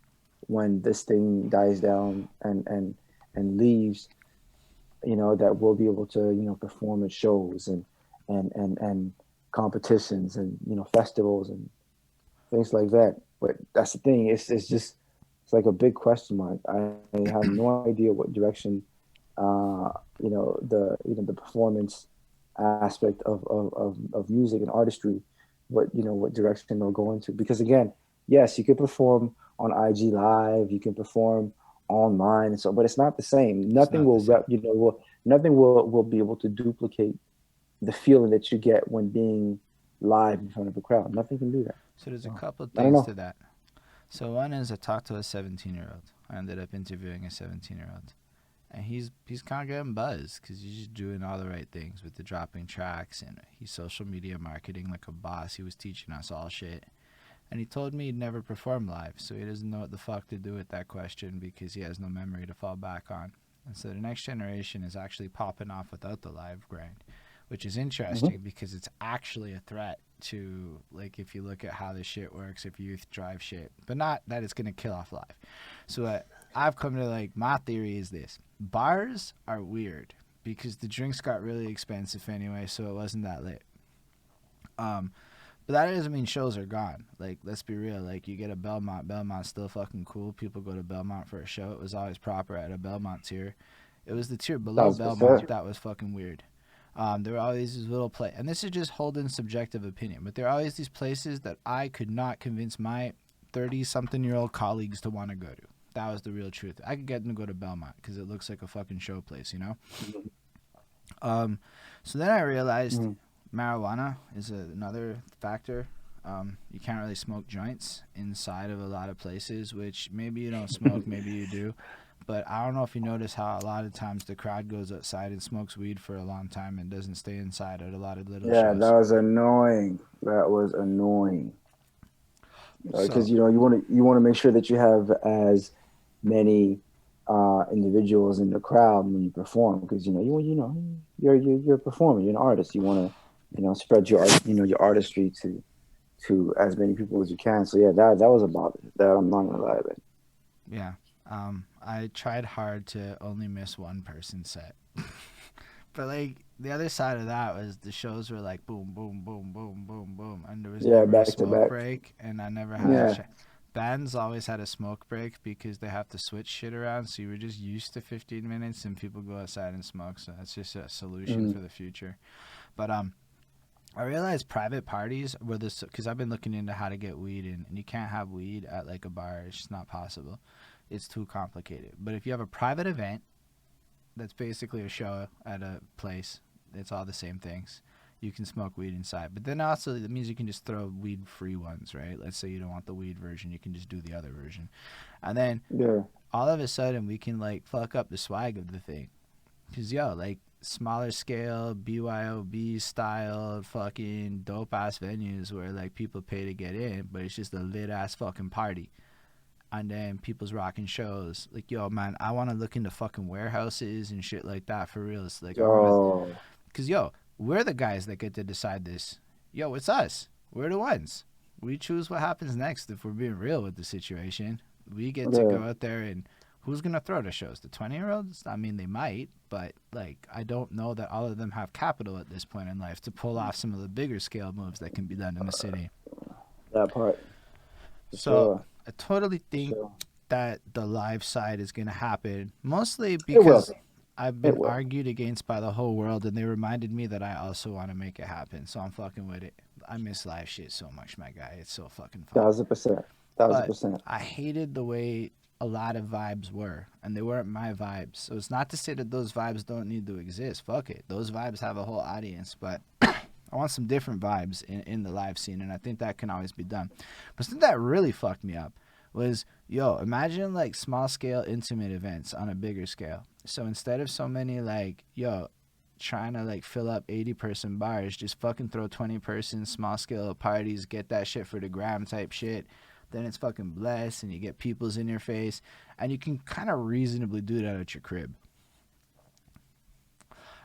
when this thing dies down and leaves. That we'll be able to perform at shows and competitions and festivals and things like that. But that's the thing. It's like a big question mark. I have no idea what direction the performance aspect of music and artistry, what direction they'll go into. Because again, yes, you can perform on IG Live, you can perform online, and so, but it's not the same. It's Nothing not the will same. rep, nothing will be able to duplicate the feeling that you get when being live in front of a crowd. Nothing can do that. So there's a So couple I don't things to know. that. So one is I talked to a 17-year-old. I ended up interviewing a 17-year-old. And he's kind of getting buzzed because he's just doing all the right things with the dropping tracks, and he's social media marketing like a boss. He was teaching us all shit. And he told me he'd never perform live, so he doesn't know what the fuck to do with that question because he has no memory to fall back on. And so the next generation is actually popping off without the live grind, which is Hmm. interesting because it's actually a threat to, like, if you look at how this shit works, if youth drive shit, but not that it's gonna kill off live. So I've come to, like, my theory is this: bars are weird because the drinks got really expensive anyway, so it wasn't that lit. Um, but that doesn't mean shows are gone. Like, let's be real. Like, you get a Belmont. Belmont's still fucking cool. People go to Belmont for a show. It was always proper at a Belmont tier. It was the tier below Thousand percent. Belmont that was fucking weird. There were always these little play, and this is just Holden's subjective opinion, but there are always these places that I could not convince my 30-something-year-old colleagues to want to go to. That was the real truth. I could get them to go to Belmont because it looks like a fucking show place, you know? Hmm. Um, so then I realized Hmm. marijuana is another factor. You can't really smoke joints inside of a lot of places, which maybe you don't smoke, maybe you do. But I don't know if you notice how a lot of times the crowd goes outside and smokes weed for a long time and doesn't stay inside at a lot of little Yeah, that shows. was annoying. That was annoying. Because So you want to make sure that you have as many individuals in the crowd when you perform, because you're a performer, you're an artist. You want to spread your your artistry to to as many people as you can. So yeah, that was about it. That I'm not gonna lie. But Yeah. I tried hard to only miss one person's set. But like the other side of that was the shows were like boom, boom, boom, boom, boom, boom, and there was yeah, never a back to smoke back. break, and I never had a Yeah. bands always had a smoke break because they have to switch shit around, so you were just used to 15 minutes, and people go outside and smoke. So that's just a solution Mm. for the future. But I realized private parties were this because I've been looking into how to get weed in, and you can't have weed at like a bar. It's just not possible. It's too complicated. But if you have a private event that's basically a show at a place. It's all the same things. You can smoke weed inside, but then also that means you can just throw weed-free ones, right? Let's say you don't want the weed version, you can just do the other version, and then Yeah. all of a sudden we can like fuck up the swag of the thing, cause yo, like smaller scale BYOB style fucking dope ass venues where like people pay to get in, but it's just a lit ass fucking party and then people's rocking shows. Like, yo, man, I want to look into fucking warehouses and shit like that for real. It's like, I want to, Oh. cause yo, we're the guys that get to decide this. Yo, it's us. We're the ones. We choose what happens next if we're being real with the situation. We get to Yeah. go out there and who's gonna throw the shows? The 20-year-olds? I mean, they might, but like, I don't know that all of them have capital at this point in life to pull off some of the bigger scale moves that can be done in the city. That part for So sure. I totally For think sure. that the live side is going to happen, mostly It will. because I've It been will. argued against by the whole world, and they reminded me that I also want to make it happen. So I'm fucking with it. I miss live shit so much, my guy. It's so fucking fun. 1,000%. Thousand But percent. I hated the way a lot of vibes were, and they weren't my vibes. So it's not to say that those vibes don't need to exist. Fuck it. Those vibes have a whole audience, but I want some different vibes in the live scene, and I think that can always be done. But something that really fucked me up was, yo, imagine like small scale intimate events on a bigger scale. So instead of so many like, yo, trying to like fill up 80-person bars, just fucking throw 20-person small scale parties, get that shit for the gram type shit. Then it's fucking blessed, and you get people's in your face, and you can kind of reasonably do that at your crib.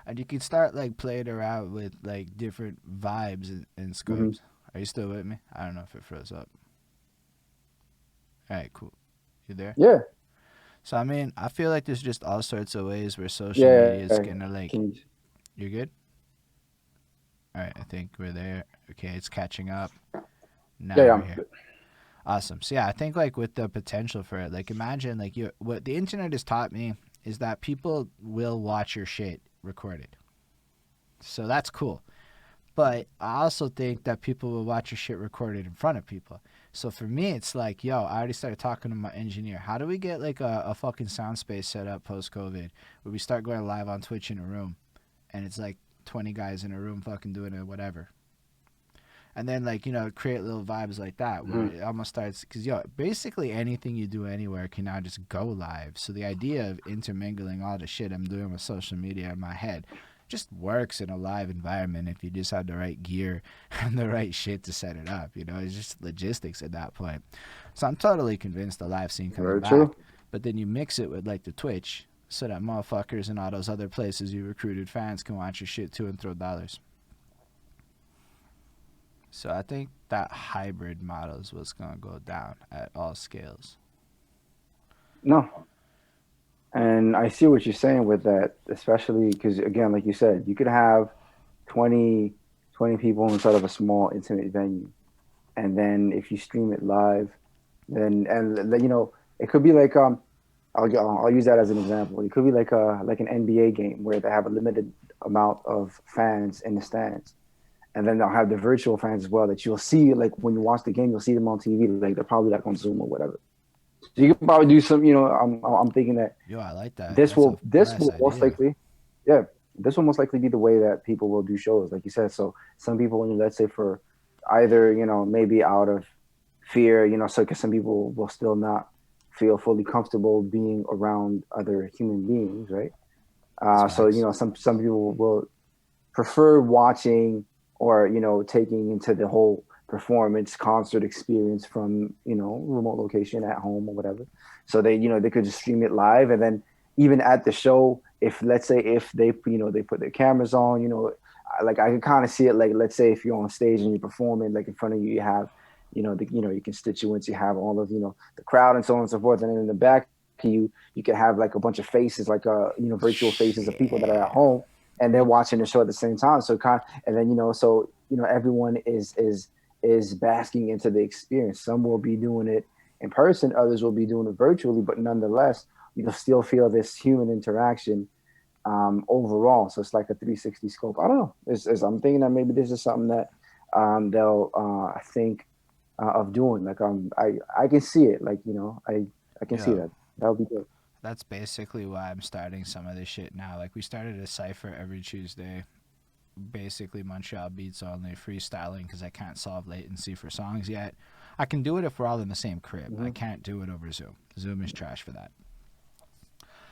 And you can start like playing around with like different vibes and Hmm. scopes. Are you still with me? I don't know if it froze up. All right, cool. You there? Yeah. So I mean, I feel like there's just all sorts of ways where social media Yeah. is gonna like. Can you, You're good. All right, I think we're there. Okay, it's catching up. yeah. Now Yeah. we're here. Awesome. So yeah, I think like with the potential for it, like imagine like you what the internet has taught me is that people will watch your shit recorded. So that's cool. But I also think that people will watch your shit recorded in front of people. So for me, it's like, yo, I already started talking to my engineer. How do we get like a fucking sound space set up post COVID where we start going live on Twitch in a room and it's like 20 guys in a room fucking doing it, whatever. And then like, create little vibes like that where mhm. it almost starts because, yo, basically anything you do anywhere can now just go live. So the idea of intermingling all the shit I'm doing with social media in my head just works in a live environment if you just have the right gear and the right shit to set it up. It's just logistics at that point. So I'm totally convinced the live scene comes Very true. back. But then you mix it with like the Twitch so that motherfuckers and all those other places you recruited fans can watch your shit too and throw dollars. So I think that hybrid model is what's gonna go down at all scales. No, and I see what you're saying with that, especially because again, like you said, you could have 20, 20 people inside of a small intimate venue, and then if you stream it live, then and it could be like I'll use that as an example. It could be like an NBA game where they have a limited amount of fans in the stands, and then they'll have the virtual fans as well that you'll see like when you watch the game, you'll see them on TV. Like they're probably like on Zoom or whatever. So you can probably do some. I'm thinking that Yo, I like that. this That's a will this blessed will most idea. likely, yeah, this will most likely be the way that people will do shows, like you said. So some people, let's say for either maybe out of fear, so because some people will still not feel fully comfortable being around other human beings, right? It's So facts. some people will prefer watching or taking into the whole performance concert experience from remote location at home or whatever. So they could just stream it live, and then even at the show, if let's say if they they put their cameras on, like I can kind of see it. Like, let's say if you're on stage and you're performing, like in front of you, you have, your constituents, you have all of, the crowd and so on and so forth, and then in the back of you can have like a bunch of faces, like virtual faces of people that are at Shit. home, and they're watching the show at the same time. So and then everyone is basking into the experience. Some will be doing it in person, others will be doing it virtually, but nonetheless, you'll still feel this human interaction overall. So it's like a 360 scope. I don't know. I'm thinking that maybe this is something that they'll think of doing. Like I can see it. Like I can see Yo, that. That would be good. that's basically why I'm starting some of this shit now. Like we started a cipher every Tuesday. Basically Montreal beats only freestyling because I can't solve latency for songs yet. I can do it if we're all in the same crib. I Hmm. can't do it over Zoom. Zoom is trash for that.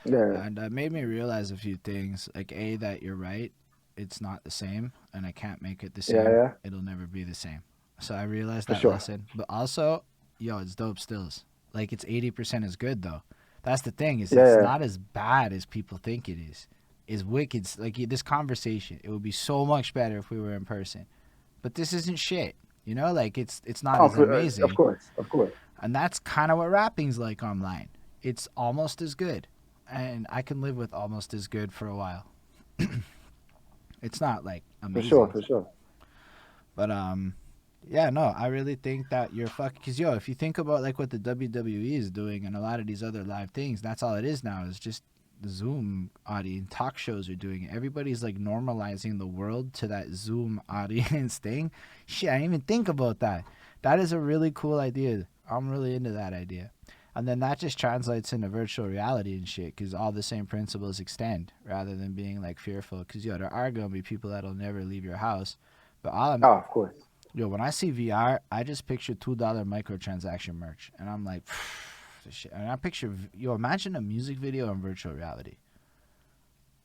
Yeah, And it made me realize a few things. Like A, that you're right. It's not the same, and I can't make it the yeah, same. yeah, It'll never be the same. So I realized for that sure, lesson. But also, yo, it's dope stills. Like it's 80% as good though. That's the thing, is yeah, it's yeah, not as bad as people think it is. Is wicked. Like this conversation, it would be so much better if we were in person. But this isn't shit. You know, like it's not oh, as of amazing. course, of course, And that's kind of what rapping's like online. It's almost as good. And I can live with almost as good for a while. It's not like for sure, amazing. for sure. But yeah, no, I really think that you're fucking. Cause yo, if you think about like what the WWE is doing and a lot of these other live things, that's all it is now. Is just the Zoom audience. Talk shows are doing it. Everybody's like normalizing the world to that Zoom audience thing. Shit, I didn't even think about that. That is a really cool idea. I'm really into that idea. And then that just translates into virtual reality and shit, because all the same principles extend rather than being like fearful. Because yo, there are gonna be people that'll never leave your house, but all I'm Oh, of course. Yo, when I see VR, I just picture $2 microtransaction merch, and I'm like, this shit. And I picture, yo, imagine a music video in virtual reality.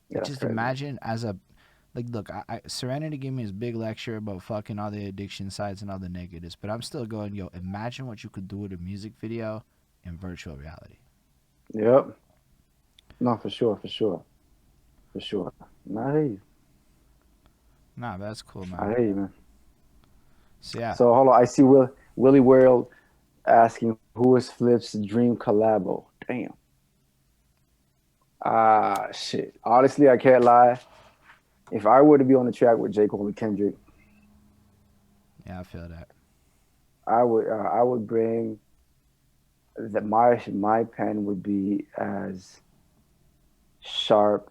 Yeah, Like, that's just crazy. imagine as a, like, look, Serenity gave me his big lecture about fucking all the addiction sides and all the negatives, but I'm still going, yo, imagine what you could do with a music video in virtual reality. Yep. No, for sure, for sure, for sure. No, I hear you. Nah, that's cool, I man. hear you, man. So yeah, So hold on, I see Willie World asking who is Flip's dream collabo. Damn. Shit. Honestly, I can't lie. If I were to be on the track with J. Cole and Kendrick, yeah, I feel that. I would bring that my pen would be as sharp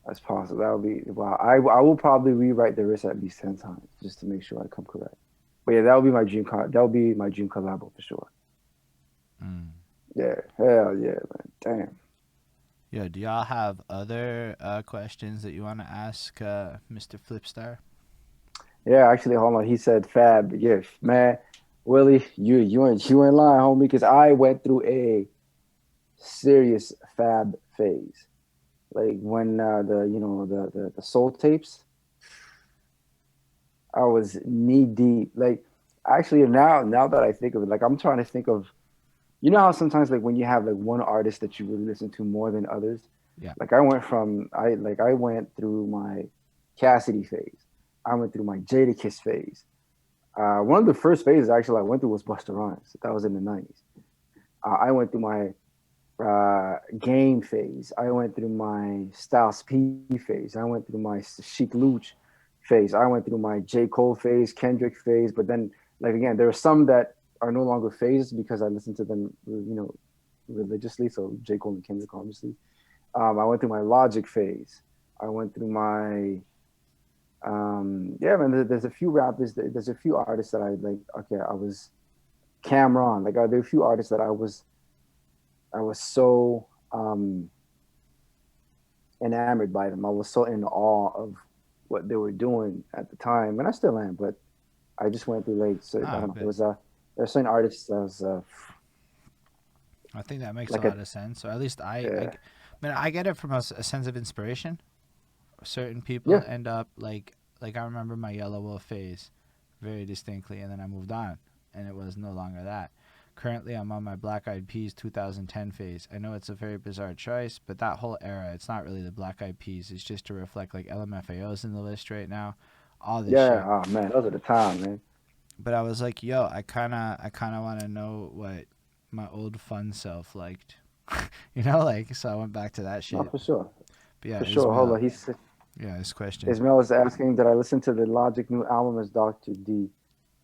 as possible. That would be wow. I will probably rewrite the risk at least 10 times just to make sure I come correct. But yeah, that would be my dream. That would be my dream collabo for sure. Mm. Yeah, hell yeah, man. Damn. Yo, do y'all have other questions that you want to ask Mr. Flipstar? Yeah, actually, hold on. He said Fab. Yeah, man. Willie, you ain't lying, homie. Because I went through a serious Fab phase. Like when the soul tapes, I was knee deep. Like actually now that I think of it, like I'm trying to think of, how sometimes like when you have like one artist that you really listen to more than others. Yeah. Like I went through my Cassidy phase. I went through my Jadakiss phase. One of the first phases actually I went through was Busta Rhymes. That was in the '90s. I went through my Game phase. I went through my Styles P phase. I went through my Chic Luch phase. I went through my J. Cole phase, Kendrick phase. But then, like again, there are some that are no longer phases because I listened to them, religiously. So J. Cole and Kendrick, obviously. I went through my Logic phase. I went through my yeah, man. There's a few rappers. There's a few artists that I like. Okay, I was Cameron. Like, there are a few artists that I was so enamored by them. I was so in awe of what they were doing at the time, and I still am. But I just went through like, so I Nah, don't know. There but was there's certain artists that was I think that makes a like a lot of sense. Or at least yeah, man, I get it from a sense of inspiration. Certain people yeah, end up like I remember my Yellow Wolf phase very distinctly, and then I moved on, and it was no longer that. Currently, I'm on my Black Eyed Peas 2010 phase. I know it's a very bizarre choice, but that whole era, it's not really the Black Eyed Peas. It's just to reflect like LMFAO's in the list right now. all this Yeah. shit. Oh man, those are the time, man. But I was like, yo, I kind of want to know what my old fun self liked. Like, so I went back to that No, shit. for sure, But yeah, for sure. Hold Ismail. on. Yeah, his question. Ismail is asking, did I listen to the Logic new album as Dr. D?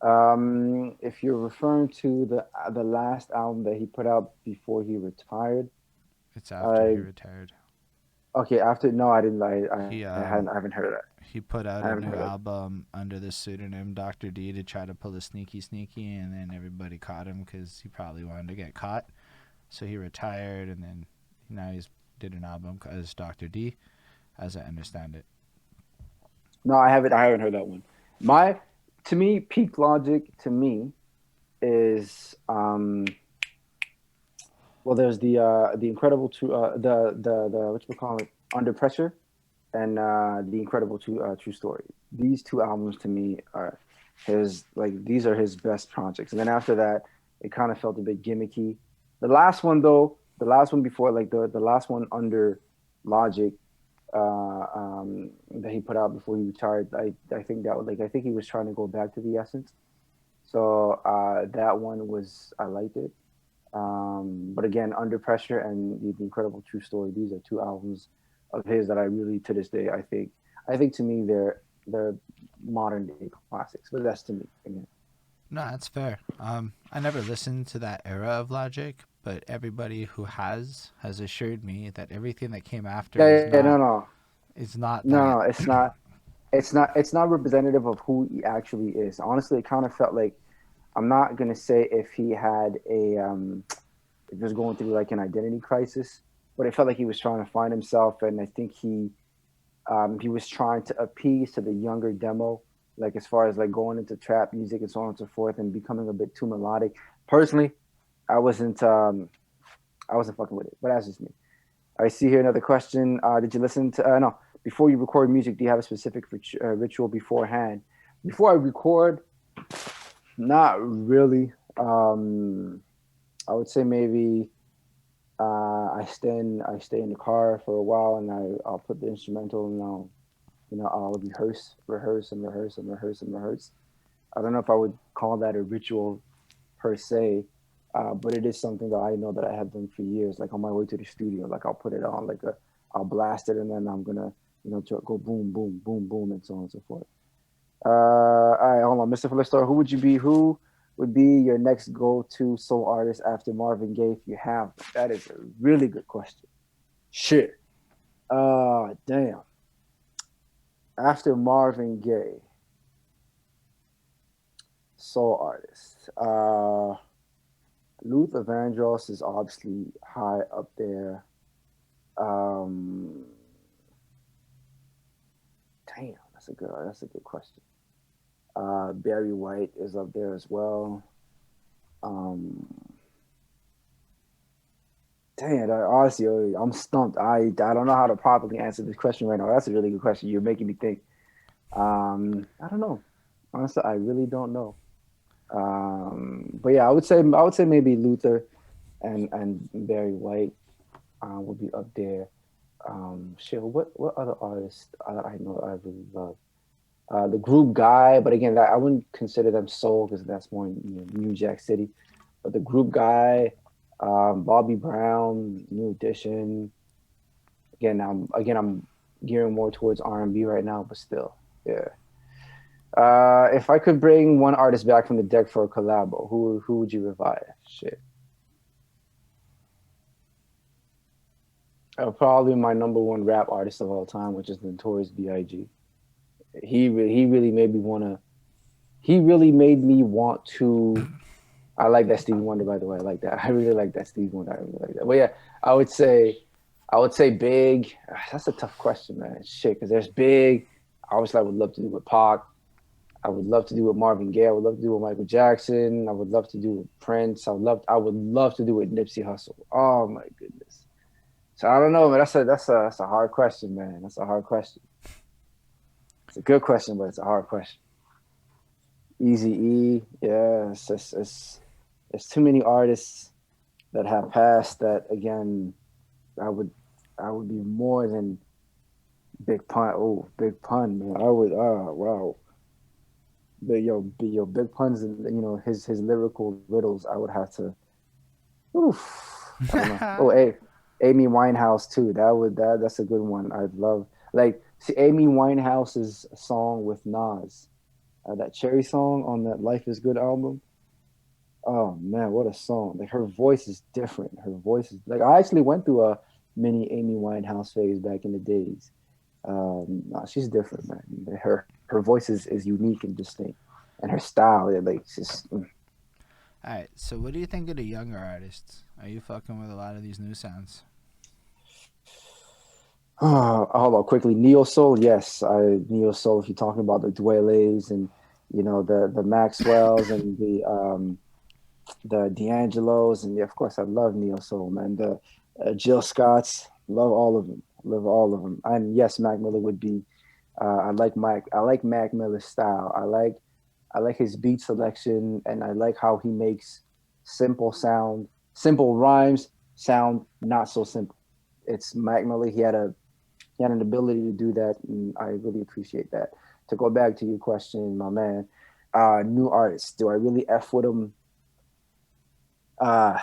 If you're referring to the last album that he put out before he retired, It's after he I retired. okay. After no, I didn't. He I haven't heard of that. he put out I a haven't new heard of. album under the pseudonym Dr. D to try to pull a sneaky sneaky, and then everybody caught him because he probably wanted to get caught. So he retired, and then now he's did an album as Dr. D, as I understand it. No, I haven't. I haven't heard that one. My To me, Peak Logic to me is well, there's the Incredible the what you call it, Under Pressure, and the Incredible True Story. These two albums to me are his like these are his best projects. And then after that, it kind of felt a bit gimmicky. The last one though, the last one before like the last one under Logic that he put out before he retired, I think that like I think he was trying to go back to the essence. So that one was I liked it. But again, Under Pressure and the Incredible True Story, these are two albums of his that I really, to this day, I think to me they're modern day classics. But that's to me. Again. No, that's fair. I never listened to that era of Logic, but everybody who has assured me that everything that came after Yeah, yeah, is not no, that. no. It's not representative of who he actually is. Honestly, it kind of felt like I'm not gonna say if he had if he was going through like an identity crisis, but it felt like he was trying to find himself, and I think he was trying to appease to the younger demo, like as far as like going into trap music and so on and so forth, and becoming a bit too melodic. Personally, I wasn't I wasn't fucking with it, but that's just me. I see here another question. Did you listen to no? Before you record music, do you have a specific ritual beforehand? Before I record, not really. I would say maybe I stay in the car for a while, and I'll put the instrumental, and I'll rehearse. I don't know if I would call that a ritual per se, but it is something that I know that I have done for years. Like on my way to the studio, like I'll put it on, I'll blast it, and then I'm gonna go boom boom boom boom and so on and so forth. All right, hold on, Mr. FlipStar. Who would be your next go-to soul artist after Marvin Gaye if you have? That is a really good question. Shit. Damn. After Marvin Gaye, soul artist. Luther Vandross is obviously high up there. Um, Damn, that's a good question. Barry White is up there as well. Um, Dang, honestly, I'm stumped. I don't know how to properly answer this question right now. That's a really good question. You're making me think. I don't know. Honestly, I really don't know. But yeah, I would say maybe Luther and Barry White would be up there. Shit, what other artists that I know I really love? The Group Guy, but again, I wouldn't consider them soul because that's more New Jack City. But the Group Guy, Bobby Brown, New Edition. Again, I'm gearing more towards R&B right now, but still, yeah. If I could bring one artist back from the deck for a collabo, who would you revive? Shit, probably my number one rap artist of all time, which is Notorious B.I.G. He really made me wanna. He really made me want to. I like that Stevie Wonder, by the way. I like that. I really like that Stevie Wonder. I really like that. But yeah, I would say, I would say Big. That's a tough question, man. Shit, because there's Big. Obviously, I would love to do with Pac. I would love to do with Marvin Gaye. I would love to do with Michael Jackson. I would love to do with Prince. I would love to do with Nipsey Hussle. Oh my goodness. So I don't know, man. That's a hard question, man. That's a hard question. It's a good question, but it's a hard question. Easy E, yeah. It's too many artists that have passed that again I would I would be more than Big Pun. Oh, Big Pun, man. I would wow. big puns and his lyrical riddles. I would have to. Oof, I don't know. Oh, hey, Amy Winehouse too. That's a good one. I'd love like see Amy Winehouse's song with Nas, that Cherry song on that Life Is Good album. Oh man, what a song! Like her voice is different. Her voice is like I actually went through a mini Amy Winehouse phase back in the days. Nah, she's different, man. Her voice is unique and distinct, and her style, yeah, like just All right. So, what do you think of the younger artists? Are you fucking with a lot of these new sounds? hold on quickly. Neo Soul, yes, I Neo Soul. If you're talking about the Dwellers and the Maxwells and the D'Angelos and yeah, of course I love Neo Soul, man. The Jill Scotts, love all of them, love all of them. And yes, Mac Miller would be. I like Mac Miller's style. I like his beat selection, and I like how he makes simple rhymes sound not so simple. It's Mac Miller. He had an ability to do that, and I really appreciate that. To go back to your question, my man, new artists. Do I really f with them? Uh,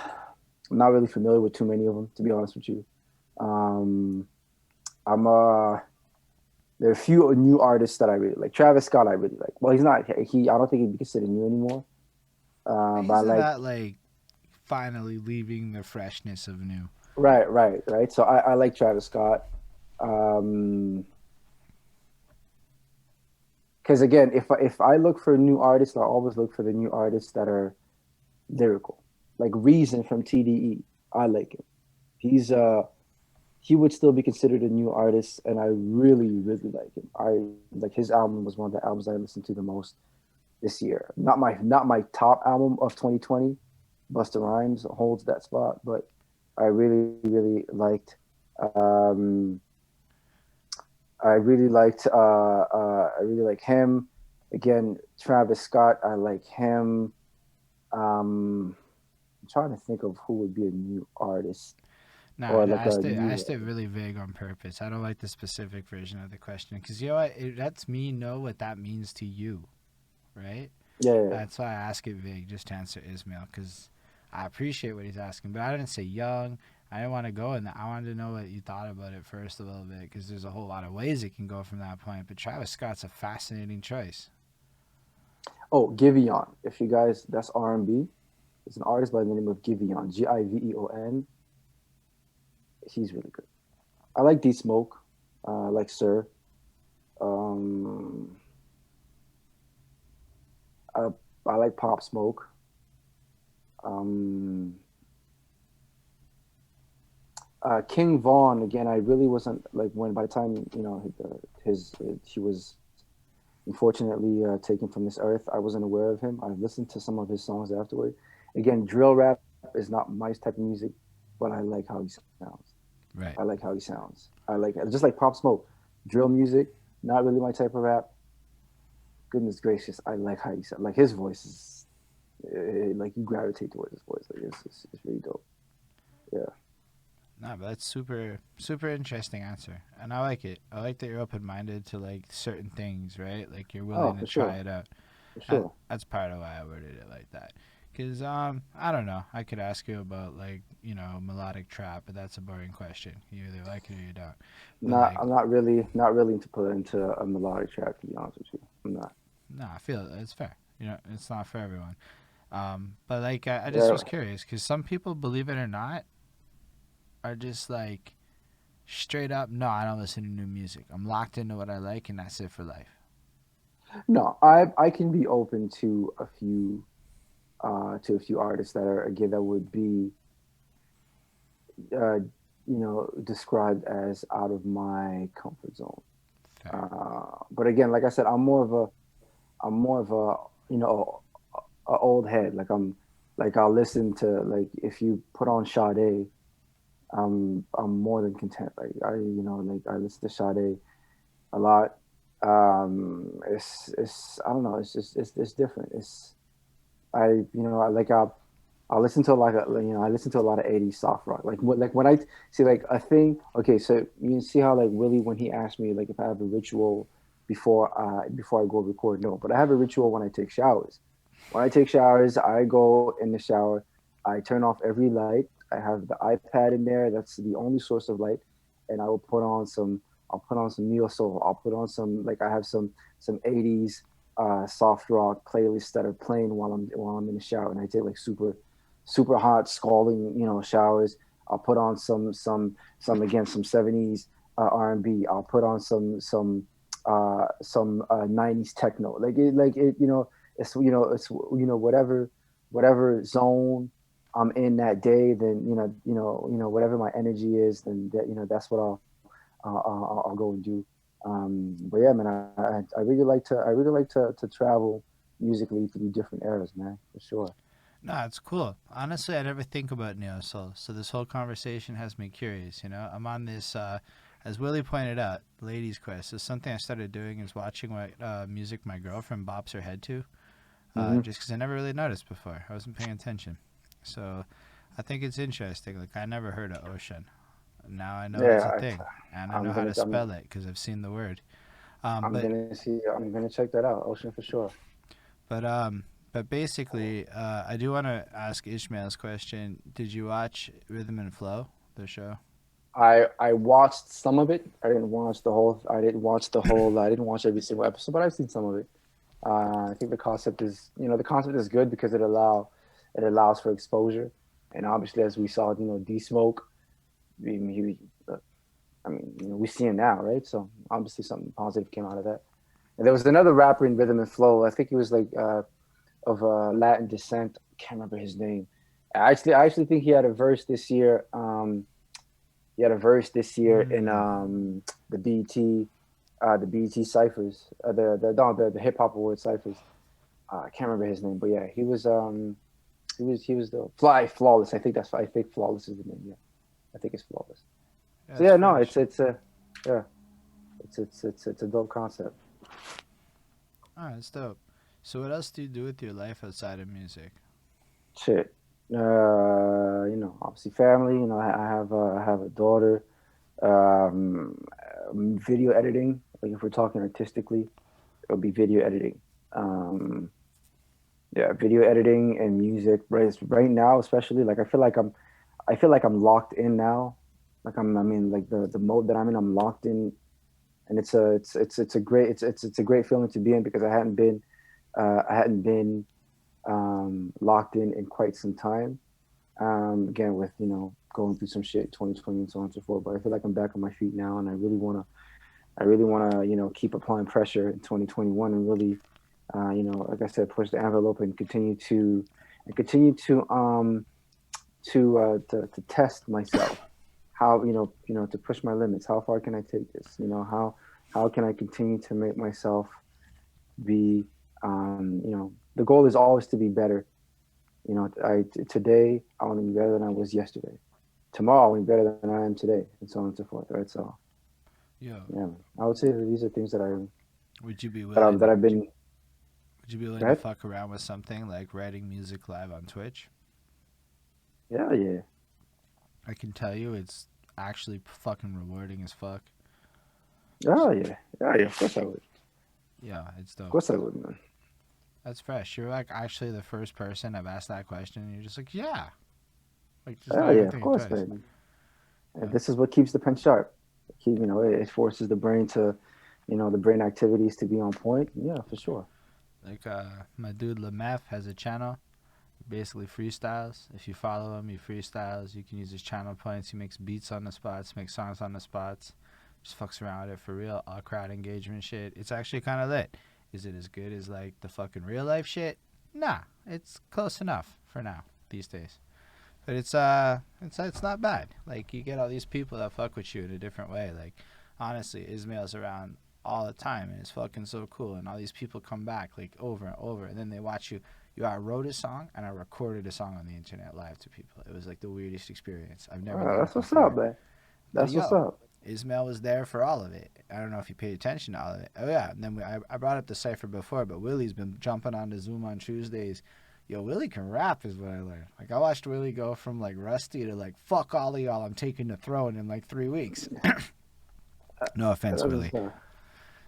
I'm not really familiar with too many of them, to be honest with you. Um, I'm There are a few new artists that I really like. Travis Scott, I really like. Well, he's not. I don't think he'd be considered new anymore. But I Isn't like. that like finally leaving the freshness of new? Right. So I like Travis Scott. Um, because again, if I look for new artists, I always look for the new artists that are lyrical. Like Reason from TDE, I like him. He's he would still be considered a new artist, and I really like him. I like his album was one of the albums I listened to the most this year. Not my top album of 2020. Busta Rhymes holds that spot, but I really liked. Um, I really like him. Again, Travis Scott. I like him. I'm trying to think of who would be a new artist Nah, or I like a asked it. I new. asked it really vague on purpose. I don't like the specific version of the question because you know what? It lets me know what that means to you, right? Yeah. That's why I ask it vague, just to answer Ismail, because I appreciate what he's asking, but I didn't say young. I didn't want to go in that. I wanted to know what you thought about it first a little bit, because there's a whole lot of ways it can go from that point. But Travis Scott's a fascinating choice. Oh, Giveon. If you guys, that's R&B. It's an artist by the name of Giveon. Giveon. He's really good. I like D Smoke. I like Sir. Um, I, I like Pop Smoke. Um, King Vaughn again. I really wasn't like when by the time he was unfortunately taken from this earth. I wasn't aware of him. I listened to some of his songs afterward. Again, drill rap is not my type of music, but I like how he sounds. I Right. like how he sounds. I like just like Pop Smoke, drill music. Not really my type of rap. Goodness gracious, I like how he sounds. Like his voice is like you gravitate towards his voice. Like it's really dope. Yeah. No, but that's super interesting answer, and I like it. I like that you're open minded to like certain things, right? Like you're Oh, willing to for try sure, it out. for sure. That's part of why I worded it like that. Cause I don't know. I could ask you about like melodic trap, but that's a boring question. You either like it or you don't. But Not, like, I'm not really to put it into a melodic track. To be honest with you, I'm not. no, I feel it's fair. It's not for everyone. But like, I just Yeah. was curious because some people, believe it or not, are just like straight up. No, I don't listen to new music. I'm locked into what I like, and that's it for life. No, I can be open to a few artists that are again that would be uh described as out of my comfort zone. Fair. But again, like I said, I'm more of a old head. Like I'll listen to like if you put on Sade, I'm more than content. Like like I listen to Sade a lot. It's I don't know. It's just it's different. I like I listen to like I listen to a lot of 80s soft rock. Like when I see like a thing. Okay, so you see how like Willie when he asked me like if I have a ritual before I go record. No, but I have a ritual when I take showers. When I take showers, I go in the shower. I turn off every light. I have the iPad in there. That's the only source of light, and I will put on some. I'll put on some neo soul. I'll put on some like I have some '80s soft rock playlists that are playing while I'm in the shower, and I take like super hot scalding showers. I'll put on some again some '70s R&B. I'll put on some '90s techno. It's whatever zone I'm in that day. Then whatever my energy is. Then that's what I'll go and do. But yeah, man, I really like to travel musically through different eras, man, for sure. No, it's cool. Honestly, I never think about neo soul, so this whole conversation has me curious. I'm on this, as Willie pointed out, ladies' quest. So something I started doing is watching what music my girlfriend bops her head to, Hmm. just because I never really noticed before. I wasn't paying attention, so I think it's interesting. Like I never heard of ocean. Now I know it's a Yeah, thing, and I I'm know how gonna to spell it because I've seen the word. But I'm gonna check that out. Ocean for sure. But but basically, I do want to ask Ishmael's question. Did you watch Rhythm and Flow, the show? I watched some of it. I didn't watch the whole. I didn't watch the whole. I didn't watch every single episode, but I've seen some of it. I think the concept is good because it allows for exposure, and obviously as we saw, D Smoke. I mean, we see him now, right? So obviously something positive came out of that. And there was another rapper in Rhythm and Flow. I think he was like of Latin descent. I can't remember his name. I actually think he had a verse this year. He had a verse this year in Mm. the BET ciphers, the hip hop award ciphers. I can't remember his name, but yeah, he was the flawless. I think flawless is the name. Yeah, I think it's flawless. Yeah, So it's yeah, no, fresh. it's a yeah, it's a dope concept. Oh, it's dope. So what else do you do with your life outside of music? Shit. Obviously family. I have a daughter. Um, Video editing. Like if we're talking artistically, it'll be video editing. Um, yeah, video editing and music. Right now, especially like I feel like I'm locked in now. I mean, like the mode that I'm in, I'm locked in, and it's a great it's a great feeling to be in because I hadn't been locked in quite some time. Again, with going through some shit, 2020 and so on and so forth. But I feel like I'm back on my feet now, and I really wanna keep applying pressure in 2021 and really like I said, push the envelope and continue to test myself. How to push my limits. How far can I take this? How can I continue to make myself be the goal is always to be better. Today I want to be better than I was yesterday. Tomorrow I want to be better than I am today, and so on and so forth. Right. So Yo, yeah, man. I would say that these are things would you be that willing? I've been. Would you be Go willing to ahead. fuck around with something like writing music live on Twitch? Yeah, yeah. I can tell you, it's actually fucking rewarding as fuck. Oh yeah, yeah, yeah. Of course I would. Yeah, it's Of dope. course I would, man. That's fresh. You're like actually the first person I've asked that question. And you're just like, yeah, like just Oh not even yeah, of thinking course, twice. man. And Yeah. this is what keeps the pen sharp. It forces the brain to, the brain activities to be on point. Yeah, for sure. Like my dude Lameth has a channel, basically freestyles. If you follow him, he freestyles. You can use his channel points. He makes beats on the spots, makes songs on the spots. Just fucks around with it for real. All crowd engagement shit. It's actually kind of lit. Is it as good as like the fucking real life shit? Nah, it's close enough for now these days. But it's not bad. Like you get all these people that fuck with you in a different way. Like honestly, Ismail's around all the time and it's fucking so cool. And all these people come back like over and over, and then they watch you. I wrote a song and I recorded a song on the internet live to people. It was like the weirdest experience. I've never done it That's what's up, before. man. But That's what's yo, up. Ismail was there for all of it. I don't know if you paid attention to all of it. Oh yeah, and then I brought up the cipher before, but Willie's been jumping on the Zoom on Tuesdays. Yo, Willie can rap is what I learned. Like I watched Willie go from like rusty to like fuck all of y'all, I'm taking the throne in like 3 weeks. No offense, That's Willie. what's up.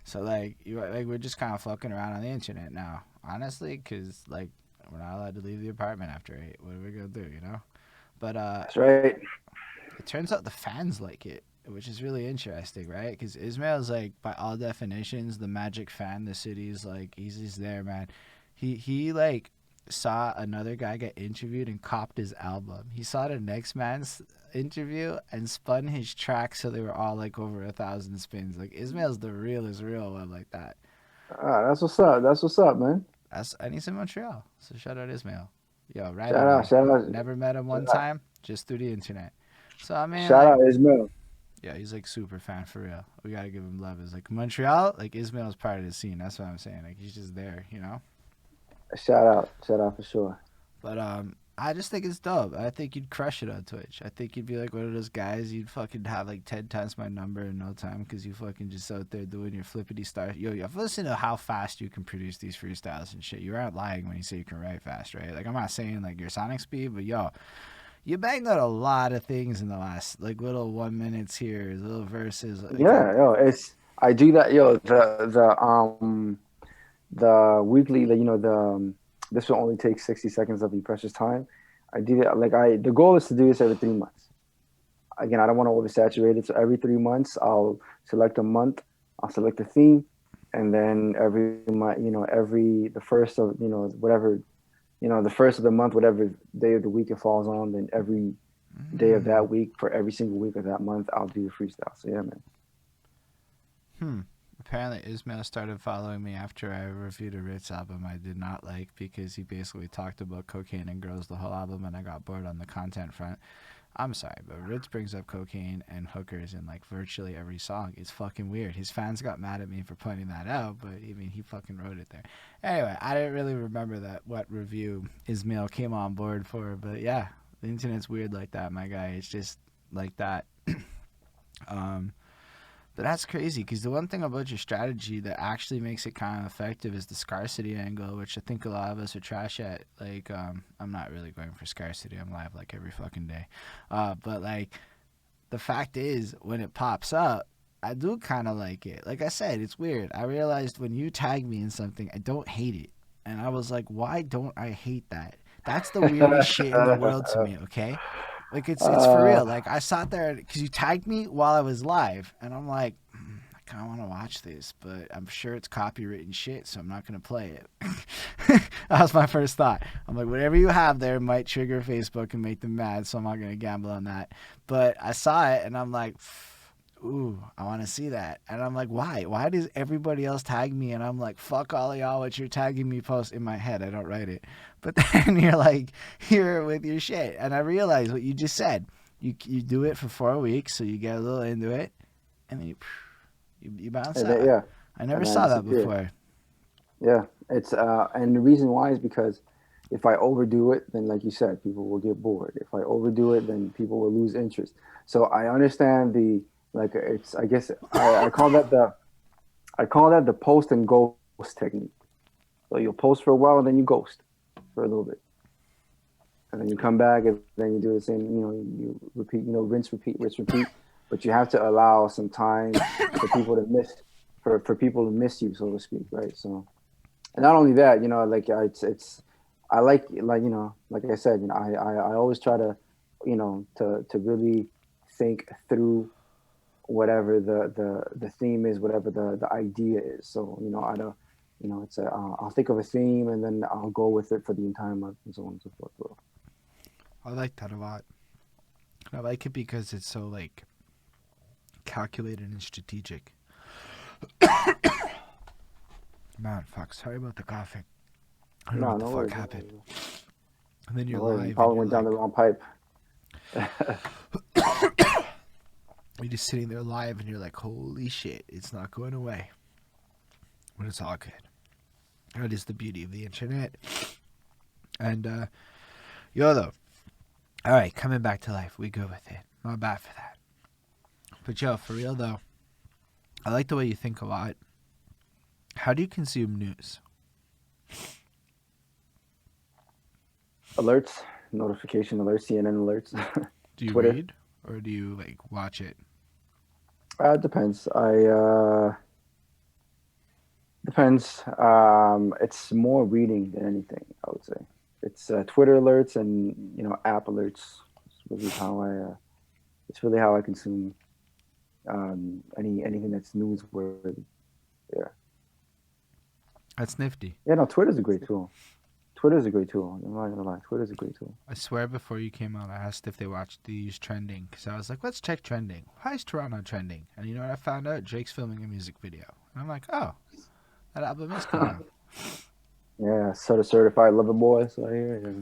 So like, we're just kind of fucking around on the internet now, honestly, because like we're not allowed to leave the apartment after 8. What are we gonna do, you know? But That's right. it turns out the fans like it, which is really interesting, right? Because Ismail's like, by all definitions, the magic fan. The city's like, he's there, man. He like saw another guy get interviewed and copped his album. He saw the next man's interview and spun his track so they were all like over 1,000 spins. Like Ismail's the realest real one like that. That's what's up. That's what's up, man. And he's in Montreal, so shout out Ismail. Yo, right Shout out, away. shout out, Never met him shout one out, time, just through the internet. So I mean, shout like, out Ismail. yeah, he's like super fan for real. We gotta give him love. It's like Montreal, like Ismail's part of the scene. That's what I'm saying. Like he's just there, you know. Shout out for sure. But I just think it's dope. I think you'd crush it on Twitch. I think you'd be like one of those guys. You'd fucking have like 10 times my number in no time because you fucking just out there doing your flippity star. Yo, I've listened to how fast you can produce these freestyles and shit. You aren't lying when you say you can write fast, right? Like I'm not saying like your sonic speed, but yo, you banged out a lot of things in the last like little 1 minutes here, little verses. Like, Yeah, yo, I do that. Yo, the weekly, this will only take 60 seconds of your precious time. I do that. The goal is to do this every 3 months. Again, I don't want to oversaturate it. So every 3 months, I'll select a month, I'll select a theme, and then every month, the first of, whatever, the first of the month, whatever day of the week it falls on, then every day of that week for every single week of that month, I'll do the freestyle. So yeah, man. Apparently, Ismail started following me after I reviewed a Ritz album I did not like because he basically talked about cocaine and girls the whole album, and I got bored on the content front. I'm sorry, but Ritz brings up cocaine and hookers in like virtually every song. It's fucking weird. His fans got mad at me for pointing that out, but I mean, he fucking wrote it there. Anyway, I didn't really remember what review Ismail came on board for, but yeah, the internet's weird like that, my guy. It's just like that. But that's crazy because the one thing about your strategy that actually makes it kind of effective is the scarcity angle, which I think a lot of us are trash at. Like, I'm not really going for scarcity. I'm live like every fucking day. But like, the fact is, when it pops up, I do kind of like it. Like I said, it's weird. I realized when you tag me in something, I don't hate it. And I was like, why don't I hate that? That's the weirdest shit in the world to me, okay? Like it's for real. Like I sat there because you tagged me while I was live, and I'm like, I kind of want to watch this, but I'm sure it's copywritten shit, so I'm not gonna play it. That was my first thought. I'm like, whatever you have there might trigger Facebook and make them mad, so I'm not gonna gamble on that. But I saw it, and I'm like, ooh, I want to see that. And I'm like, why? Why does everybody else tag me? And I'm like, fuck all of y'all, what you're tagging me post in my head. I don't write it. But then you're like, here with your shit. And I realized what you just said. You do it for 4 weeks, so you get a little into it, and then you bounce out. Yeah. I never saw that before. Yeah. It's and the reason why is because if I overdo it, then like you said, people will get bored. If I overdo it, then people will lose interest. So I understand I guess I call that the post and ghost technique. So you'll post for a while and then you ghost for a little bit, and then you come back and then you do the same. You repeat. Rinse, repeat, rinse, repeat. But you have to allow some time for people to miss you, so to speak, right? So, and not only that, I like I said, I always try to, to really think through whatever the theme is, whatever the idea is. So I don't, I'll think of a theme and then I'll go with it for the entire month and so on and so forth. Bro. I like that a lot. I like it because it's so like calculated and strategic. Man, fuck. Sorry about the coughing. I don't know what the fuck happened. And then you're live. You probably went down the wrong pipe. You're just sitting there live and you're like, holy shit, it's not going away. But it's all good. That is the beauty of the internet. And, though. All right, coming back to life. We go with it. Not bad for that. But, yo, for real, though, I like the way you think a lot. How do you consume news? Alerts, notification alerts, CNN alerts. Do you Twitter. read or do you, like, watch it? It depends. I depends. It's more reading than anything, I would say. It's Twitter alerts and app alerts. It's really how I consume anything that's newsworthy. Yeah, That's nifty. yeah. No, Twitter's a great tool. Twitter's a great tool. I'm not gonna lie. Twitter's a great tool. I swear before you came out, I asked if they watched these trending because I was like, let's check trending. Why is Toronto trending? And you know what I found out? Drake's filming a music video. And I'm like, oh, that album is coming. Yeah, sort of certified lover boy. So yeah.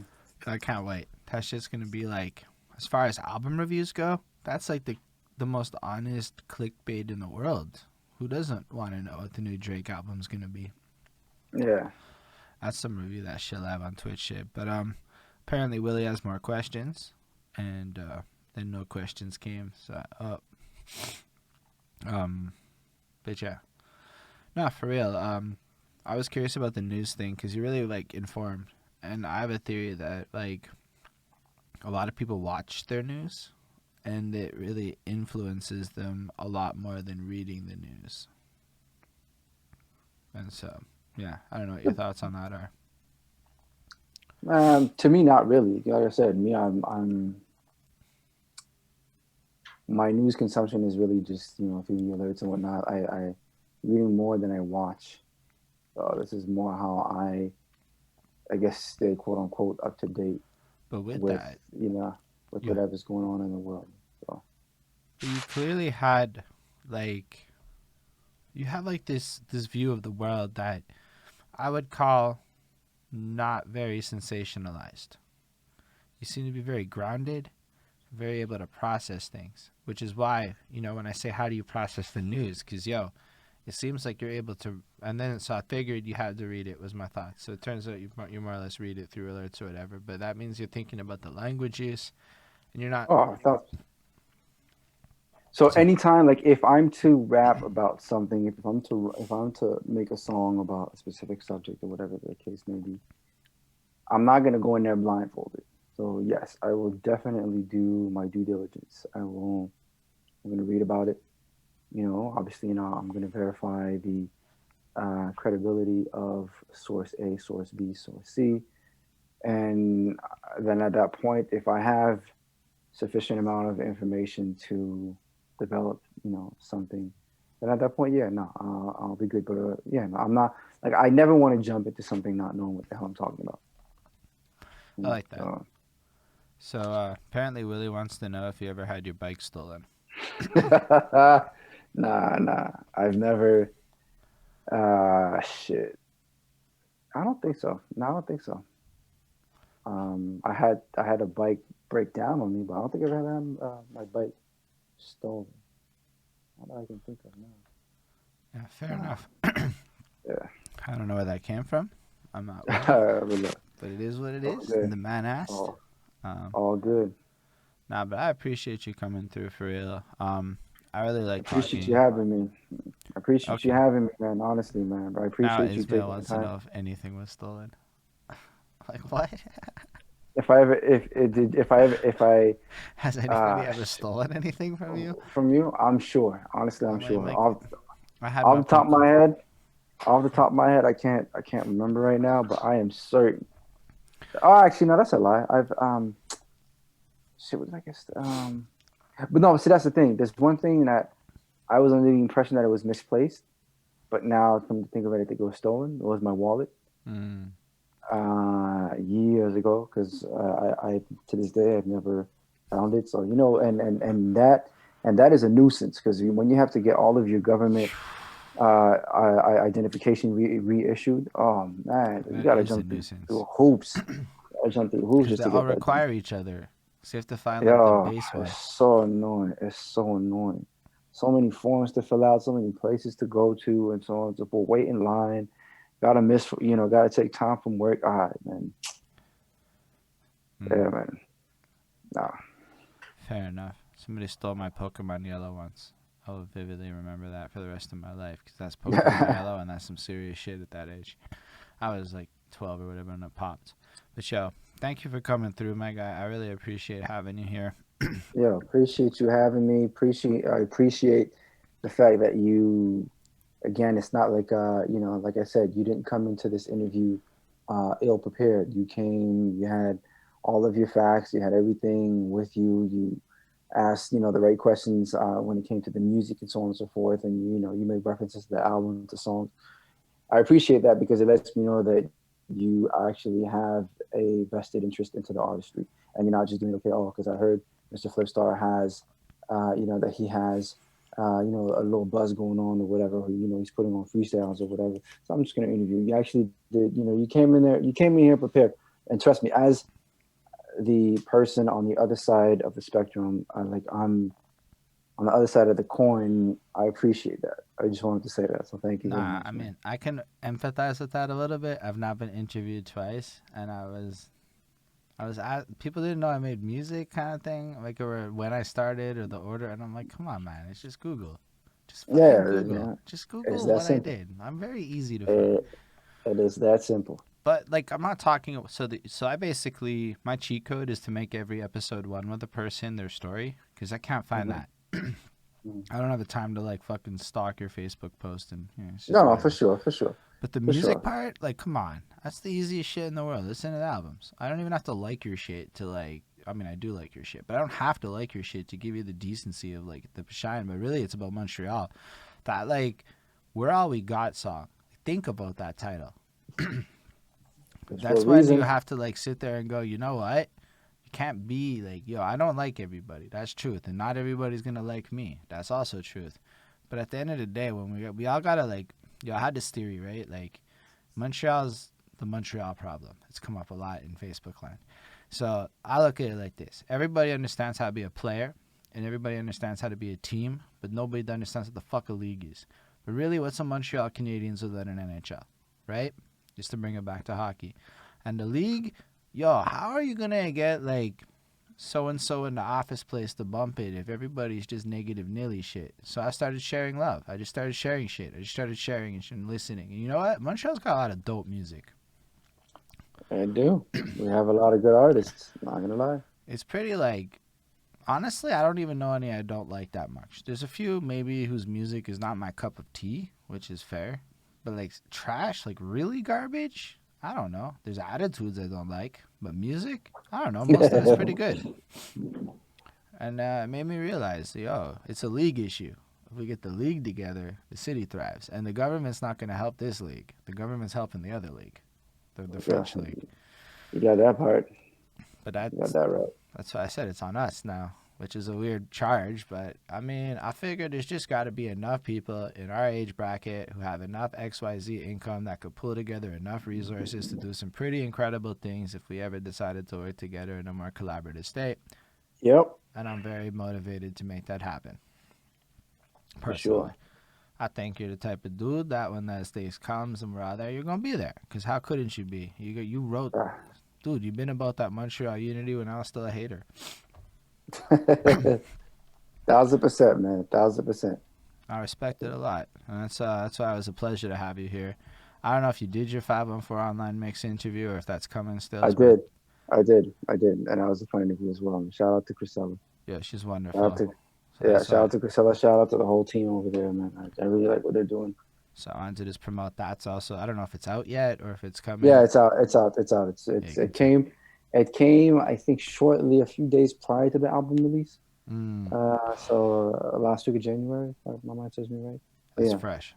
I can't wait. That shit's going to be like, as far as album reviews go, that's like the most honest clickbait in the world. Who doesn't want to know what the new Drake album's going to be? Yeah. That's some review that shit live on Twitch shit. But apparently Willie has more questions, and then no questions came. So but yeah, no, for real. I was curious about the news thing because you're really like informed, and I have a theory that like a lot of people watch their news, and it really influences them a lot more than reading the news. And so. Yeah, I don't know what your thoughts on that are. To me, not really. Like I said, me, I'm my news consumption is really just through the alerts and whatnot. I reading more than I watch. So this is more how I guess stay quote unquote up to date. But with with that, whatever's going on in the world. So you clearly had like this view of the world that I would call not very sensationalized. You seem to be very grounded, very able to process things, which is why, when I say how do you process the news, because, it seems like you're able to, and then so I figured you had to read it was my thought. So it turns out you more or less read it through alerts or whatever, but that means you're thinking about the language use, and you're not. I thought. So anytime, like if I'm to rap about something, if I'm to make a song about a specific subject or whatever the case may be, I'm not gonna go in there blindfolded. So yes, I will definitely do my due diligence. I'm gonna read about it. Obviously, I'm gonna verify the credibility of source A, source B, source C, and then at that point, if I have sufficient amount of information to develop, something, then at that point, yeah, no, I'll be good. But yeah, no, I'm not like I never want to jump into something not knowing what the hell I'm talking about. I like that. So apparently, Willie wants to know if you ever had your bike stolen. Nah, I've never. Shit. I don't think so. No, I don't think so. I had a bike break down on me, but I don't think I've ever had my bike stolen. Not that I can think of now. Yeah, fair enough. Yeah. I don't know where that came from. I'm not but it is what it is. Good. The man asked. All good. Nah, but I appreciate you coming through for real. I really like appreciate talking. you having me. I appreciate you having me, man. Honestly, man. But I appreciate you taking wants the time. to know if anything was stolen. Like what? If I Has anybody ever stolen anything from you? From you, I'm sure. Honestly, I'm sure. Off the top of my head, I can't remember right now, but I am certain. Oh, actually, no, that's a lie. I've shit. What did I guess? But no, see, that's the thing. There's one thing that I was under the impression that it was misplaced, but now come to think of it, I think it was stolen. It was my wallet. Years ago, because I to this day I've never found it. So and that is a nuisance, because when you have to get all of your government identification reissued, oh man, you gotta jump through hoops. I jump through hoops just to get that. They all require each other, so you have to find the base one. It's so annoying. It's so annoying. So many forms to fill out, so many places to go to, and so on and so forth. Wait in line. Gotta take time from work. All right, man. Yeah, man. Nah. Fair enough. Somebody stole my Pokemon Yellow once. I will vividly remember that for the rest of my life, because that's Pokemon Yellow, and that's some serious shit at that age. I was like 12 or whatever, and it popped. But thank you for coming through, my guy. I really appreciate having you here. Appreciate you having me. I appreciate the fact that you again, it's not like you know, like I said, you didn't come into this interview ill prepared. You came, you had all of your facts, you had everything with you. You asked, you know, the right questions when it came to the music and so on and so forth, and you know, you made references to the album, to songs. I appreciate that because it lets me know that you actually have a vested interest into the artistry, and you're not just doing okay. Oh, because I heard Mr. Flipstar has, you know, that he has, you know, a little buzz going on or whatever. Or, you know, he's putting on freestyles or whatever. So I'm just gonna interview. You actually did. You know, you came in there. You came in here prepared, and trust me, as the person on the other side of the spectrum, I'm on the other side of the coin. I appreciate that. I just wanted to say that. So thank you very Nah, much, I man. mean, I can empathize with that a little bit. I've not been interviewed twice, and people didn't know I made music kind of thing, like or when I started or the order, and I'm like, come on, man, it's just Google, just fucking Yeah, Google, yeah. just It's Google that what I simple. did. I'm very easy to find. It, it is that simple. But like, I'm not talking. So I basically my cheat code is to make every episode one with a person, their story, because I can't find Hmm. that. Hmm. I don't have the time to like fucking stalk your Facebook post, and it's No, just no, for whatever. sure, for sure, But the for music sure. part, like, come on, that's the easiest shit in the world. Listen to the albums. I don't even have to like your shit to like. I mean, I do like your shit, but I don't have to like your shit to give you the decency of like the shine. But really, it's about Montreal. That like, we're all we got song. Think about that title. It's for a That's when you reason. have to like sit there and go, you know what? You can't be like, yo, I don't like everybody. That's truth, and not everybody's gonna like me. That's also truth. But at the end of the day, when we all gotta like, yo, I had this theory, right? Like, Montreal's the Montreal problem. It's come up a lot in Facebook land. So I look at it like this: everybody understands how to be a player, and everybody understands how to be a team, but nobody understands what the fuck a league is. But really, what's a Montreal Canadiens without an NHL, right? Just to bring it back to hockey, and the league, yo, how are you gonna get like so and so in the office place to bump it if everybody's just negative nilly shit? So I started sharing love. I just started sharing shit. I just started sharing and listening. And you know what? Montreal's got a lot of dope music. I do. We have a lot of good artists. Not gonna lie. It's pretty like honestly, I don't even know any I don't like that much. There's a few maybe whose music is not my cup of tea, which is fair. But like trash, like really garbage, I don't know. There's attitudes I don't like, but music, I don't know. Most of it's pretty good. And it made me realize, yo, it's a league issue. If we get the league together, the city thrives. And the government's not going to help this league. The government's helping the other league, the Yeah, French league. you got that part. But You got that's that right. that's why I said it's on us now, which is a weird charge. But I mean, I figured there's just got to be enough people in our age bracket who have enough XYZ income that could pull together enough resources to do some pretty incredible things if we ever decided to work together in a more collaborative state. Yep, And I'm very motivated to make that happen, for personally. sure. I think you're the type of dude that when that stage comes and we're out there, you're gonna be there. Cause how couldn't you be? You wrote, Ah. dude. You've been about that Montreal unity when I was still a hater. 1,000%, man. 1,000%. I respect it a lot, and that's why it was a pleasure to have you here. I don't know if you did your 514 online mix interview or if that's coming still, I but did. I did. And I was a fun interview as well. And shout out to Chrisella. yeah, she's Shout out wonderful. to So Yeah, that's shout why. out to Chrisella. Shout out to the whole team over there, man. I really like what they're doing. So I wanted to just promote that. So also, I don't know if it's out yet or if it's Yeah, coming. it's out. It's out. It's out. Yeah, you It can tell. came. It came. I think shortly, a few days prior to the album release. Mm, So last week of January, if my mind serves me right. But that's yeah. fresh.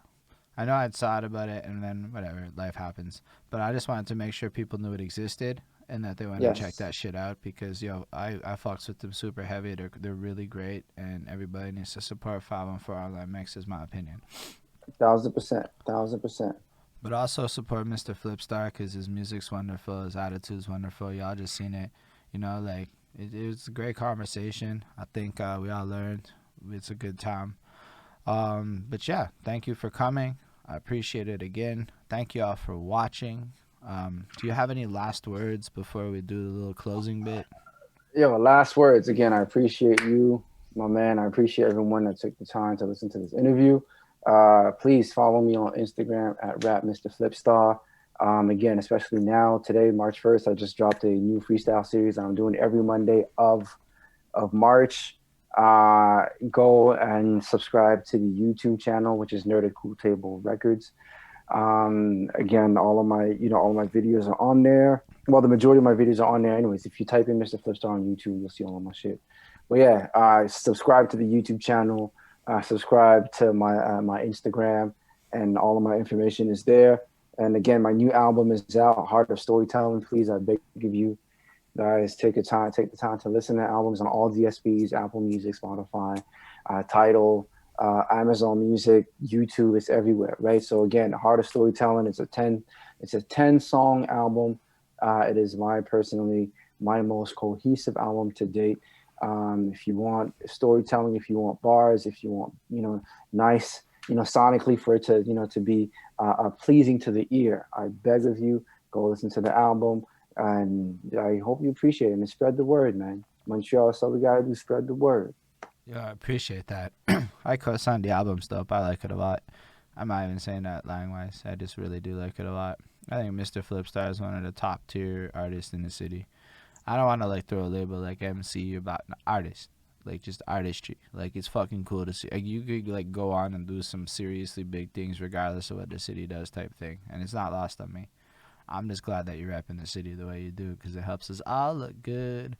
I know I'd thought about it, and then whatever, life happens. But I just wanted to make sure people knew it existed and that they went and check Yes. that shit out because yo, I fucks with them super heavy. They're really great, and everybody needs to support 514 Online Mix, is my opinion. 1,000%. 1,000%. But also support Mr. Flipstar because his music's wonderful, his attitude's wonderful. Y'all just seen it, like it was a great conversation. I think we all learned. It's a good time. But yeah, thank you for coming. I appreciate it again. Thank you all for watching. Do you have any last words before we do the little closing bit? Yo, last words. Again, I appreciate you, my man. I appreciate everyone that took the time to listen to this interview. Please follow me on Instagram at rap Mr. Flipstar. Again, especially now, today, March 1st, I just dropped a new freestyle series. I'm doing every Monday of March. Go and subscribe to the YouTube channel, which is Nerded Cool Table Records. Again, all of my videos are on there. Well, the majority of my videos are on there anyways. If you type in Mr. FlipStar on YouTube, you'll see all of my shit. But yeah, subscribe to the YouTube channel, subscribe to my Instagram, and all of my information is there. And again, my new album is out, Heart of Storytelling. Please, I beg of you guys, take the time to listen to albums on all DSPs, Apple Music, Spotify, Tidal, Amazon Music, YouTube. It's everywhere, right? So again, Heart of Storytelling. It's a 10 song album. It is my most cohesive album to date. If you want storytelling, if you want bars, if you want nice sonically for it to be pleasing to the ear, I beg of you, go listen to the album, and I hope you appreciate it and spread the word, man. Montreal, that's all we gotta do, spread the word. Yeah, I appreciate that. I co-signed the album stuff. I like it a lot. I'm not even saying that lying-wise. I just really do like it a lot. I think Mr. Flipstar is one of the top tier artists in the city. I don't want to like throw a label like MC about an artist, like just artistry. Like it's fucking cool to see. Like you could like go on and do some seriously big things regardless of what the city does, type thing, and it's not lost on me. I'm just glad that you're repping the city the way you do because it helps us all look good.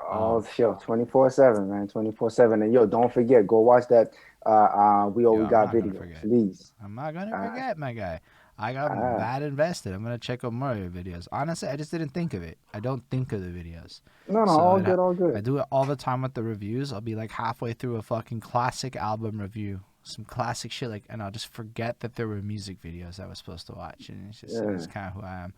Oh, yo, 24/7, man, 24/7, and yo, don't forget, go watch that. We all Yo, we I'm got not gonna video, forget. please. I'm not gonna Uh, forget, my guy. I got uh, mad invested. I'm gonna check out more of your videos. Honestly, I just didn't think of it. I don't think of the videos, no, no, so all good, all I good. do it all the time with the reviews. I'll be like halfway through a fucking classic album review, some classic shit, like, and I'll just forget that there were music videos I was supposed to watch, and it's Yeah, kind of who I am.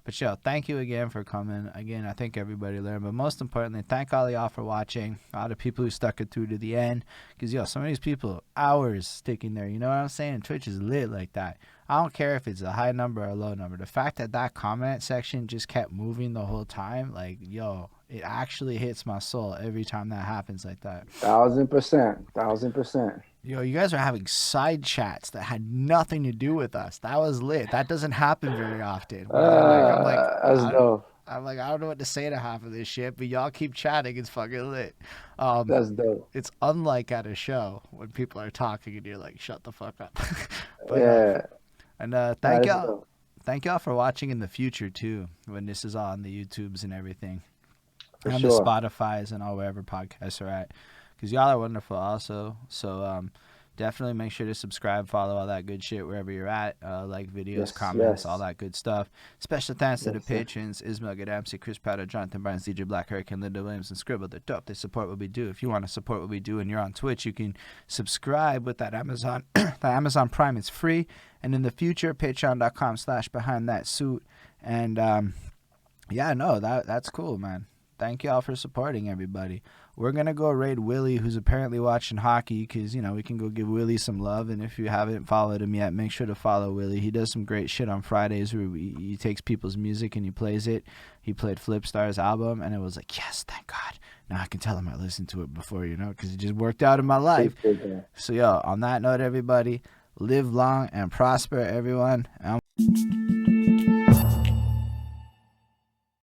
But yo, thank you again for coming. Again, I think everybody learned, but most importantly, thank all y'all for watching. All the people who stuck it through to the end, because yo, some of these people hours sticking there. You know what I'm saying? Twitch is lit like that. I don't care if it's a high number or a low number. The fact that that comment section just kept moving the whole time, like yo, it actually hits my soul every time that happens like that. 1,000%, 1,000%. Yo, you guys are having side chats that had nothing to do with us. That was lit. That doesn't happen very often. Where they're like, That's dope. I don't know what to say to half of this shit, but y'all keep chatting. It's fucking lit. That's dope. It's unlike at a show when people are talking and you're like, shut the fuck up. But Yeah, and that's dope thank y'all for watching in the future too, when this is all on the YouTubes and everything, for and the sure. Spotify's and all wherever podcasts are at, because y'all are wonderful also. So definitely make sure to subscribe, follow all that good shit wherever you're at. Like videos, Yes, comments, all yes, that good stuff. Special thanks to the yes, yes. patrons: Ismail Gadamsi, Chris Pratt, Jonathan Barnes, DJ Black, Hurricane, Linda Williams, and Scribble. They're dope. They support what we do. If you want to support what we do and you're on Twitch, you can subscribe with that Amazon the Amazon Prime. It's free. And in the future, patreon.com/behind that suit. And yeah, no, that's cool, man. Thank y'all for supporting everybody. We're going to go raid Willie, who's apparently watching hockey, because, we can go give Willie some love. And if you haven't followed him yet, make sure to follow Willie. He does some great shit on Fridays where he takes people's music and he plays it. He played Flipstar's album, and it was like, yes, thank God. Now I can tell him I listened to it before, because it just worked out in my life. Appreciate that. So, yo, on that note, everybody, live long and prosper, everyone.